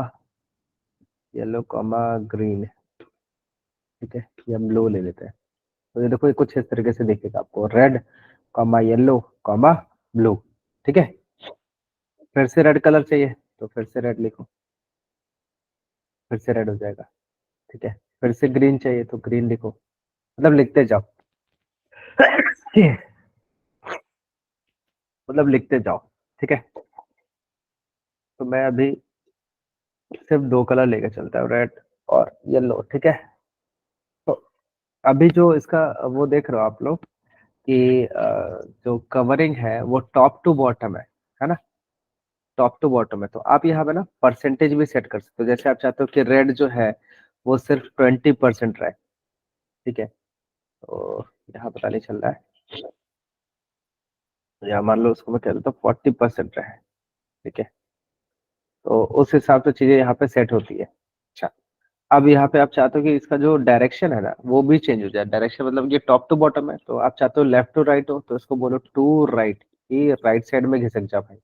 yellow comma green. ठीक है, ये हम ब्लू ले लेते हैं। तो ये देखो, ये कुछ इस तरीके से दिखेगा आपको, red comma yellow comma blue. ठीक है, फिर से रेड कलर चाहिए तो फिर से रेड लिखो, फिर से रेड हो जाएगा। ठीक है, फिर से ग्रीन चाहिए तो ग्रीन लिखो, मतलब लिखते जाओ मतलब लिखते जाओ। ठीक है, तो मैं अभी सिर्फ दो कलर लेके चलता हूँ, रेड और येलो। ठीक है, तो अभी जो इसका वो देख रहे हो आप लोग कि जो कवरिंग है वो टॉप टू बॉटम है ना, टॉप टू बॉटम है। तो आप यहाँ पे ना परसेंटेज भी सेट कर सकते हो। जैसे आप चाहते हो कि रेड जो है वो सिर्फ 20% रहे। ठीक है, तो यहाँ पता नहीं चल रहा है, तो यहाँ मान लो उसको मैं कह देता हूँ 40% रहे। ठीक है, तो उस हिसाब से चीजें यहाँ पे सेट होती है। अच्छा, अब यहाँ पे आप चाहते हो कि इसका जो डायरेक्शन है ना वो भी चेंज हो जाए। डायरेक्शन मतलब ये टॉप टू बॉटम है, तो आप चाहते हो लेफ्ट टू राइट हो, तो इसको बोलो टू राइट, ये राइट साइड में घिसक जा भाई।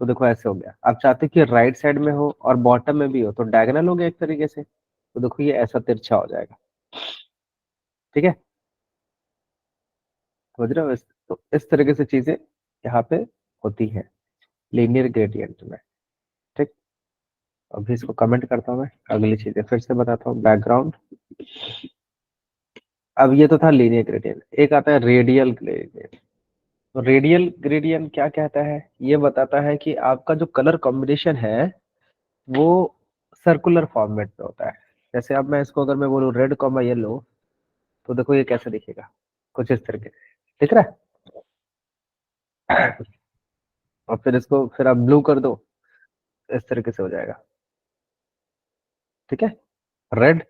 तो देखो ऐसे हो गया। आप चाहते हो कि राइट साइड में हो और बॉटम में भी हो, तो डायगोनल हो गया एक तरीके से। तो देखो ये ऐसा तिरछा हो जाएगा। ठीक है, समझ रहे हो तो इस तरीके से चीजें यहाँ पे होती है लीनियर ग्रेडियंट में। ठीक, अभी इसको कमेंट करता हूँ मैं, अगली चीजें फिर से बताता हूँ। बैकग्राउंड, अब ये तो था लीनियर ग्रेडियंट, एक आता है रेडियल ग्रेडियंट। तो रेडियल ग्रेडियंट क्या कहता है, ये बताता है कि आपका जो कलर कॉम्बिनेशन है वो सर्कुलर फॉर्मेट में होता है। जैसे अब मैं इसको अगर मैं बोलूँ रेड कॉमा येलो, तो देखो ये कैसे दिखेगा, कुछ इस तरीके से दिख रहा है। और फिर इसको फिर आप ब्लू कर दो, इस तरीके से हो जाएगा। ठीक है, रेड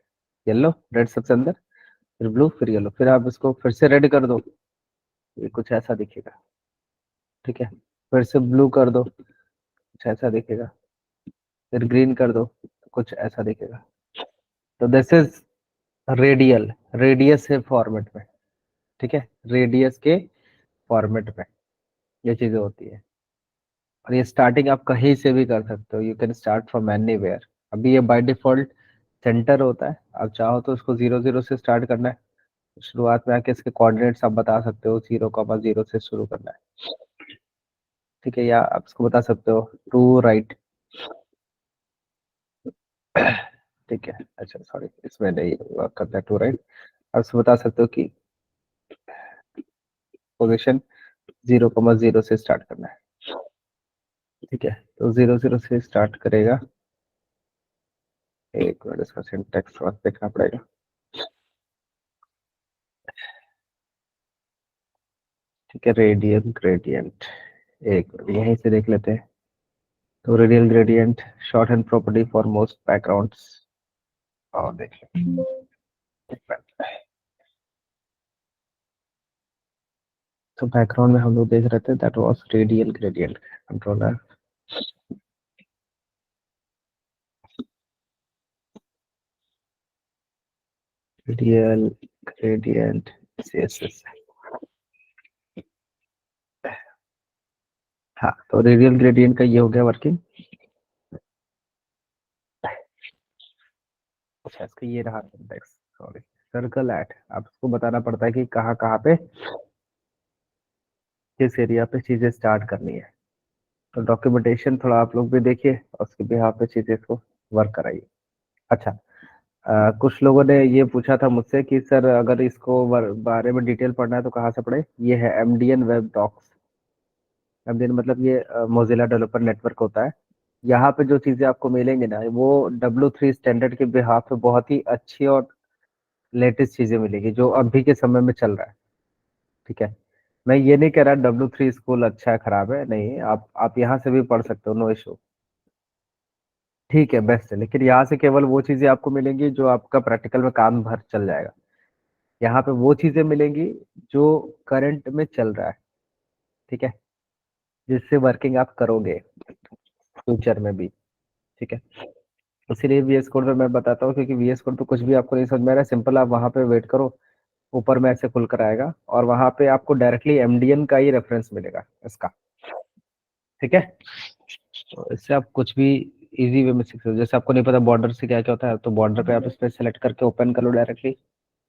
येलो, रेड सबसे अंदर, फिर ब्लू, फिर येलो, फिर आप इसको फिर से रेड कर दो, ये कुछ ऐसा दिखेगा। ठीक है, फिर से ब्लू कर दो, कुछ ऐसा दिखेगा, फिर ग्रीन कर दो, कुछ ऐसा दिखेगा। तो दिस इज रेडियल, रेडियस के फॉर्मेट में। ठीक है, रेडियस के फॉर्मेट में ये चीजें होती है। और ये स्टार्टिंग आप कहीं से भी कर सकते हो, you can start from anywhere. अभी ये बाय डिफॉल्ट सेंटर होता है, आप चाहो तो इसको 0 0 से स्टार्ट करना है, शुरुआत में आके इसके कोऑर्डिनेट्स आप बता सकते हो, 0 0 से शुरू करना है। ठीक है, या आप इसको बता सकते हो टू राइट। ठीक है, अच्छा सॉरी, इसमें नहीं वर्क करता है टू राइट। आप इसको बता सकते हो कि पोजीशन 0 0 से स्टार्ट करना है। ठीक है, तो 0 0 से स्टार्ट करेगा। एक मिनट, इसका सिंटैक्स थोड़ा देखना पड़ेगा। ठीक है, रेडियल ग्रेडियंट, एक मिनट यहीं से देख लेते हैं। तो radial gradient short hand property for most backgrounds, और देख लेते हैं। तो बैकग्राउंड में हम लोग देख रहे थे that was radial gradient controller. Radial gradient CSS, हाँ, तो रेडियल ग्रेडियंट का ये हो गया वर्किंग। अच्छा इसका ये रहा इंडेक्स, सॉरी सर्कल एट, आपको बताना पड़ता है कि कहाँ कहाँ पे किस एरिया पे चीजें स्टार्ट करनी है। तो डॉक्यूमेंटेशन थोड़ा आप लोग भी देखिए और उसके बिहाफ पे चीजें को वर्क कराइए। अच्छा कुछ लोगों ने ये पूछा था मुझसे कि सर अगर इसको बारे में डिटेल पढ़ना है तो कहाँ से पढ़े। ये है एमडीएन वेब डॉक्स। एमडीएन मतलब ये मोजिला डेवलपर नेटवर्क होता है। यहाँ पे जो चीजें आपको मिलेंगी ना वो W3 स्टैंडर्ड के बिहाफ पे बहुत ही अच्छी और लेटेस्ट चीजें मिलेगी जो अभी के समय में चल रहा है। ठीक है, मैं ये नहीं कह रहा W3 स्कूल अच्छा है खराब है, नहीं, आप यहाँ से भी पढ़ सकते हो, नो इशू। ठीक है, बेस्ट है, लेकिन यहाँ से केवल वो चीजें आपको मिलेंगी जो आपका प्रैक्टिकल में काम भर चल जाएगा। यहाँ पे वो चीजें मिलेंगी जो करंट में चल रहा है। ठीक है, जिससे वर्किंग आप करोगे फ्यूचर में भी। ठीक है, इसीलिए VS कोड में मैं बताता हूँ, क्योंकि VS कोड पे कुछ भी आपको नहीं समझ में आ रहा है, सिंपल आप वहां पे वेट करो, ऊपर में ऐसे खुल कर आएगा और वहां पे आपको डायरेक्टली एमडीएन का ही रेफरेंस मिलेगा इसका। ठीक है, तो इससे आप कुछ भी इजी वे में सीख सकते हो। जैसे आपको नहीं पता बॉर्डर से क्या क्या होता है, तो बॉर्डर पे आप इस पे सेलेक्ट करके ओपन कर लो डायरेक्टली,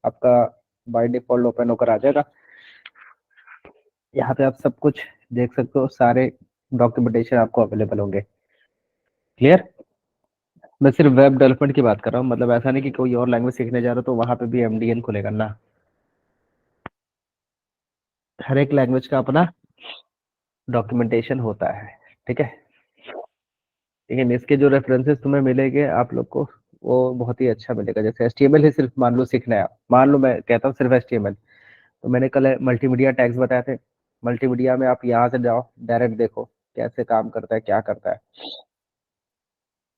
आपका बाय डिफॉल्ट ओपन होकर आ जाएगा। यहाँ पे आप सब कुछ देख सकते हो, सारे डॉक्यूमेंटेशन आपको अवेलेबल होंगे। क्लियर? मैं सिर्फ वेब डेवलपमेंट की बात कर रहा हूँ, मतलब ऐसा नहीं कि कोई और लैंग्वेज सीखने जा रहे हो तो वहां पे भी एमडीएन खुलेगा ना। हर एक लैंग्वेज का अपना डॉक्यूमेंटेशन होता है। ठीक है, लेकिन इसके जो रेफरेंसेस तुम्हें मिलेंगे आप लोग को वो बहुत ही अच्छा मिलेगा। जैसे HTML ही सिर्फ मान लो सीखना है, मान लो मैं कहता हूँ सिर्फ HTML, तो मैंने कल मल्टीमीडिया टैग्स बताए थे। मल्टीमीडिया में आप यहाँ से जाओ, डायरेक्ट देखो कैसे काम करता है, क्या करता है।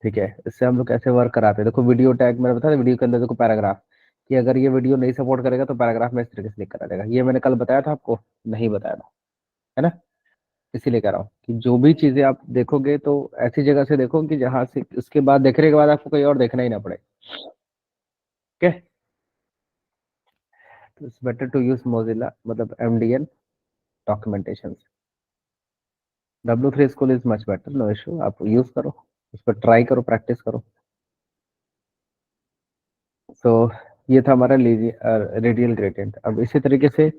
ठीक है, इससे हम लोग कैसे वर्क कराते हैं, देखो वीडियो टैग मैंने बताया, वीडियो के अंदर देखो पैराग्राफ, कि अगर ये वीडियो नहीं सपोर्ट करेगा तो पैराग्राफ में इस तरीके से लिख करा देगा। ये मैंने कल बताया था आपको, नहीं बताया था, है ना। इसीलिए कह रहा हूँ कि जो भी चीजें आप देखोगे तो ऐसी जगह से देखो कि जहां से उसके बाद देखने के बाद आपको कहीं और देखना ही ना पड़े। ओके, तो it's better to use Mozilla मतलब MDN documentation. W3 school is much better, no issue, आप यूज करो, उस पर ट्राई करो, प्रैक्टिस करो। सो ये था हमारा रेडियल ग्रेडियंट। अब इसी तरीके से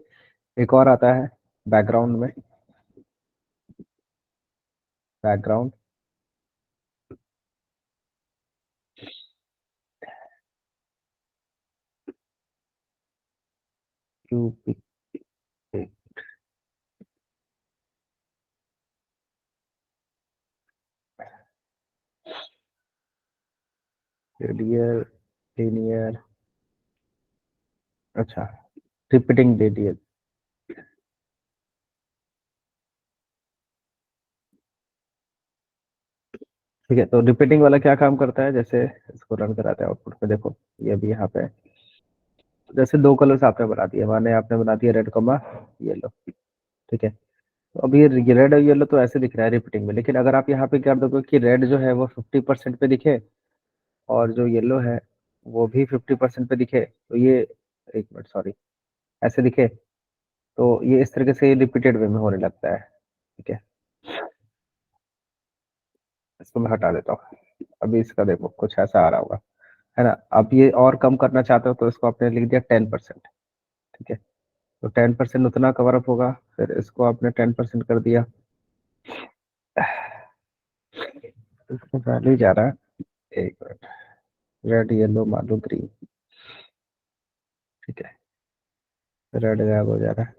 एक और आता है बैकग्राउंड में, बैकग्राउंड क्यूबिक रेडियल लीनियर, अच्छा रिपीटिंग रेडियल। ठीक है, तो रिपीटिंग वाला क्या काम करता है, जैसे इसको रन कराते हैं आउटपुट में, देखो ये भी यहाँ पे है। जैसे दो कलर्स आपने बना दिए, माने आपने बना दिया रेड कमा येलो। ठीक है, तो अब ये रेड और येलो तो ऐसे दिख रहा है रिपीटिंग में, लेकिन अगर आप यहाँ पे कर दोगे कि रेड जो है वो 50% पे दिखे और जो येलो है वो भी 50% पे दिखे, तो ये, एक मिनट सॉरी, ऐसे दिखे, तो ये इस तरीके से रिपीटेड वे में होने लगता है। ठीक है, इसको मैं हटा देता हूँ। अभी इसका देखो कुछ ऐसा आ रहा होगा, है ना। अब ये और कम करना चाहते हो तो इसको आपने लिख दिया 10%। ठीक है, तो 10% उतना कवर अप होगा, फिर इसको आपने 10% कर दिया, इसको वैल्यू जा रहा है, एक minute, red yellow Malu green. ठीक है, रेड गायब हो जा रहा है,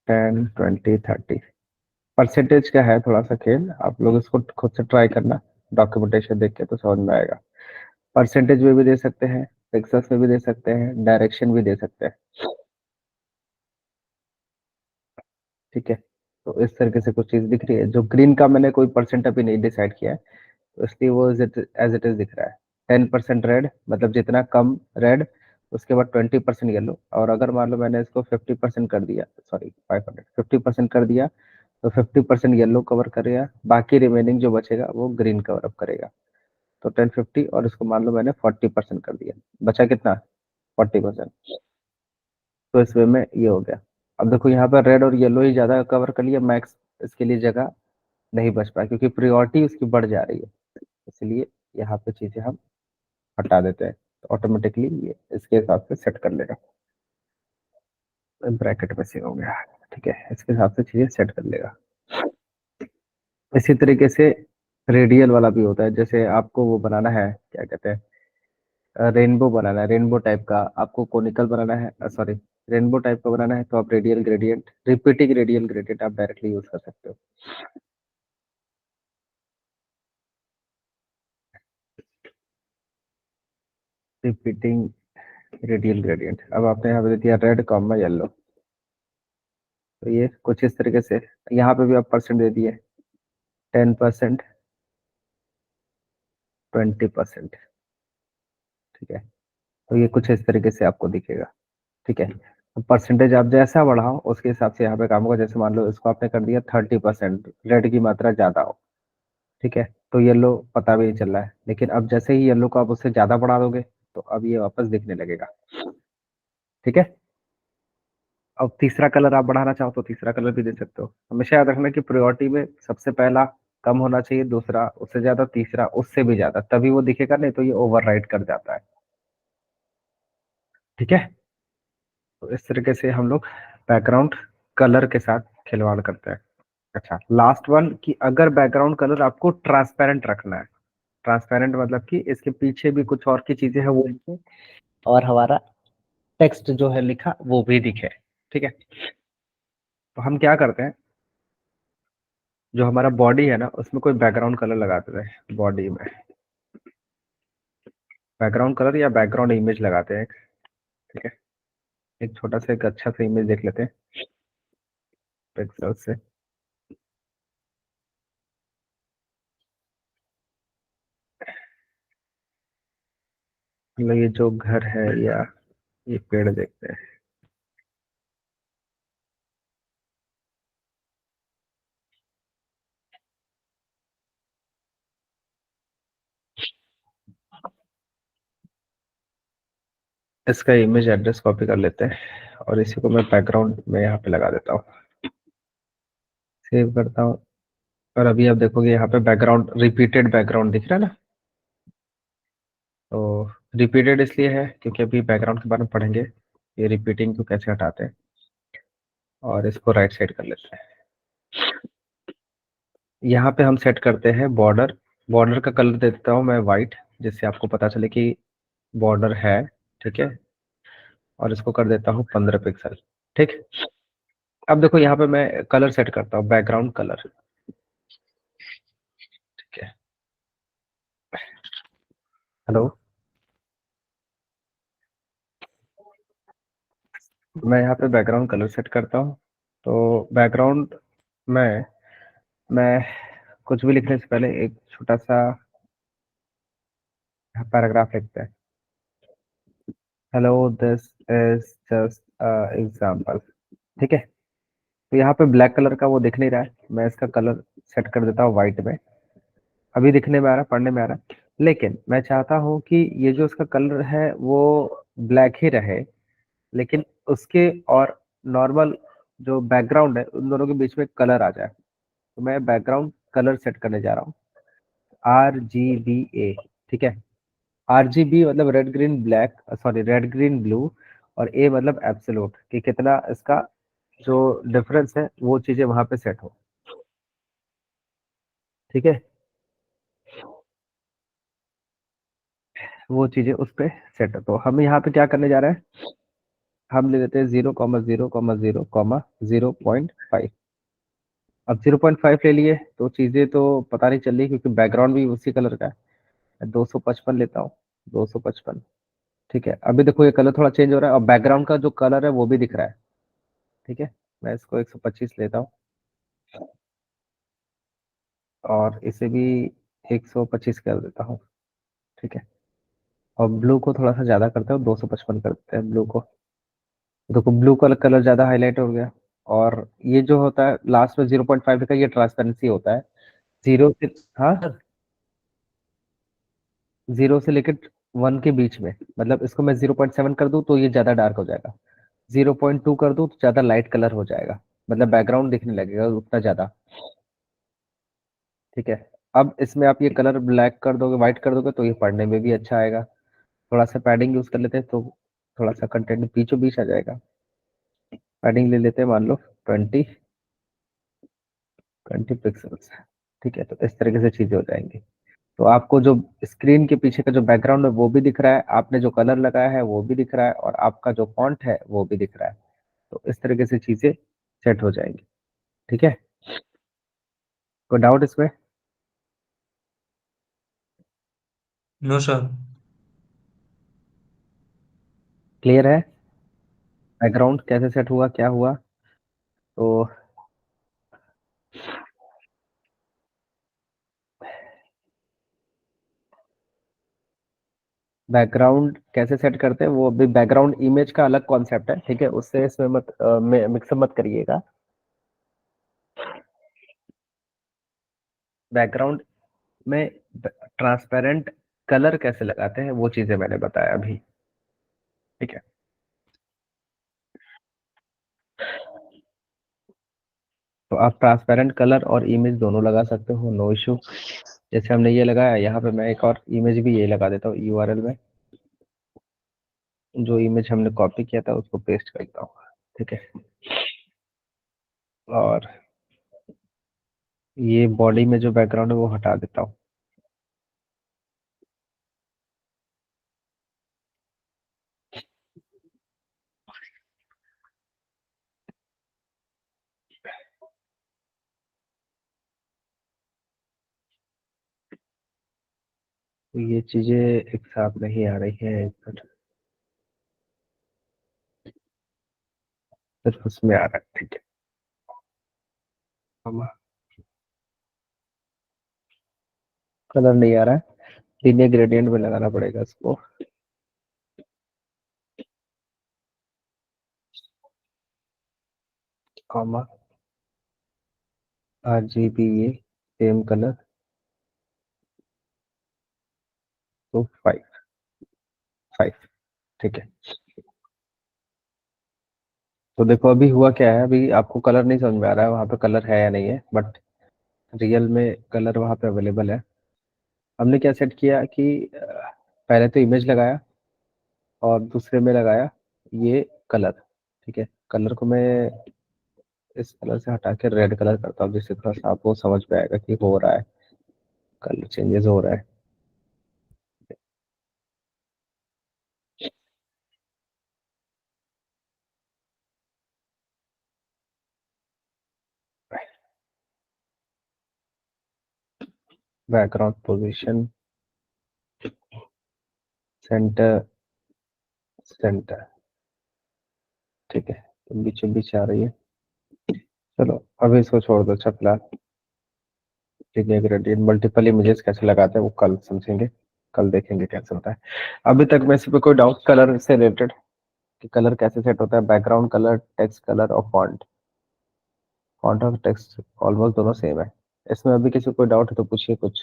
10 20 30 परसेंटेज का है थोड़ा सा खेल, आप लोग इसको खुद से ट्राई करना, डॉक्यूमेंटेशन देख के तो समझ में आएगा। परसेंटेज में भी दे सकते हैं, पिक्सेल्स में भी दे सकते हैं, डायरेक्शन भी दे सकते हैं। ठीक है, तो इस तरीके से कुछ चीज दिख रही है। जो ग्रीन का मैंने कोई परसेंट अभी नहीं डिसाइड किया है, तो इसलिए वो एज इट इज दिख रहा है। 10% रेड मतलब जितना कम रेड, उसके बाद 20% येलो, और अगर मान लो मैंने इसको 50% कर दिया, सॉरी 50% कर दिया, तो 50% येलो कवर करेगा, बाकी रिमेनिंग जो बचेगा वो ग्रीन कवर अप करेगा। तो 1050, और इसको मान लो मैंने 40% कर दिया, बचा कितना, 40%। तो इस वे में ये हो गया। अब देखो यहाँ पर रेड और येलो ही ज्यादा कवर कर लिया, मैक्स इसके लिए जगह नहीं बच पाया क्योंकि प्रायोरिटी उसकी बढ़ जा रही है, इसलिए यहाँ पे चीजें हम हटा देते हैं, तो ऑटोमेटिकली ये इसके हिसाब से सेट कर लेगा, ब्रैकेट में से हो गया। ठीक है, इसके हिसाब से चीजें सेट कर लेगा। इसी तरीके से रेडियल वाला भी होता है, जैसे आपको वो बनाना है, क्या कहते हैं, रेनबो बनाना है, रेनबो टाइप का आपको कोनिकल बनाना है, सॉरी रेनबो टाइप का बनाना है, तो आप radial gradient, repeating radial gradient आप डायरेक्टली यूज कर सकते हो। रिपीटिंग रेडियल ग्रेडियंट, अब आपने यहाँ पे दे दिया रेड कॉमा येलो, तो ये कुछ इस तरीके से, यहाँ पे भी आप परसेंट दे दिए, 10%, 20%। ठीक है, तो ये कुछ इस तरीके से आपको दिखेगा। ठीक है, तो परसेंटेज आप जैसा बढ़ाओ उसके हिसाब से यहाँ पे काम होगा। जैसे मान लो इसको आपने कर दिया 30%, रेड की मात्रा ज्यादा हो, ठीक है, तो येलो पता भी नहीं चल रहा है, लेकिन अब जैसे ही येलो को आप उससे ज्यादा बढ़ा दोगे तो अब ये वापस दिखने लगेगा। ठीक है, अब तीसरा कलर आप बढ़ाना चाहो तो तीसरा कलर भी दे सकते हो। हमेशा याद रखना कि प्रायोरिटी में सबसे पहला कम होना चाहिए, दूसरा उससे ज्यादा, तीसरा उससे भी ज्यादा, तभी वो दिखेगा, नहीं तो ये ओवरराइड कर जाता है। ठीक है, तो इस तरीके से हम लोग बैकग्राउंड कलर के साथ खिलवाड़ करते हैं। अच्छा, लास्ट वन कि अगर बैकग्राउंड कलर आपको ट्रांसपेरेंट रखना है, ट्रांसपेरेंट मतलब कि इसके पीछे भी कुछ और की चीजें हैं वो दिखे, और हमारा टेक्स्ट जो है लिखा वो भी दिखे। ठीक है, तो हम क्या करते हैं, जो हमारा बॉडी है ना उसमें कोई बैकग्राउंड कलर लगाते हैं, बॉडी में बैकग्राउंड कलर या बैकग्राउंड इमेज लगाते हैं। ठीक है, एक छोटा सा एक अच्छा सा इमेज देख लेते हैं पिक्सल से। मतलब ये जो घर है या ये पेड़ देखते हैं, इसका इमेज एड्रेस कॉपी कर लेते हैं और इसी को मैं बैकग्राउंड में यहाँ पे लगा देता हूँ, सेव करता हूँ। और अभी आप देखोगे यहाँ पे बैकग्राउंड, रिपीटेड बैकग्राउंड दिख रहा है ना, तो रिपीटेड इसलिए है क्योंकि अभी बैकग्राउंड के बारे में पढ़ेंगे, ये रिपीटिंग को कैसे हटाते हैं। और इसको राइट साइड कर लेते हैं। यहाँ पे हम सेट करते हैं बॉर्डर, बॉर्डर का कलर दे देता हूँ मैं वाइट, जिससे आपको पता चले कि बॉर्डर है। ठीक है, और इसको कर देता हूँ 15 पिक्सल। ठीक, अब देखो यहाँ पे मैं कलर सेट करता हूँ, बैकग्राउंड कलर। ठीक है, हेलो, मैं यहाँ पे बैकग्राउंड कलर सेट करता हूँ। तो बैकग्राउंड में मैं कुछ भी लिखने से पहले एक छोटा सा पैराग्राफ लिखते हैं, hello this is just example. ठीक है, तो यहाँ पे ब्लैक कलर का वो दिख नहीं रहा है, मैं इसका कलर सेट कर देता हूँ व्हाइट में। अभी दिखने में आ रहा है, पढ़ने में आ रहा है, लेकिन मैं चाहता हूँ कि ये जो इसका कलर है वो ब्लैक ही रहे, लेकिन उसके और नॉर्मल जो बैकग्राउंड है उन दोनों के बीच में कलर आ जाए। तो मैं बैकग्राउंड कलर सेट करने जा रहा हूँ, RGBA। ठीक है, RGB मतलब red green black, sorry red green blue, और A मतलब एब्सोल्यूट, कि कितना इसका जो डिफरेंस है वो चीजें वहां पे सेट हो। ठीक है, वो चीजें उस पे सेट है। तो हम यहाँ पे क्या करने जा रहे हैं, हम ले लेते हैं 0,0,0,0.5। अब 0.5 ले लिए तो चीजें तो पता नहीं चल रही क्योंकि बैकग्राउंड भी उसी कलर का है। 255 लेता हूँ, 255। ठीक है, अभी देखो ये कलर थोड़ा चेंज हो रहा है और बैकग्राउंड का जो कलर है वो भी दिख रहा है। ठीक है, मैं इसको 125 लेता हूँ और इसे भी 125 कर देता हूँ। ठीक है, और ब्लू को थोड़ा सा ज्यादा करते हैं, 255 कर देते हैं ब्लू को। देखो ब्लू कलर कलर ज्यादा हाईलाइट हो गया। और ये जो होता है लास्ट में 0.5 का, ये ट्रांसपेरेंसी होता है। जीरो से, हाँ सर, 0 से लेकर 1 के बीच में, मतलब इसको मैं 0.7 कर दूं तो ये ज्यादा डार्क हो जाएगा, 0.2 कर दूं तो ज्यादा लाइट कलर हो जाएगा, मतलब बैकग्राउंड दिखने लगेगा उतना ज्यादा। ठीक है। अब इसमें आप ये कलर ब्लैक कर दोगे, व्हाइट कर दोगे, तो ये पढ़ने में भी अच्छा आएगा। थोड़ा सा पैडिंग यूज कर लेते हैं तो थोड़ा सा कंटेंट बीचों बीच आ जाएगा। पैडिंग ले लेते हैं, मान लो 20 पिक्सल्स। ठीक है, तो इस तरीके से चीजें हो जाएंगी। तो आपको जो स्क्रीन के पीछे का जो बैकग्राउंड है वो भी दिख रहा है, आपने जो कलर लगाया है वो भी दिख रहा है, और आपका जो फॉन्ट है वो भी दिख रहा है। तो इस तरीके से चीजें सेट हो जाएंगी। ठीक है, कोई डाउट इसमें? No sir. क्लियर है बैकग्राउंड कैसे सेट हुआ, क्या हुआ? तो बैकग्राउंड कैसे सेट करते हैं वो अभी, बैकग्राउंड इमेज का अलग कॉन्सेप्ट है। ठीक है, उससे इसमें मत मिक्सअप मत करिएगा। बैकग्राउंड में ट्रांसपेरेंट कलर कैसे लगाते हैं वो चीजें मैंने बताया अभी। ठीक है, तो आप ट्रांसपेरेंट कलर और इमेज दोनों लगा सकते हो, नो इशू। जैसे हमने ये लगाया, यहाँ पे मैं एक और इमेज भी ये लगा देता हूँ, यूआरएल में जो इमेज हमने कॉपी किया था उसको पेस्ट करता हूँ। ठीक है, और ये बॉडी में जो बैकग्राउंड है वो हटा देता हूँ। तो ये चीजें एक साथ नहीं आ रही है, सिर्फ उसमें आ रहा है। ठीक है, कलर नहीं आ रहा है, लीनियर ग्रेडियंट में लगाना पड़ेगा इसको। कॉमा RGB, ये सेम कलर, तो 5 ठीक है। तो देखो अभी हुआ क्या है, अभी आपको कलर नहीं समझ में आ रहा है वहां पे कलर है या नहीं है, बट रियल में कलर वहां पे अवेलेबल है। हमने क्या सेट किया कि पहले तो इमेज लगाया और दूसरे में लगाया ये कलर। ठीक है, कलर को मैं इस कलर से हटा के रेड कलर करता हूँ, जिससे थोड़ा सा आपको समझ में आएगा कि हो रहा है, कलर चेंजेस हो रहा है। Background position, centre, centre. ठीक है, तो बीचों बीच आ रही है। चलो अभी इसको छोड़ दो, अच्छा फिलहाल। ठीक है, ग्रेडियंट मल्टीपल इमेजेस कैसे लगाते हैं वो कल समझेंगे, कल देखेंगे कैसे होता है। अभी तक में इस पे कोई डाउट कलर से रिलेटेड, कि कलर कैसे सेट होता है? बैकग्राउंड कलर, टेक्स्ट कलर और फॉन्ट, फॉन्ट और टेक्स्ट ऑलमोस्ट दोनों सेम है। इसमें अभी किसी को कोई डाउट है तो पूछिए कुछ।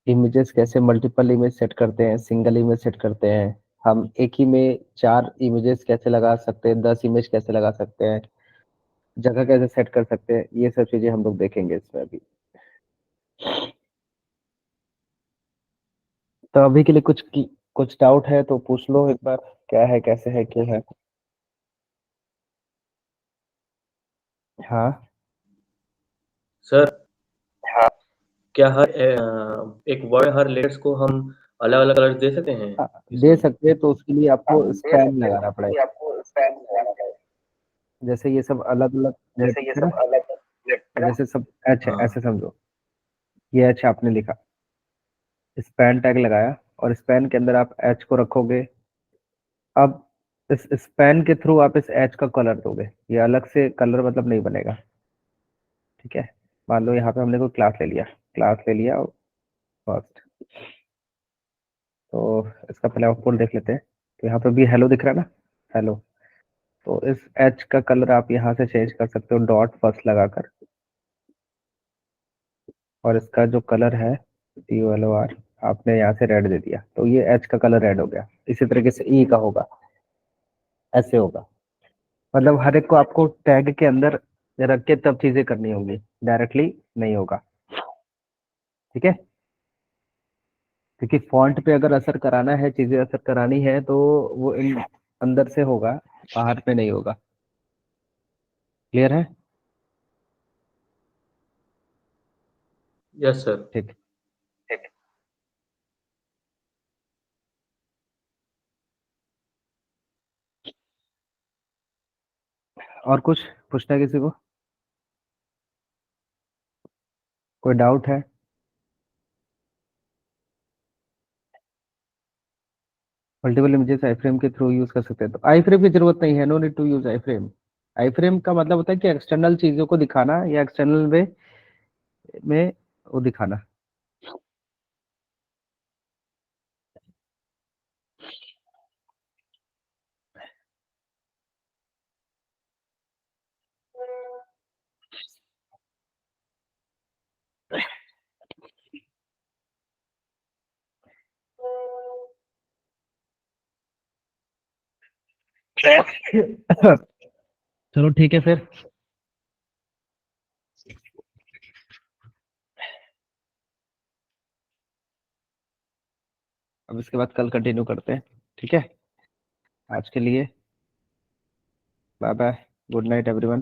इमेजेस कैसे मल्टीपल इमेज सेट करते हैं, सिंगल इमेज सेट करते हैं, हम एक ही में 4 इमेजेस कैसे लगा सकते हैं, 10 इमेज कैसे लगा सकते हैं, जगह कैसे सेट कर सकते हैं, ये सब चीजें हम लोग देखेंगे इसमें अभी। तो अभी के लिए कुछ डाउट है तो पूछ लो एक बार, क्या है, कैसे है, क्या है? हाँ, सर क्या हर एक वर्ड, हर लेटर्स को हम अलग अलग कलर दे सकते हैं हाँ, दे इसमें? सकते हैं, तो उसके लिए आपको स्पैन लगाना पड़ेगा। जैसे ये सब अलग अलग लेटर है ना, जैसे सब एच है हाँ ऐसे समझो, ये एच आपने लिखा, स्पैन टैग लगाया, और स्पैन के अंदर आप एच को रखोगे। अब इस स्पैन के थ्रू आप इस एच का कलर दोगे, ये अलग से कलर मतलब नहीं बनेगा। ठीक है, मान लो यहाँ पे हमने कोई क्लास ले लिया फर्स्ट, तो इसका पहले आउटपुट देख लेते हैं। तो यहाँ पे भी हेलो दिख रहा है ना, हेलो। तो इस एच का कलर आप यहाँ से चेंज कर सकते हो डॉट फर्स्ट लगाकर, और इसका जो कलर है COLOR, आपने यहाँ से रेड दे दिया, तो ये एच का कलर रेड हो गया। इसी तरीके से ई का होगा, ऐसे होगा। मतलब हर एक को आपको टैग के अंदर रख के तब चीजें करनी होंगी। डायरेक्टली नहीं होगा, ठीक है। क्योंकि फॉन्ट पे अगर असर कराना है, चीजें असर करानी है, तो वो इन अंदर से होगा, बाहर पे नहीं होगा। क्लियर है? Yes sir. ठीक। और कुछ पूछना है किसी को? कोई डाउट है? मल्टीपल इमेजेस आई फ्रेम के थ्रू यूज कर सकते हैं, तो आई फ्रेम की जरूरत नहीं है, no need to use iframe. Iframe का मतलब होता है कि एक्सटर्नल चीजों को दिखाना या एक्सटर्नल वे में वो दिखाना। चलो ठीक है फिर, अब इसके बाद कल कंटिन्यू करते हैं, ठीक है। आज के लिए bye bye, good night everyone.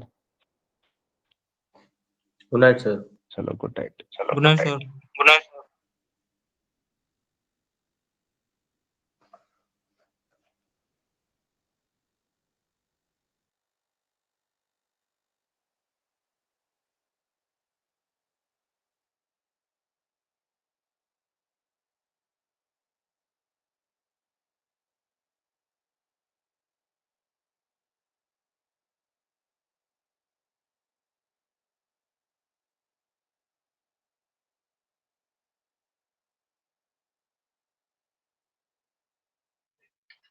Good night sir. चलो good night. Good night sir.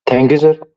Thank you sir.